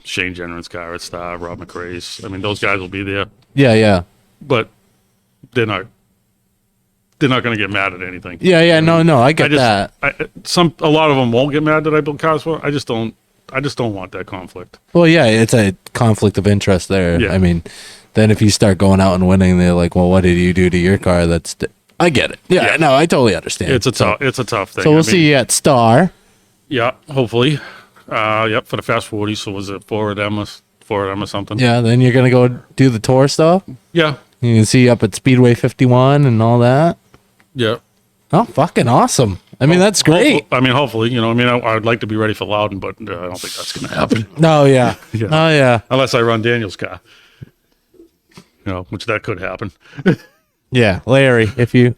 Shane Jenneran's car at Star, Rob McRae's. I mean, those guys will be there, Yeah. but they're not going to get mad at anything. Yeah. No, I get that. A lot of them won't get mad that I build cars for. I just don't want that conflict. Well, yeah, it's a conflict of interest there. Yeah. I mean, then if you start going out and winning, they're like, well, what did you do to your car? I get it. Yeah, no, I totally understand. It's a tough thing. So we'll see you at Star. Yeah, hopefully. Yep, for the Fast 40. So was it four of them or something? Yeah, then you're gonna go do the tour stuff. Yeah. You can see you up at Speedway 51 and all that. Yeah. Oh, fucking awesome! I mean, that's great. Hopefully, I'd like to be ready for Loudon, but I don't think that's going to happen. No, yeah. Yeah. Oh, yeah. Unless I run Daniel's car. Which that could happen. Yeah, Larry, if you.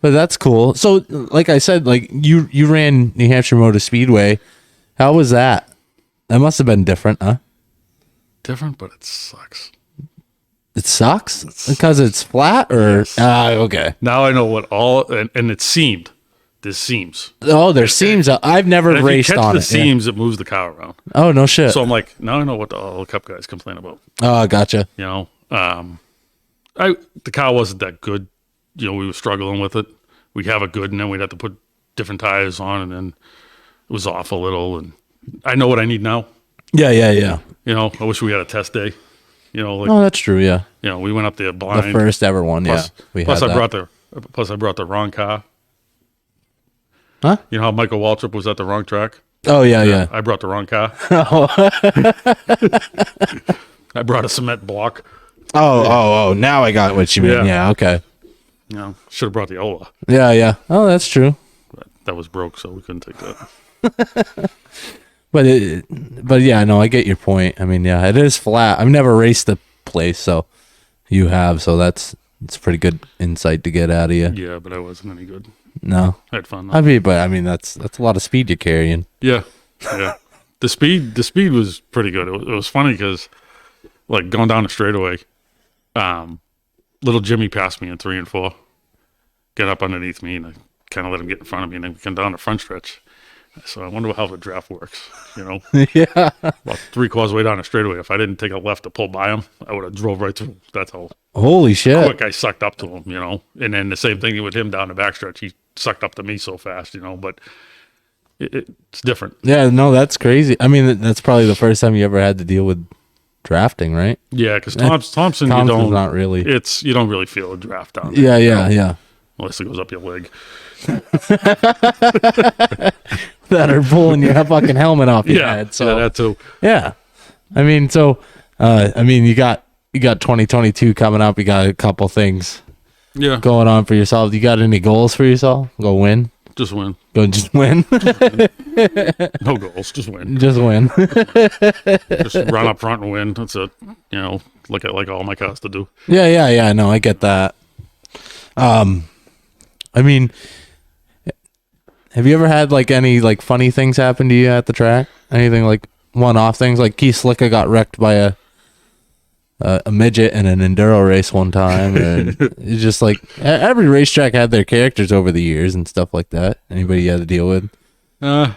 But that's cool. So, like I said, like you ran New Hampshire Motor Speedway. How was that? That must have been different, huh? Different, but it sucks. It sucks because it's flat, or Yes. Okay. Now I know what and it seamed. There's seams. Oh, there's seams. I've never And if raced you catch on the it. seams, it moves the car around. Oh, no shit. So I'm like, now I know what all the Cup guys complain about. Oh, gotcha. The car wasn't that good. We were struggling with it. We'd have it good, and then we'd have to put different tires on, and then it was off a little. And I know what I need now. Yeah. I wish we had a test day. Oh, that's true. Yeah. We went up there blind. The first ever one. Plus, yeah. We plus had I that. brought the wrong car. Huh? You know how Michael Waltrip was at the wrong track? Oh, yeah. I brought the wrong car. I brought a cement block. Oh. Now I got what you mean. Yeah. Okay. Should have brought the Ola. Yeah. Oh, that's true. But that was broke, so we couldn't take that. But yeah, no, I get your point. I mean, yeah, it is flat. I've never raced the place, so you have, so it's pretty good insight to get out of you. Yeah, but I wasn't any good. No, I had fun though. I mean, that's a lot of speed you're carrying. Yeah. The speed was pretty good. It was funny because, like, going down the straightaway, little Jimmy passed me in 3 and 4, get up underneath me, and I kind of let him get in front of me, and then we come down the front stretch. So I wonder how the draft works, Yeah. About 3/4 way down the straightaway. If I didn't take a left to pull by him, I would have drove right through. That's how Holy shit. quick I sucked up to him, And then the same thing with him down the backstretch. He sucked up to me so fast, But it's different. Yeah, no, that's crazy. I mean, that's probably the first time you ever had to deal with drafting, right? Yeah, because Thompson, Thompson's not really. You don't really feel a draft down there. Yeah. Unless it goes up your leg. That are pulling your fucking helmet off your head. So that too. Yeah. I mean, you got 2022 coming up. You got a couple things going on for yourself. You got any goals for yourself? Go win. Just win. Just win. No goals. Just win. Just win. Just run up front and win. That's it. Like all my cars to do. Yeah. No, I get that. I mean, have you ever had like any like funny things happen to you at the track? Anything like one-off things? Like Keith Slicka got wrecked by a midget in an enduro race one time, and it's just like every racetrack had their characters over the years and stuff like that. Anybody you had to deal with? Or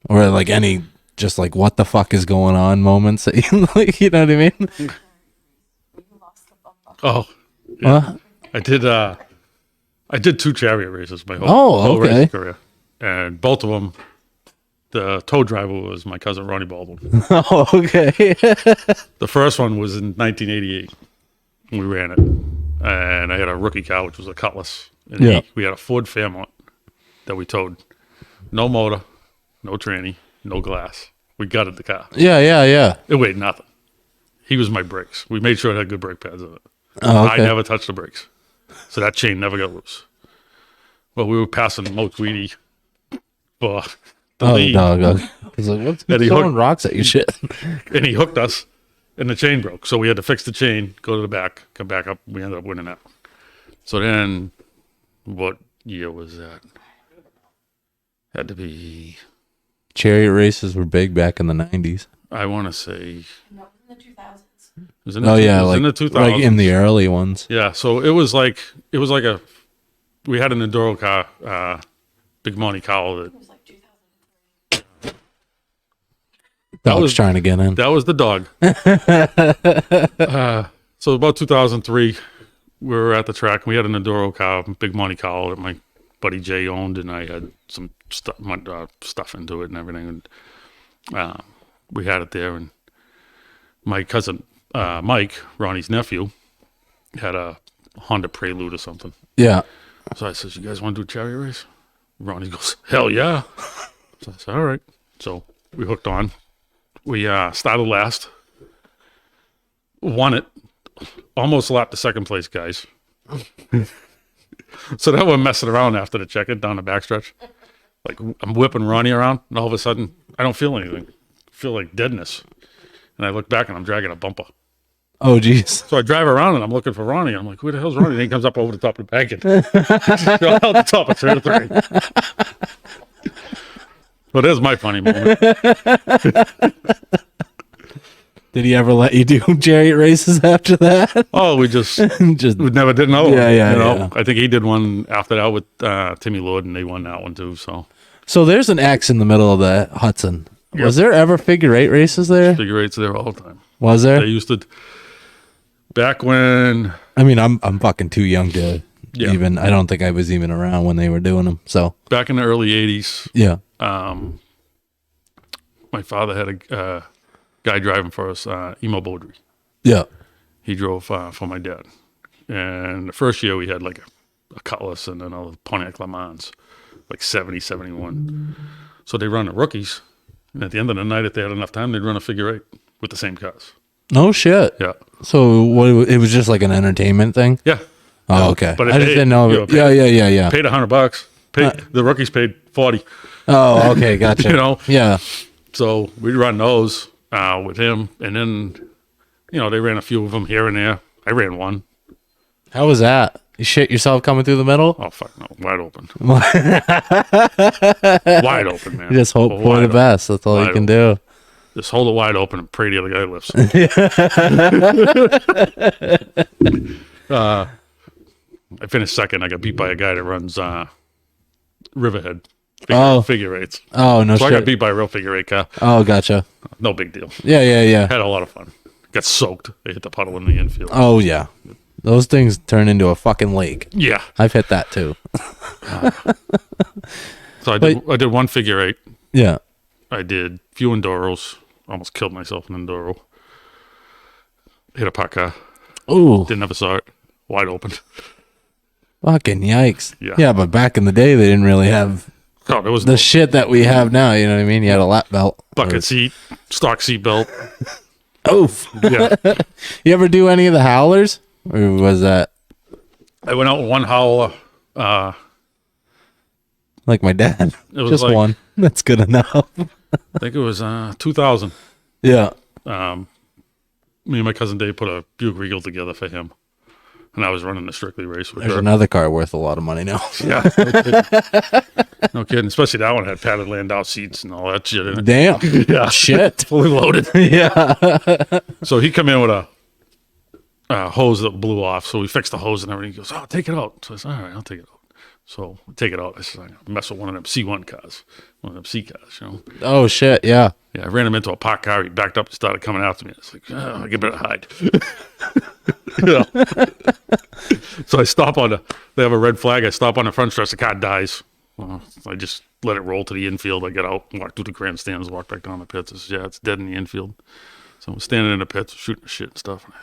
like any just like what the fuck is going on moments that you like, you know what I mean? Oh, yeah. I did 2 chariot races my whole okay. racing career, and both of them, the tow driver was my cousin Ronnie Baldwin. Oh, okay. The first one was in 1988. We ran it, and I had a rookie car, which was a Cutlass. And we had a Ford Fairmont that we towed. No motor, no tranny, no glass. We gutted the car. Yeah. It weighed nothing. He was my brakes. We made sure it had good brake pads in it. Oh, okay. I never touched the brakes, so that chain never got loose. Well, we were passing Mo Tweedy for the lead. Dog. I was like, what's throwing rocks at you shit? And he hooked us, and the chain broke. So we had to fix the chain, go to the back, come back up. We ended up winning that. So then, what year was that? Had to be... Chariot races were big back in the 90s. I want to say... No, in the 2000s. It was in the in the 2000s. Like in the early ones. Yeah, so it was like a... We had an Enduro car, Big Monte Carlo. It was like 2003. Dog's trying to get in. That was the dog. So about 2003, we were at the track. We had an Enduro car, Big Monte Carlo, that my buddy Jay owned, and I had some stuff into it and everything. And we had it there, and my cousin Mike, Ronnie's nephew, had a Honda Prelude or something. Yeah. So I said, "You guys want to do a chariot race?" Ronnie goes, "Hell yeah!" So I said, "All right." So we hooked on. We started last, won it, almost lapped the second place guys. So then we're messing around after the check-in down the backstretch. Like, I'm whipping Ronnie around, and all of a sudden, I don't feel anything. I feel like deadness. And I look back, and I'm dragging a bumper. Oh, geez. So I drive around, and I'm looking for Ronnie. I'm like, who the hell's Ronnie? And he comes up over the top of the bank. And out the top of 33. Well, there's my funny moment. Did he ever let you do chariot races after that? Oh, we never did another one. Yeah. I think he did one after that with Timmy Lord, and they won that one too. So there's an X in the middle of the Hudson. Yep. Was there ever figure eight races there? Figure eights there all the time. Was there? They used to, back when... I mean, I'm fucking too young to even... I don't think I was even around when they were doing them, so... Back in the early 80s, yeah. My father had a guy driving for us, Emo Beaudry. Yeah. He drove for my dad. And the first year we had like a Cutlass and another Pontiac Le Mans, like 70, 71. So they run the rookies. And at the end of the night, if they had enough time, they'd run a figure eight with the same cars. No shit. Yeah. So it was just like an entertainment thing? Yeah. Oh, okay. But I just didn't know. Yeah. Paid $100. The rookies paid 40. Oh, okay. Gotcha. Yeah. So we'd run those with him. And then, they ran a few of them here and there. I ran one. How was that? You shit yourself coming through the middle? Oh, fuck no. Wide open. Wide open, man. You just hope for the best. That's all you can do. Just hold it wide open and pray the other guy lifts. I finished second. I got beat by a guy that runs Riverhead figure eights. Oh, no shit. So I got beat by a real figure eight car. Oh, gotcha. No big deal. Yeah. Had a lot of fun. Got soaked. They hit the puddle in the infield. Oh, yeah. Those things turn into a fucking lake. Yeah. I've hit that too. So I did one figure eight. Yeah. I did few enduros. Almost killed myself in enduro. Hit a park car. Ooh. Never saw it. Wide open. Fucking yikes. Yeah. Yeah, but back in the day, they didn't really have there was the shit that we have now. You know what I mean? You had a lap belt. Bucket seat, stock seat belt. Oof. Yeah. You ever do any of the howlers? Or was that? I went out with one howler. Like my dad. It was just like, one. That's good enough. I think it was 2000. Yeah. Me and my cousin Dave put a Buick Regal together for him. And I was running the Strictly race with There's her. another car worth a lot of money now. Yeah. No kidding. Especially that one had padded Landau seats and all that shit in it. Damn. Yeah. Shit. Fully loaded. Yeah. So he come in with a hose that blew off. So we fixed the hose and everything. He goes, take it out. So I said, all right, I'll take it out. So we take it out. I said, I'm going to mess with one of them C1 cars. One of them C cars, Oh, shit. Yeah. Yeah, I ran him into a parked car. He backed up and started coming after me. It's like, I better hide. So I stop they have a red flag. I stop on the front stretch. The car dies. Well, I just let it roll to the infield. I get out, walk through the grandstands, walk back down the pits. It's dead in the infield. So I'm standing in the pits, shooting shit and stuff. And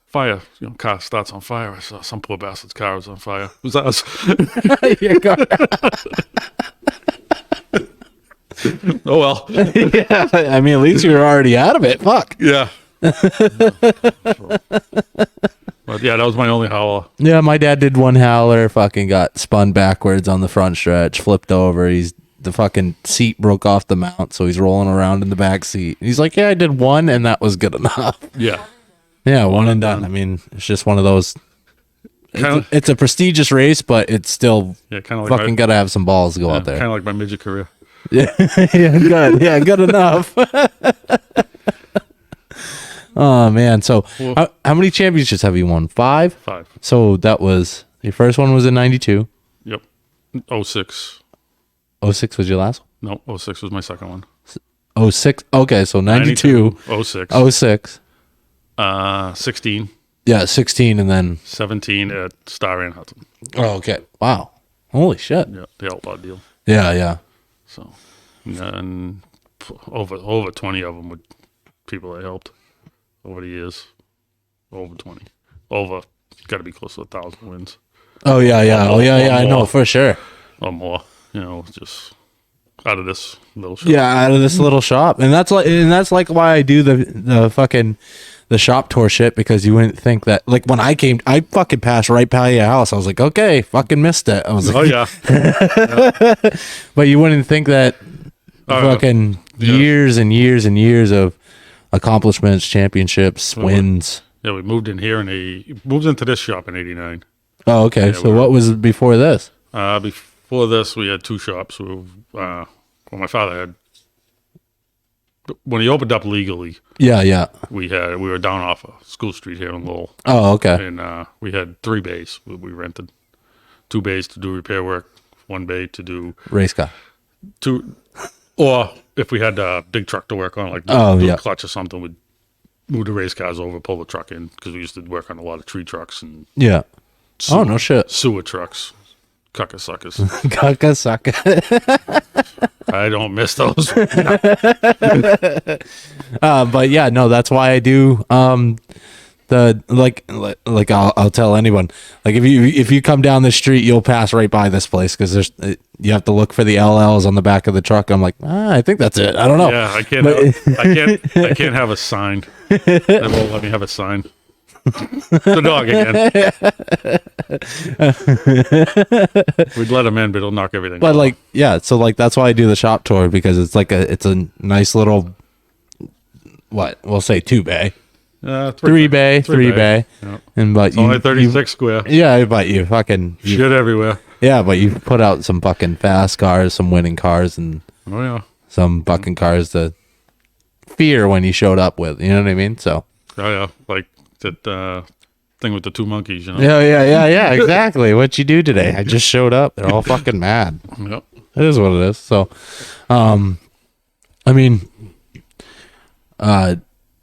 fire, car starts on fire. I saw some poor bastard's car was on fire. It was us. Oh well. Yeah, I mean, at least you were already out of it. Fuck. Yeah. But yeah, that was my only howler. Yeah, my dad did one howler, fucking got spun backwards on the front stretch, flipped over. The fucking seat broke off the mount, so he's rolling around in the back seat. He's like, yeah, I did one, and that was good enough. Yeah. Yeah, one and done. I mean, it's just one of those. It's a prestigious race, but it's still kind of like fucking gotta have some balls to go out there. Kind of like my midget career. Yeah, yeah, good. Yeah, good enough. Oh man, so how many championships have you won? 5? 5. So that was your first one was in 92. Yep. 06. 06 was your last one? No, 06 was my second one. 06. Okay, so 92. 06. 06. 16. Yeah, 16 and then 17 at Star and Hudson. Oh, okay. Wow. Holy shit. Yeah, the outlaw deal. Yeah, yeah. So, and over 20 of them with people I helped over the years. Over 20. Got to be close to 1,000 wins. Oh yeah, yeah. Oh yeah, yeah. I know for sure. Or more. Just out of this little shop. Yeah, out of this little shop, and that's like why I do the fucking the shop tour shit, because you wouldn't think that, like, when I came, I fucking passed right by your house. I was like, okay, fucking missed it. I was like, oh yeah. But you wouldn't think that fucking years and years and years of accomplishments, championships, wins. Yeah, we moved in here moved into this shop in '89. Oh, okay. Yeah, so what was before this? Before this, we had 2 shops. My father had, when he opened up legally. Yeah, yeah. We were down off of School Street here in Lowell. Oh, okay. And we had 3 bays we rented. 2 bays to do repair work, 1 bay to do race car. 2, or if we had a big truck to work on, like do a clutch or something, we'd move the race cars over, pull the truck in, because we used to work on a lot of tree trucks and oh no shit, sewer trucks, cucka suckers. Cucka sucker. I don't miss those. But yeah, no, that's why I do I'll tell anyone, like, if you come down the street, you'll pass right by this place, because you have to look for the LLs on the back of the truck. I'm like, I think that's it. I don't know. Yeah, I can't have a sign. They won't let me have a sign. The dog again. We'd let him in, but he'll knock everything. But over. so that's why I do the shop tour, because it's like it's a nice little, we'll say 2 bay. 3 bay. Yep. And but it's only 36 square. Yeah, but you fucking shit everywhere. Yeah, but you put out some fucking fast cars, some winning cars, and some fucking cars to fear when you showed up with. You know what I mean? So. Oh yeah, like that thing with the 2 monkeys. Yeah. Exactly. What'd you do today? I just showed up. They're all fucking mad. Yep. It is what it is. So, I mean,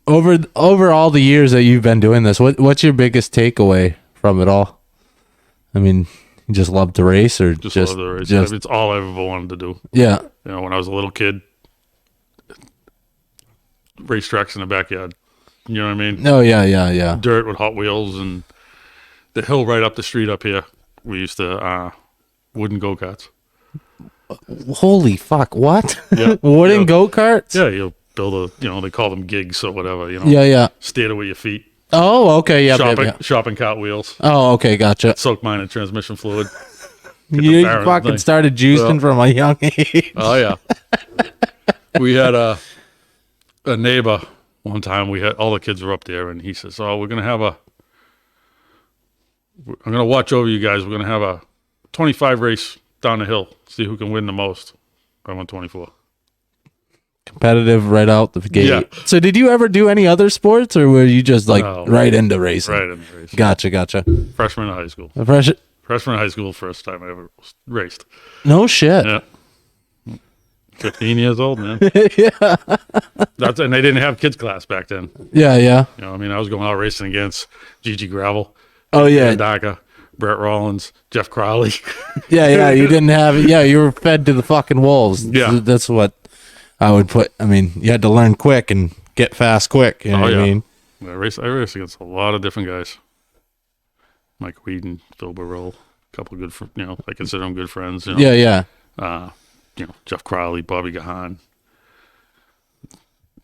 over all the years that you've been doing this, what's your biggest takeaway from it all? I mean, you just love to race, or just love to race? It's all I ever wanted to do. Yeah. When I was a little kid, racetracks in the backyard. You know what I mean? Oh yeah. Dirt with Hot Wheels, and the hill right up the street up here. We used to wooden go-karts. Holy fuck! What? Yeah. Wooden go-karts? Yeah, you build they call them gigs or whatever. Yeah. Steer it with your feet. Oh, okay, yeah. Shopping cart wheels. Oh, okay, gotcha. Soak mine in transmission fluid. You fucking started juicing from a young age. Oh yeah. We had a neighbor one time. We had all the kids were up there, and he says, "Oh, I'm gonna watch over you guys. We're gonna have a 25 race down the hill. See who can win the most." I won 24. Competitive right out the gate. Yeah. So did you ever do any other sports, or were you just right into racing? Right into racing. Gotcha. Freshman in high school. Freshman in high school, first time I ever raced. No shit. Yeah. 15 years old, man. Yeah. And they didn't have kids class back then. Yeah. I was going out racing against Gigi Gravel. Oh yeah. Daca, Brett Rollins, Jeff Crowley. Yeah, you didn't have it. Yeah, you were fed to the fucking wolves. Yeah. That's what I would put. I mean, you had to learn quick and get fast quick. You know what I mean? I race against a lot of different guys. Mike Whedon, Phil Burrell, a couple of good, I consider them good friends. Yeah. Jeff Crowley, Bobby Gahan.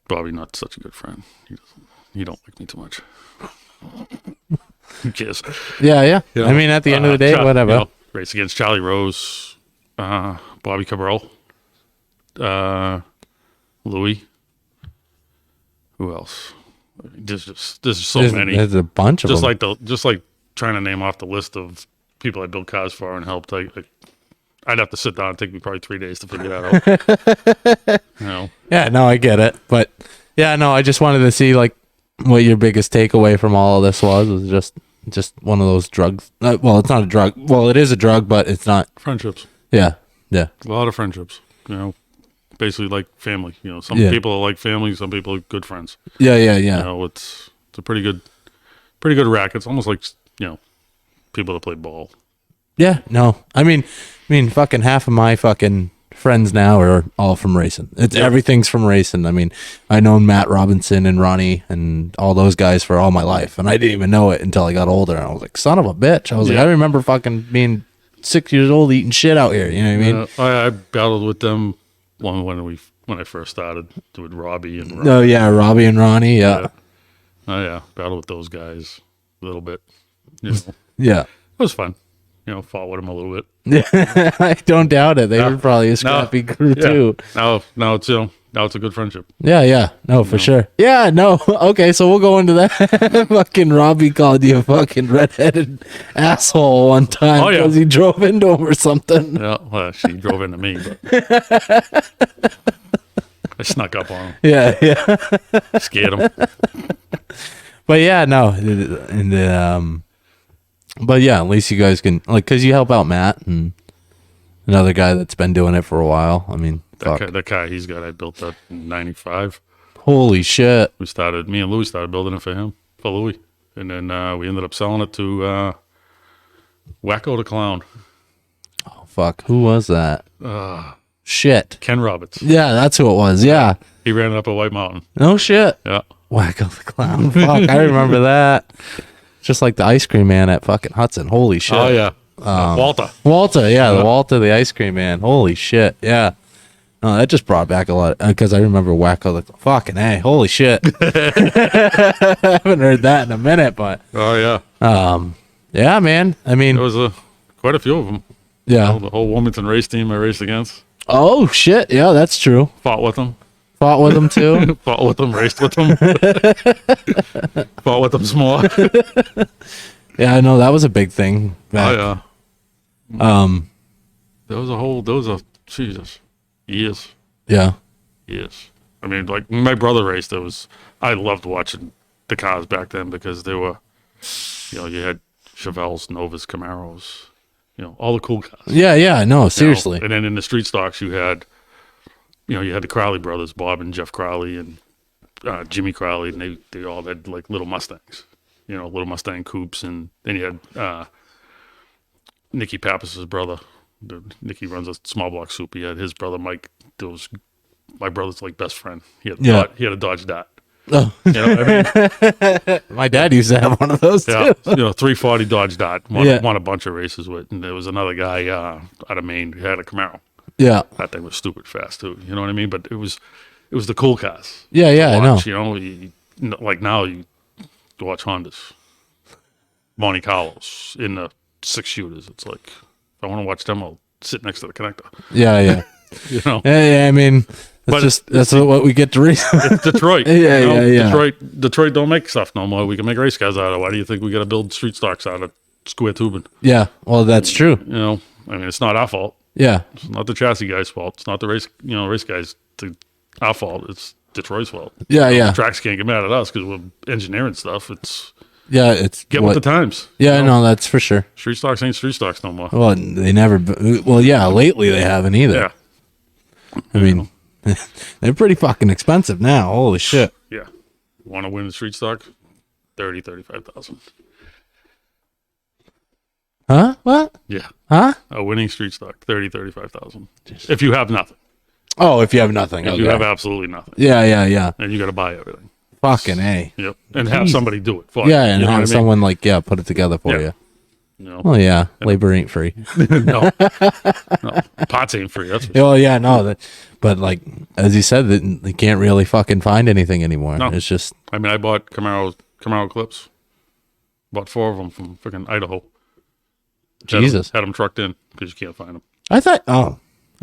Bobby, not such a good friend. He don't like me too much. Who cares? Yeah. I mean, at the end of the day, whatever. Race against Charlie Rose, Bobby Cabral, Louis. Who else? There's so many. There's a bunch of them. Just like trying to name off the list of people I built cars for and helped. I'd have to sit down and take me probably 3 days to figure that out. Yeah, no, I get it. But yeah, no, I just wanted to see like what your biggest takeaway from all of this was just one of those drugs. Well, it's not a drug. Well, it is a drug, but it's not. Friendships. Yeah. A lot of friendships. Basically like family. Some people are like family. Some people are good friends. Yeah. It's a pretty good racket. It's almost like people that play ball. Yeah, no. I mean, fucking half of my fucking friends now are all from racing. Everything's from racing. I mean, I known Matt Robinson and Ronnie and all those guys for all my life, and I didn't even know it until I got older. And I was like, son of a bitch. I was like, I remember fucking being 6 years old eating shit out here. You know what I mean? I battled with them when I first started with Robbie and Ronnie. Oh yeah, Robbie and Ronnie. Yeah. Oh yeah, battled with those guys a little bit. Yeah. It was fun. Fought with them a little bit. Yeah, I don't doubt it. They were probably a scrappy crew too. Now it's a good friendship. Yeah. No, for sure. Yeah, no. Okay, so we'll go into that. Fucking Robbie called you a fucking redheaded asshole one time because he drove into him or something. Yeah, well, she drove into me, but I snuck up on him. Yeah. Scared him. But yeah, no. And but yeah, at least you guys can, like, because you help out Matt and another guy that's been doing it for a while. I mean, that car he's got, I built that in 95. Holy shit. Me and Louis started building it for Louis. And then we ended up selling it to Wacko the Clown. Oh, fuck. Who was that? Shit. Ken Roberts. Yeah, that's who it was. Yeah. He ran it up at White Mountain. No shit. Yeah. Wacko the Clown. Fuck, I remember that. Just like the ice cream man at fucking Hudson. Holy shit. Oh, yeah. Walter, yeah. The Walter, the ice cream man. Holy shit. Yeah. No, that just brought back a lot. Because I remember Wacko the fucking A. Holy shit. I haven't heard that in a minute, but. Oh, yeah. Yeah, man. I mean. There was quite a few of them. Yeah. The whole Wilmington race team I raced against. Oh, shit. Yeah, that's true. Fought with them. Fought with them too. Fought with them, raced with them. Fought with them small. Yeah, I know that was a big thing. Back. Oh yeah. There was Jesus, years. Yeah. Years. I mean, like when my brother raced, I loved watching the cars back then because they were, you had Chevelles, Novas, Camaros, all the cool cars. Yeah. No, seriously. And then in the street stocks, you had the Crowley brothers, Bob and Jeff Crowley, and Jimmy Crowley, and they all had like little Mustangs, little Mustang coupes, and then you had Nicky Pappas's brother. Nicky runs a small block soup. He had his brother Mike. My brother's like best friend. He had a Dodge Dart. Oh. You know what I mean? My dad used to have one of those too. 340 Dodge Dart. Won a bunch of races with, and there was another guy out of Maine who had a Camaro. Yeah, that thing was stupid fast too. You know what I mean? But it was the cool cars. Yeah, I know. Like now you watch Hondas, Monte Carlos in the 6-shooters. It's like if I want to watch them, I'll sit next to the connector. Yeah. Yeah. I mean, that's what we get to race. It's Detroit. Yeah. Detroit don't make stuff no more. We can make race cars out of. Why do you think we got to build street stocks out of square tubing? Yeah. Well, that's true. I mean, it's not our fault. Yeah, it's not the chassis guy's fault. It's not the race guys. Our fault. It's Detroit's fault. Yeah. The tracks can't get mad at us because we're engineering stuff. It's get with the times. Yeah, no, that's for sure. Street stocks ain't street stocks no more. Well, they never. Well, yeah, lately they haven't either. Yeah, I mean, they're pretty fucking expensive now. Holy shit. Yeah, want to win the street stock? 35,000. Huh? What? Yeah. Huh? A winning street stock, 35,000. If you have nothing. Oh, if you have nothing. If Okay. you have absolutely nothing. Yeah. And you got to buy everything. Fucking A. Yep. And have somebody do it for you. Yeah, and You know have what I mean? someone put it together for you. No. Well, yeah, labor ain't free. No. Pots ain't free. That's for sure. Oh yeah, no. But like as you said, that you can't really fucking find anything anymore. No. It's just I mean, I bought Camaro clips. Bought 4 of them from freaking Idaho. Jesus. Had them trucked in because you can't find them. I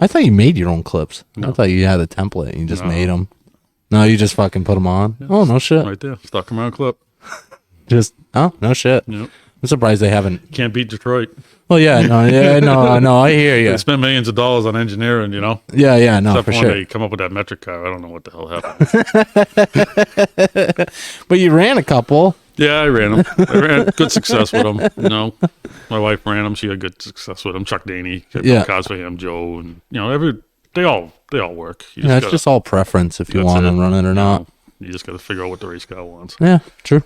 thought you made your own clips. No. I thought you had a template and you just made them. No, you just fucking put them on. Yeah. Oh no shit. Right there, stock Camaro clip. No shit. Yep. I'm surprised they haven't. Can't beat Detroit. Well, yeah, no, I hear you. They spent millions of dollars on engineering, you know. Yeah, no, Except for when sure. they come up with that metric car. I don't know what the hell happened. But you ran a couple. Yeah, I ran them. I ran good success with them. You know, my wife ran them. She had good success with them. Chuck Daney, cars for him, Joe, and you know, they all work. Yeah, it's just all preference if you want to run it or not. You just got to figure out what the race car wants. Yeah, true.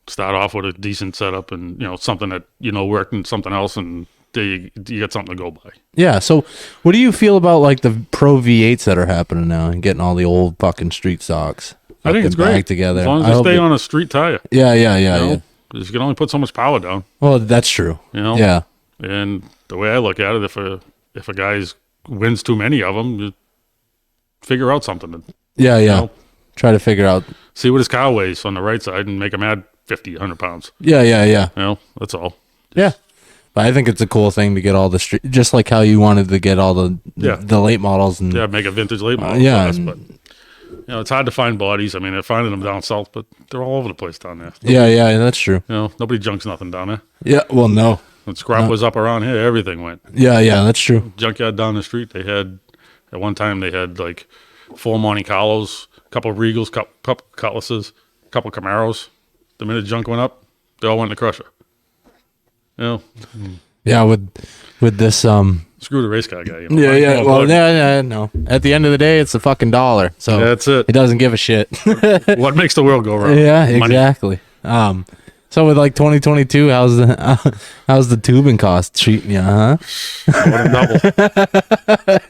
Start off with a decent setup and, you know, something that, you know, worked in something else, and there you get something to go by. Yeah, so what do you feel about like the Pro V8s that are happening now and getting all the old fucking street stocks? I think it's great. Together. As long as they stay on a street tire. Yeah. Because you can only put so much power down. Well, that's true. You know? Yeah. And the way I look at it, if a guy wins too many of them, you figure out something. Yeah. You know? Try to figure out. See what his car weighs on the right side and make him add 50, 100 pounds. Yeah. You know, that's all. Yeah. But I think it's a cool thing to get all the street, just like how you wanted to get all the late models and make a vintage late model. But you know, it's hard to find bodies. I mean, they're finding them down south, but they're all over the place down there. Yeah, that's true. You know, nobody junks nothing down there. Yeah, well, no. When scrap was up around here, everything went. Yeah, that's true. Junkyard down the street, at one time they had like 4 Monte Carlos, a couple of Regals, couple Cutlasses, a couple Camaros. The minute junk went up, they all went in the crusher. You know? Yeah, with this Screw the race car guy. You know? Yeah. Well, no. At the end of the day, it's a fucking dollar. So that's it. It doesn't give a shit. What makes the world go round? Yeah, Money. exactly. So with like 2022, how's the tubing cost treating you, huh? Double.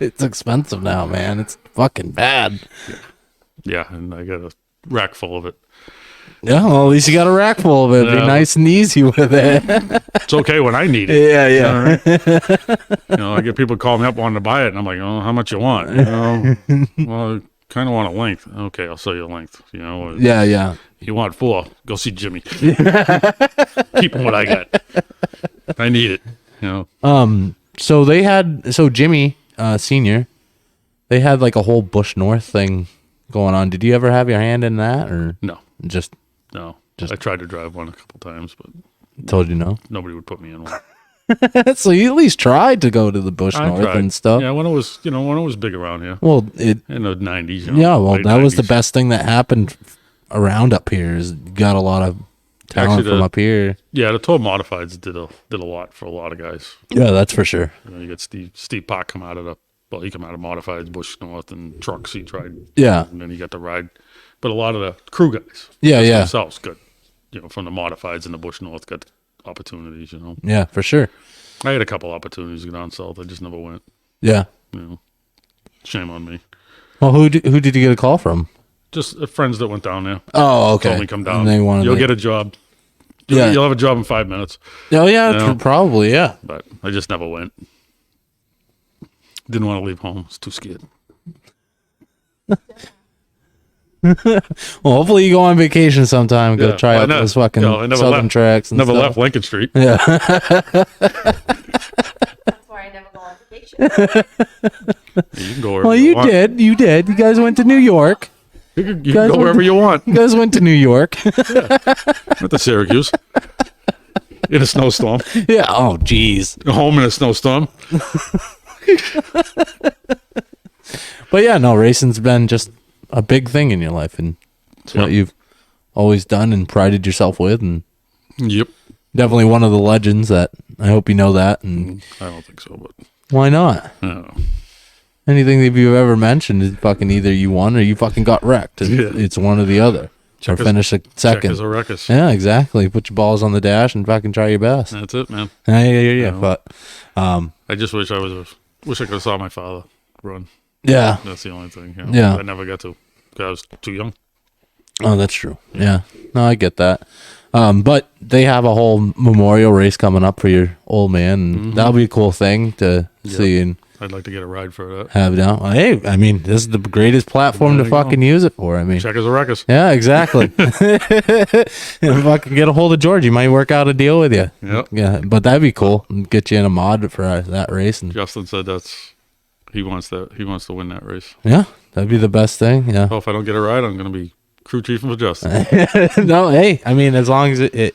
It's expensive now, man. It's fucking bad. Yeah, and I got a rack full of it. Yeah, well, at least you got a rack full of it. Yeah. Be nice and easy with it. It's okay when I need it. Yeah. You know, I get people calling me up wanting to buy it, and I'm like, oh, how much you want? You know, well, I kind of want a length. Okay, I'll sell you a length. You know, Yeah. You want 4? Go see Jimmy. Keeping what I got. I need it. You know. So Jimmy Senior, they had like a whole Bush North thing going on. Did you ever have your hand in that, or No. Just I tried to drive one a couple times, but told you no. nobody would put me in one. So you at least tried to go to the Bush North tried. and stuff. Yeah, when it was big around here. Well, in the 90s. You know, yeah, well, late that was the 90s. best thing that happened around up here. Is you got a lot of talent from up here. Yeah, the Tour Modifieds did a lot for a lot of guys. Yeah, that's for sure. You know, you get Steve Park come out of he come out of Modifieds, Bush North, and trucks he tried. Yeah. And then he got to ride. But a lot of the crew guys. Yeah. Themselves got, you know, from the Modifieds and the Bush North got opportunities, you know. Yeah, for sure. I had a couple opportunities to go down south. I just never went. Yeah. You know, shame on me. Well, who did you get a call from? Just friends that went down there. Oh, okay. Told me come down. And they wanted You'll get a job. You'll have a job in 5 minutes. Oh, yeah, You know? probably, yeah. But I just never went. Didn't want to leave home. I was too scared. Well, hopefully you go on vacation sometime. Go try out Well, those fucking I never southern tracks. And never stuff. left Lincoln Street. Yeah. That's why I never go on vacation. You can go wherever Well, you you want. did. You did. You guys went to New York. You can go wherever you want. You guys went to New York. Went to Syracuse. In a snowstorm. Yeah. Oh, jeez. Home in a snowstorm. But yeah, no, racing's been just a big thing in your life, and it's what you've always done and prided yourself with, and Yep. definitely one of the legends that I hope you know that. And I don't think so, but why not? I don't know. Anything that you've ever mentioned is fucking either you won or you fucking got wrecked. It's one or the other. or finish a second. Check as a ruckus. Yeah, exactly. Put your balls on the dash and fucking try your best. That's it, man. I hear you, You know, but I just wish I could have saw my father run. yeah. That's the only thing. You know? Yeah. I never got to because I was too young. Oh, that's true. Yeah. No, I get that. But they have a whole memorial race coming up for your old man, and that'll be a cool thing to see and I'd like to get a ride for that. have down. Well, hey, I mean, this is the greatest platform to There you go. fucking use it for. I mean, Check as a ruckus. yeah, exactly. And fucking get a hold of George. He might work out a deal with you. Yep. Yeah, but that'd be cool. Get you in a mod for that race, and Justin said he wants to win that race. yeah, that'd be the best thing. Yeah. Oh, if I don't get a ride, I'm gonna be crew chief for Justin. No, hey, I mean, as long as as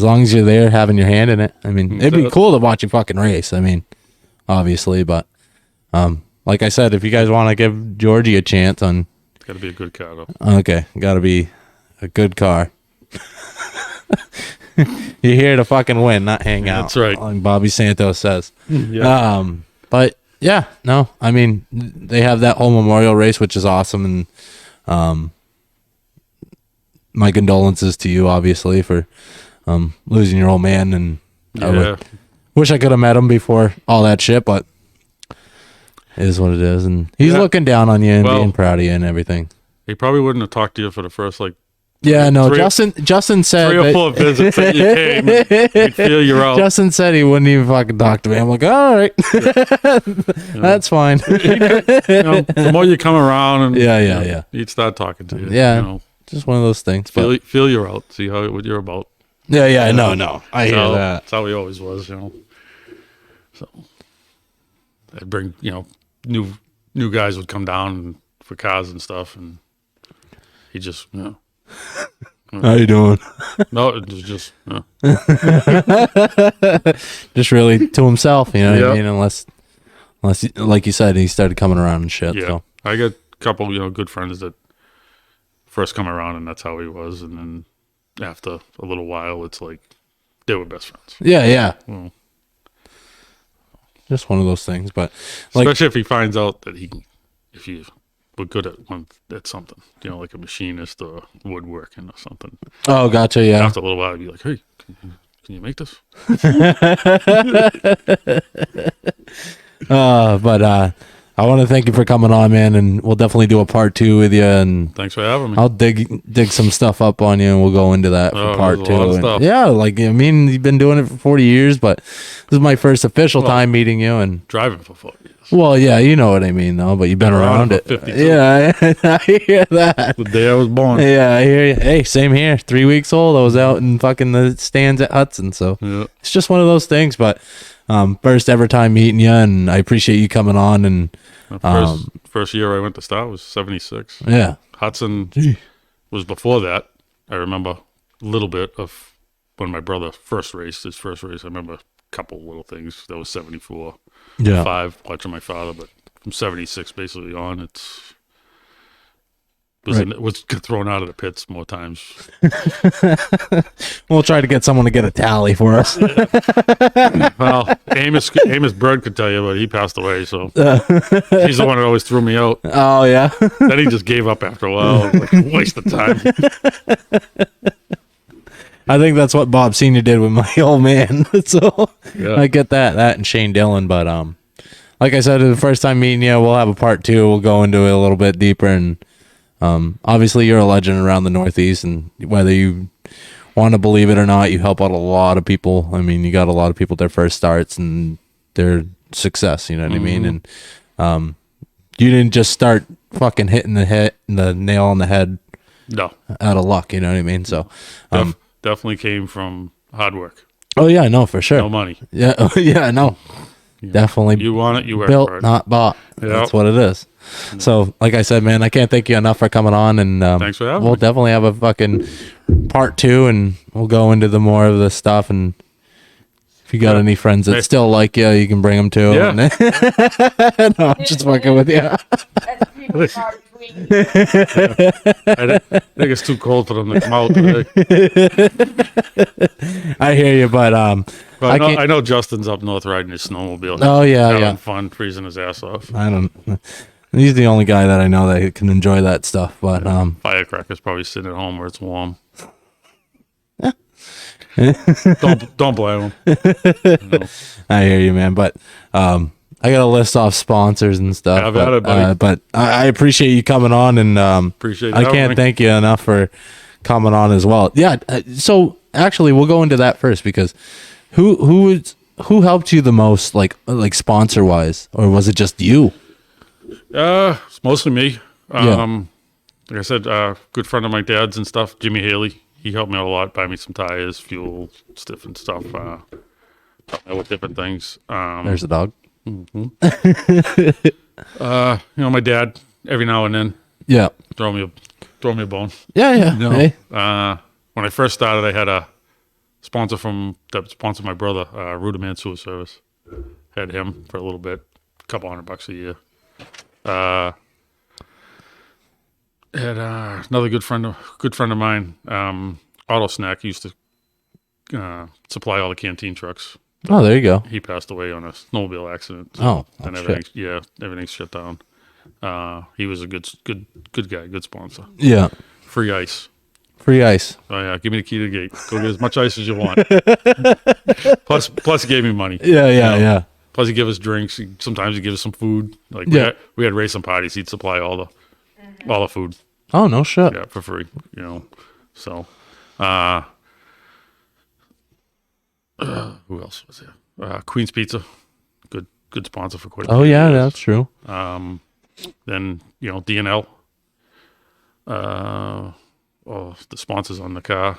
long as you're there having your hand in it, I mean, it'd be cool to watch you fucking race. I mean, obviously, but like I said, if you guys want to give Georgie a chance on, It's got to be a good car, though. okay, got to be a good car. You're here to fucking win, not hang out. That's right. Like Bobby Santos says. Yeah. But yeah, no, I mean, they have that whole memorial race, which is awesome, and my condolences to you, obviously, for losing your old man, and I wish I could have met him before all that shit, but it is what it is, and he's looking down on you and being proud of you and everything. He probably wouldn't have talked to you for the first Yeah, no, Three- Justin said 3 or 4 visits that you came. He'd feel you out. Justin said he wouldn't even fucking talk to me. I'm like, all right, that's fine. The more you come around, and Yeah. he'd start talking to you. Yeah. You know, Just one of those things. But feel you out. See what you're about. yeah, no, I hear that. That's how he always was. You know. So I'd bring new guys would come down for cars and stuff, and he just How you doing? no, it was just Just really to himself, you know what I Yep. mean? Unless like you said, he started coming around and shit. yeah. So I got a couple good friends that first come around, and that's how he was, and then after a little while, it's like they were best friends. yeah. Well, Just one of those things. But like, especially if he finds out that if you were good at something, like a machinist or woodworking or something. oh, gotcha, yeah. After a little while, I'd be like, hey, can you make this? But I want to thank you for coming on, man, and we'll definitely do a part 2 with you, and Thanks for having me. I'll dig some stuff up on you, and we'll go into that for Oh, part there's 2. a lot of And stuff. yeah, like, I mean, you've been doing it for 40 years, but this is my first official time meeting you, and Driving for 4 years. well, yeah, you know what I mean, though, but you've been around it. 52. Yeah, I hear that. The day I was born. Yeah, I hear you. Hey, same here. 3 weeks old. I was out in fucking the stands at Hudson, so Yeah. it's just one of those things. But first ever time meeting you, and I appreciate you coming on. And The first year I went to start was 76. yeah, Hudson was before that. I remember a little bit of when my brother his first race. I remember a couple little things. That was 74. yeah. 5 watching my father, but from 76 basically on, it was thrown out of the pits more times. We'll try to get someone to get a tally for us. Well, Amos Bird could tell you, but he passed away, so he's the one that always threw me out. Oh yeah. Then he just gave up after a while. Like, waste of time. I think that's what Bob Senior did with my old man. So Yeah. I get that and Shane Dillon. But like I said, the first time meeting you, we'll have a part 2. We'll go into it a little bit deeper, and obviously you're a legend around the Northeast, and whether you want to believe it or not, you help out a lot of people. I mean, you got a lot of people their first starts and their success. You know what I mean? And you didn't just start fucking hitting the nail on the head No. out of luck. You know what I mean? So. Definitely came from hard work. Oh yeah, I know for sure. No money. Yeah, yeah, I know. Definitely You want it, you work built, for it. not bought. Yep. That's what it is. So, like I said, man, I can't thank you enough for coming on, and Thanks for having we'll me. definitely have a fucking part 2, and we'll go into the more of the stuff. And if you got any friends that Hey. still like you can bring them too. Yeah. No, I'm just fucking with you. That's pretty far between. I think it's too cold for them to come out today. I hear you, but But can't- I know Justin's up north riding his snowmobile. Oh, yeah, having yeah. fun, freezing his ass off. I don't. He's the only guy that I know that can enjoy that stuff. But Firecrackers probably sitting at home where it's warm. Yeah. don't blame him. No. I hear you, man. But I got to list off sponsors and stuff. I've had it, buddy. But I appreciate you coming on, and Appreciate it. I can't thank you enough for coming on as well. Yeah. So actually, we'll go into that first, because who helped you the most, like sponsor wise, or was it just you? It's mostly me. Yeah. Like I said, good friend of my dad's and stuff, Jimmy Haley. He helped me out a lot, buy me some tires, fuel, different stuff, helped me out with different things. There's a dog. My dad, every now and then, Yeah. throw me a bone. Yeah. Hey. When I first started, I had a sponsor that sponsored my brother, Rudiment Sewer Service. Had him for a little bit, a couple $100 a year. Had another good friend of mine, Auto Snack. He used to supply all the canteen trucks. Oh, there you go. He passed away on a snowmobile accident. Oh, and everything's shut down. He was a good guy, good sponsor. Yeah. Free ice. Free ice. Oh yeah, give me the key to the gate. Go get as much ice as you want. Plus he gave me money. Yeah. Plus he gave us drinks. Sometimes he gave us some food. Like we had racing parties. He'd supply all the food. Oh, no shit. Yeah, for free. So who else was there? Queen's Pizza. Good sponsor for quite a Oh few yeah, years. that's true. Then D&L. The sponsors on the car.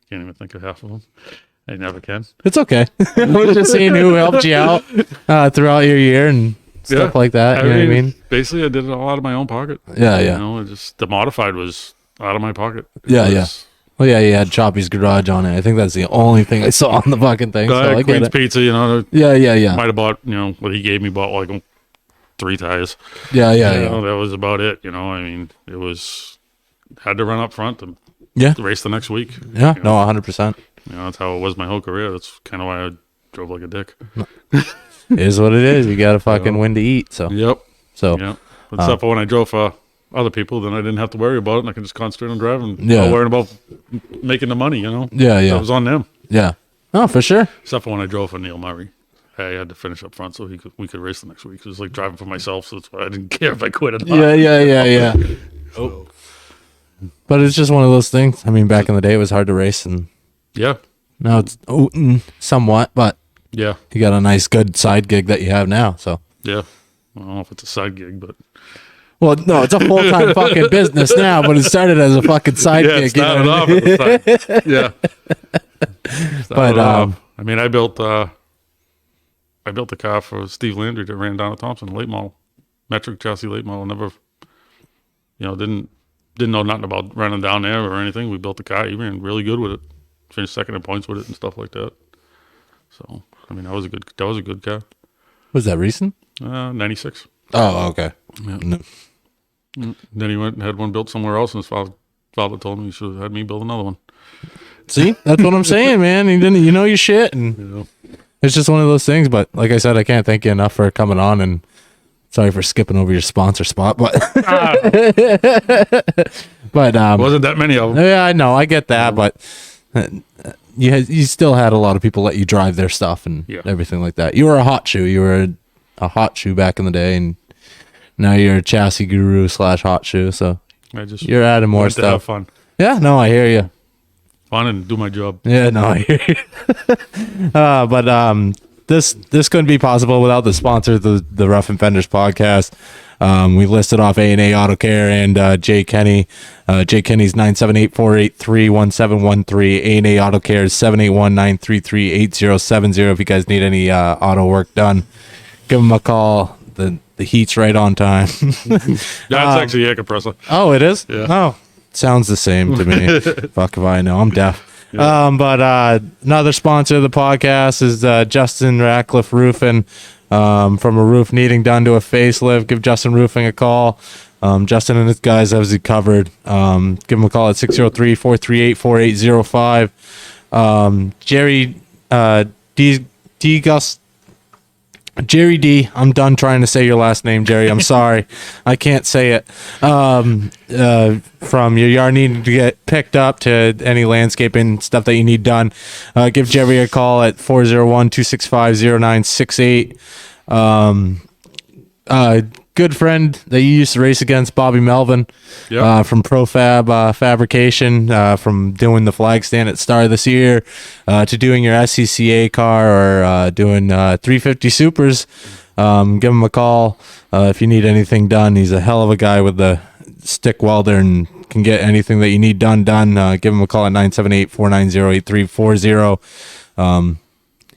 Can't even think of half of them. I never can. It's okay. We're just seeing who helped you out throughout your year and stuff like that. You know what I mean? Basically, I did it all out of my own pocket. Yeah. The modified was out of my pocket. Yeah. Well, yeah, you had Choppy's Garage on it. I think that's the only thing I saw on the fucking thing. So I get Queen's it. Pizza, Yeah. Might have bought, what he gave me, bought like 3 tires. Yeah. That was about it. It was, had to run up front to race the next week. Yeah, no, 100%. That's how it was my whole career. That's kind of why I drove like a dick. It is what it is. You got to fucking win to eat. So. Yep. So. Yep. Except for when I drove for other people, then I didn't have to worry about it, and I could just concentrate on driving. Not worrying about making the money. Yeah. That was on them. Yeah. Oh, for sure. Except for when I drove for Neil Murray. I had to finish up front so we could race the next week. It was like driving for myself, so that's why I didn't care if I quit or not. Yeah. Oh. But it's just one of those things. I mean, back in the day, it was hard to race, and yeah, now it's somewhat, but yeah, you got a nice, good side gig that you have now. So yeah, I don't know if it's a side gig, but no, it's a full time fucking business now. But it started as a fucking side gig. It started off as a side. Yeah, but I mean, I built the car for Steve Landry that ran down at Thompson, late model, metric chassis late model. Never, didn't know nothing about running down there or anything. We built the car. He ran really good with it. Finished second in points with it and stuff like that. So, I mean, that was a good car. Was that recent? 96. Oh, okay. Yeah. No. Then he went and had one built somewhere else, and his father told him he should have had me build another one. See, that's what I'm saying, man. You didn't, your shit, and it's just one of those things. But like I said, I can't thank you enough for coming on, and sorry for skipping over your sponsor spot, but wasn't that many of them. Yeah, I know, I get that, but you still had a lot of people let you drive their stuff and everything like that. You were a hot shoe. You were a hot shoe back in the day, and now you're a chassis guru / hot shoe. So you're adding more stuff. To have fun. Yeah, no, I hear you. Fun and do my job. Yeah, no, I hear you. But this couldn't be possible without the sponsor of the Rough and Fenders podcast. We listed off A&A Auto Care and Jay Kenny. Jay Kenny's 978-483-1713. A&A Auto Care is 781-933-8070. If you guys need any auto work done, give them a call. The heat's right on time. That's actually air compressor. Oh, it is? Yeah. Oh, sounds the same to me. Fuck if I know. I'm deaf. Yeah. But another sponsor of the podcast is Justin Ratcliffe Roofing. From a roof needing done to a facelift, give Justin Roofing a call. Justin and his guys have you covered. Give him a call at 603-438-4805. Jerry Jerry D. I'm done trying to say your last name, Jerry. I'm sorry. I can't say it. From your yard needing to get picked up to any landscaping stuff that you need done, give Jerry a call at 401-265-0968. Good friend that you used to race against, Bobby Melvin, from Profab Fabrication, from doing the flag stand at Star this year to doing your SCCA car or doing 350 Supers. Give him a call if you need anything done. He's a hell of a guy with the stick welder and can get anything that you need done. Give him a call at 978-490-8340.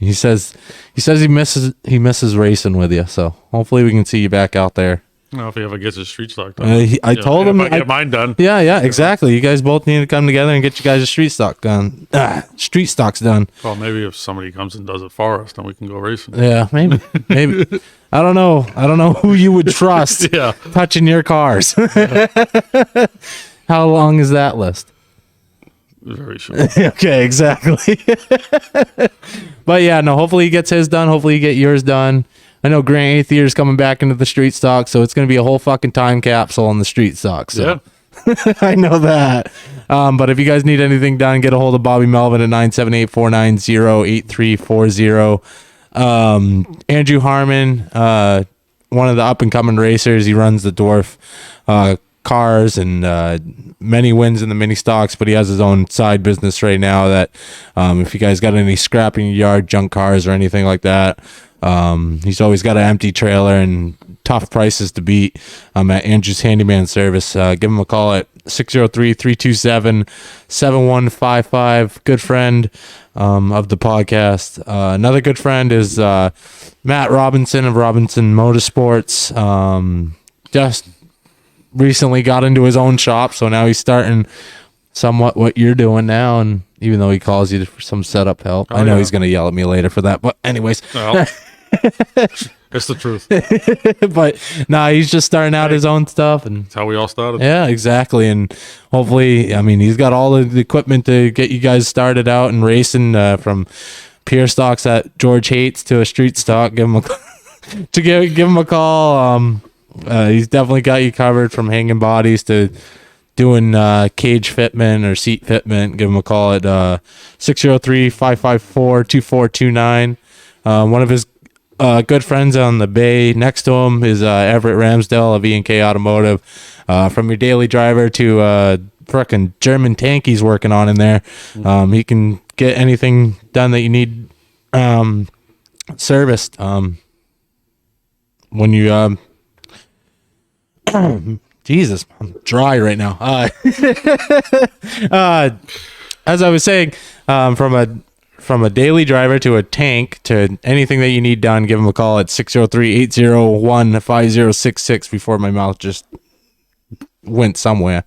He says he misses racing with you, so hopefully we can see you back out there. Well, if he ever gets his street stock done. I told him if I get mine done. Yeah, exactly. You guys both need to come together and get you guys a street stock done. Street stocks done. Well, maybe if somebody comes and does it for us, then we can go racing. Yeah, maybe. I don't know who you would trust touching your cars. How long is that list? Very sure. Okay, exactly. But yeah, no, hopefully he gets his done. Hopefully you get yours done. I know Grant 8th year is coming back into the street stock, so it's going to be a whole fucking time capsule on the street stock. So. Yeah. I know that. But if you guys need anything done, get a hold of Bobby Melvin at 978-490-8340. Andrew Harmon, one of the up-and-coming racers. He runs the Dwarf cars and many wins in the mini stocks, but he has his own side business right now that if you guys got any scrap in your yard, junk cars or anything like that, he's always got an empty trailer and tough prices to beat. I'm at Andrew's Handyman Service. Give him a call at 603-327-7155. Good friend of the podcast. Another good friend is Matt Robinson of Robinson Motorsports. Just recently got into his own shop, so now he's starting somewhat what you're doing now, and even though he calls you for some setup help, I know he's going to yell at me later for that, but anyways. Well, it's the truth. But he's just starting out his own stuff, and that's how we all started. Yeah, exactly. And hopefully, I mean, he's got all of the equipment to get you guys started out and racing, from pier stocks that George hates to a street stock. Give him a give him a call. He's definitely got you covered, from hanging bodies to doing cage fitment or seat fitment. Give him a call at 603-554-2429. One of his good friends on the bay next to him is Everett Ramsdale of E&K Automotive. From your daily driver to frickin' German tank he's working on in there. He can get anything done that you need serviced. When you Jesus, I'm dry right now. As I was saying, from a daily driver to a tank to anything that you need done, give him a call at 603-801-5066 before my mouth just went somewhere.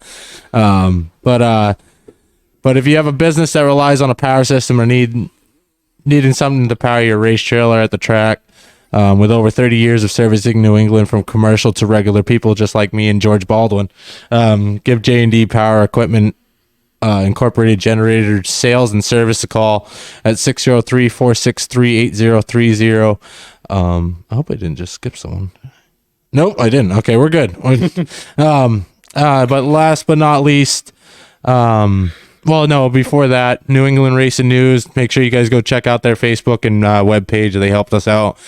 But if you have a business that relies on a power system or needing something to power your race trailer at the track, with over 30 years of servicing New England from commercial to regular people just like me and George Baldwin, give J&D Power Equipment Incorporated Generator Sales and Service a call at 603-463-8030. I hope I didn't just skip someone. Nope, I didn't. Okay, we're good. But last but not least, before that, New England Racing News. Make sure you guys go check out their Facebook and webpage. They helped us out.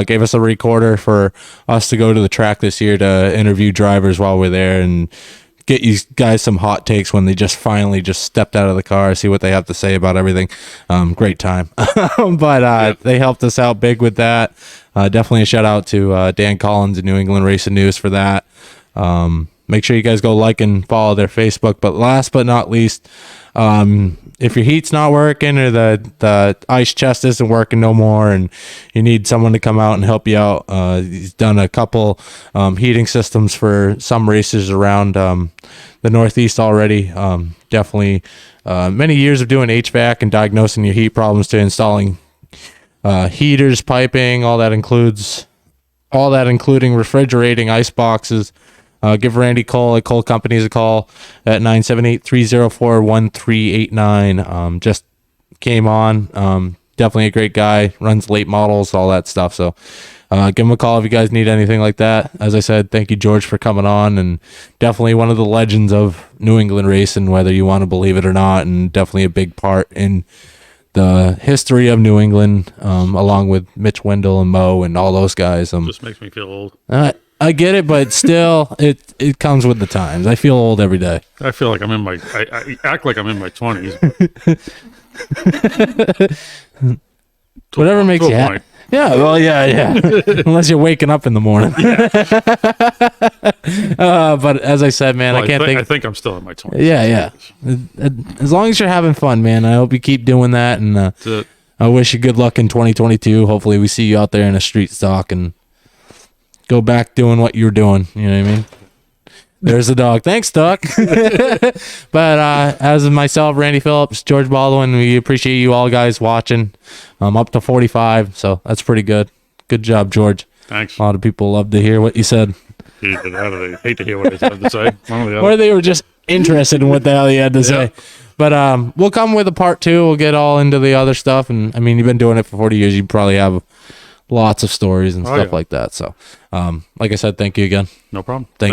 Gave us a recorder for us to go to the track this year to interview drivers while we're there and get you guys some hot takes when they just finally stepped out of the car, see what they have to say about everything. Great time. But they helped us out big with that. Definitely a shout out to Dan Collins and New England Racing News for that. Make sure you guys go like and follow their Facebook. But last but not least, if your heat's not working or the ice chest isn't working no more and you need someone to come out and help you out, he's done a couple heating systems for some races around the Northeast already. Definitely many years of doing HVAC and diagnosing your heat problems to installing heaters, piping, all that including refrigerating ice boxes. Give Randy Cole at Cole Companies a call at 978-304-1389. Just came on. Definitely a great guy. Runs late models, all that stuff. So Give him a call if you guys need anything like that. As I said, thank you, George, for coming on, and definitely one of the legends of New England racing, whether you want to believe it or not, and definitely a big part in the history of New England, along with Mitch Wendell and Mo and all those guys. Just makes me feel old. I get it, but still, it comes with the times. I feel old every day. I feel like I act like I'm in my 20s. Whatever makes you happy. Yeah, well, yeah. Unless you're waking up in the morning. But as I said, man, Well, I think I'm still in my 20s. Yeah. As long as you're having fun, man, I hope you keep doing that. And That's it. I wish you good luck in 2022. Hopefully we see you out there in a street stock and go back doing what you're doing. You know what I mean? There's the dog. Thanks, Duck. But as of myself, Randy Phillips, George Baldwin, we appreciate you all guys watching. I'm up to 45, so that's pretty good. Good job, George. Thanks. A lot of people love to hear what you said. Either hate to hear what I have to say. One or the other. Or they were just interested in what the hell you had to say. But we'll come with a part 2. We'll get all into the other stuff. And I mean, you've been doing it for 40 years. You probably have lots of stories and stuff like that. So, like I said, thank you again. No problem. Thank you.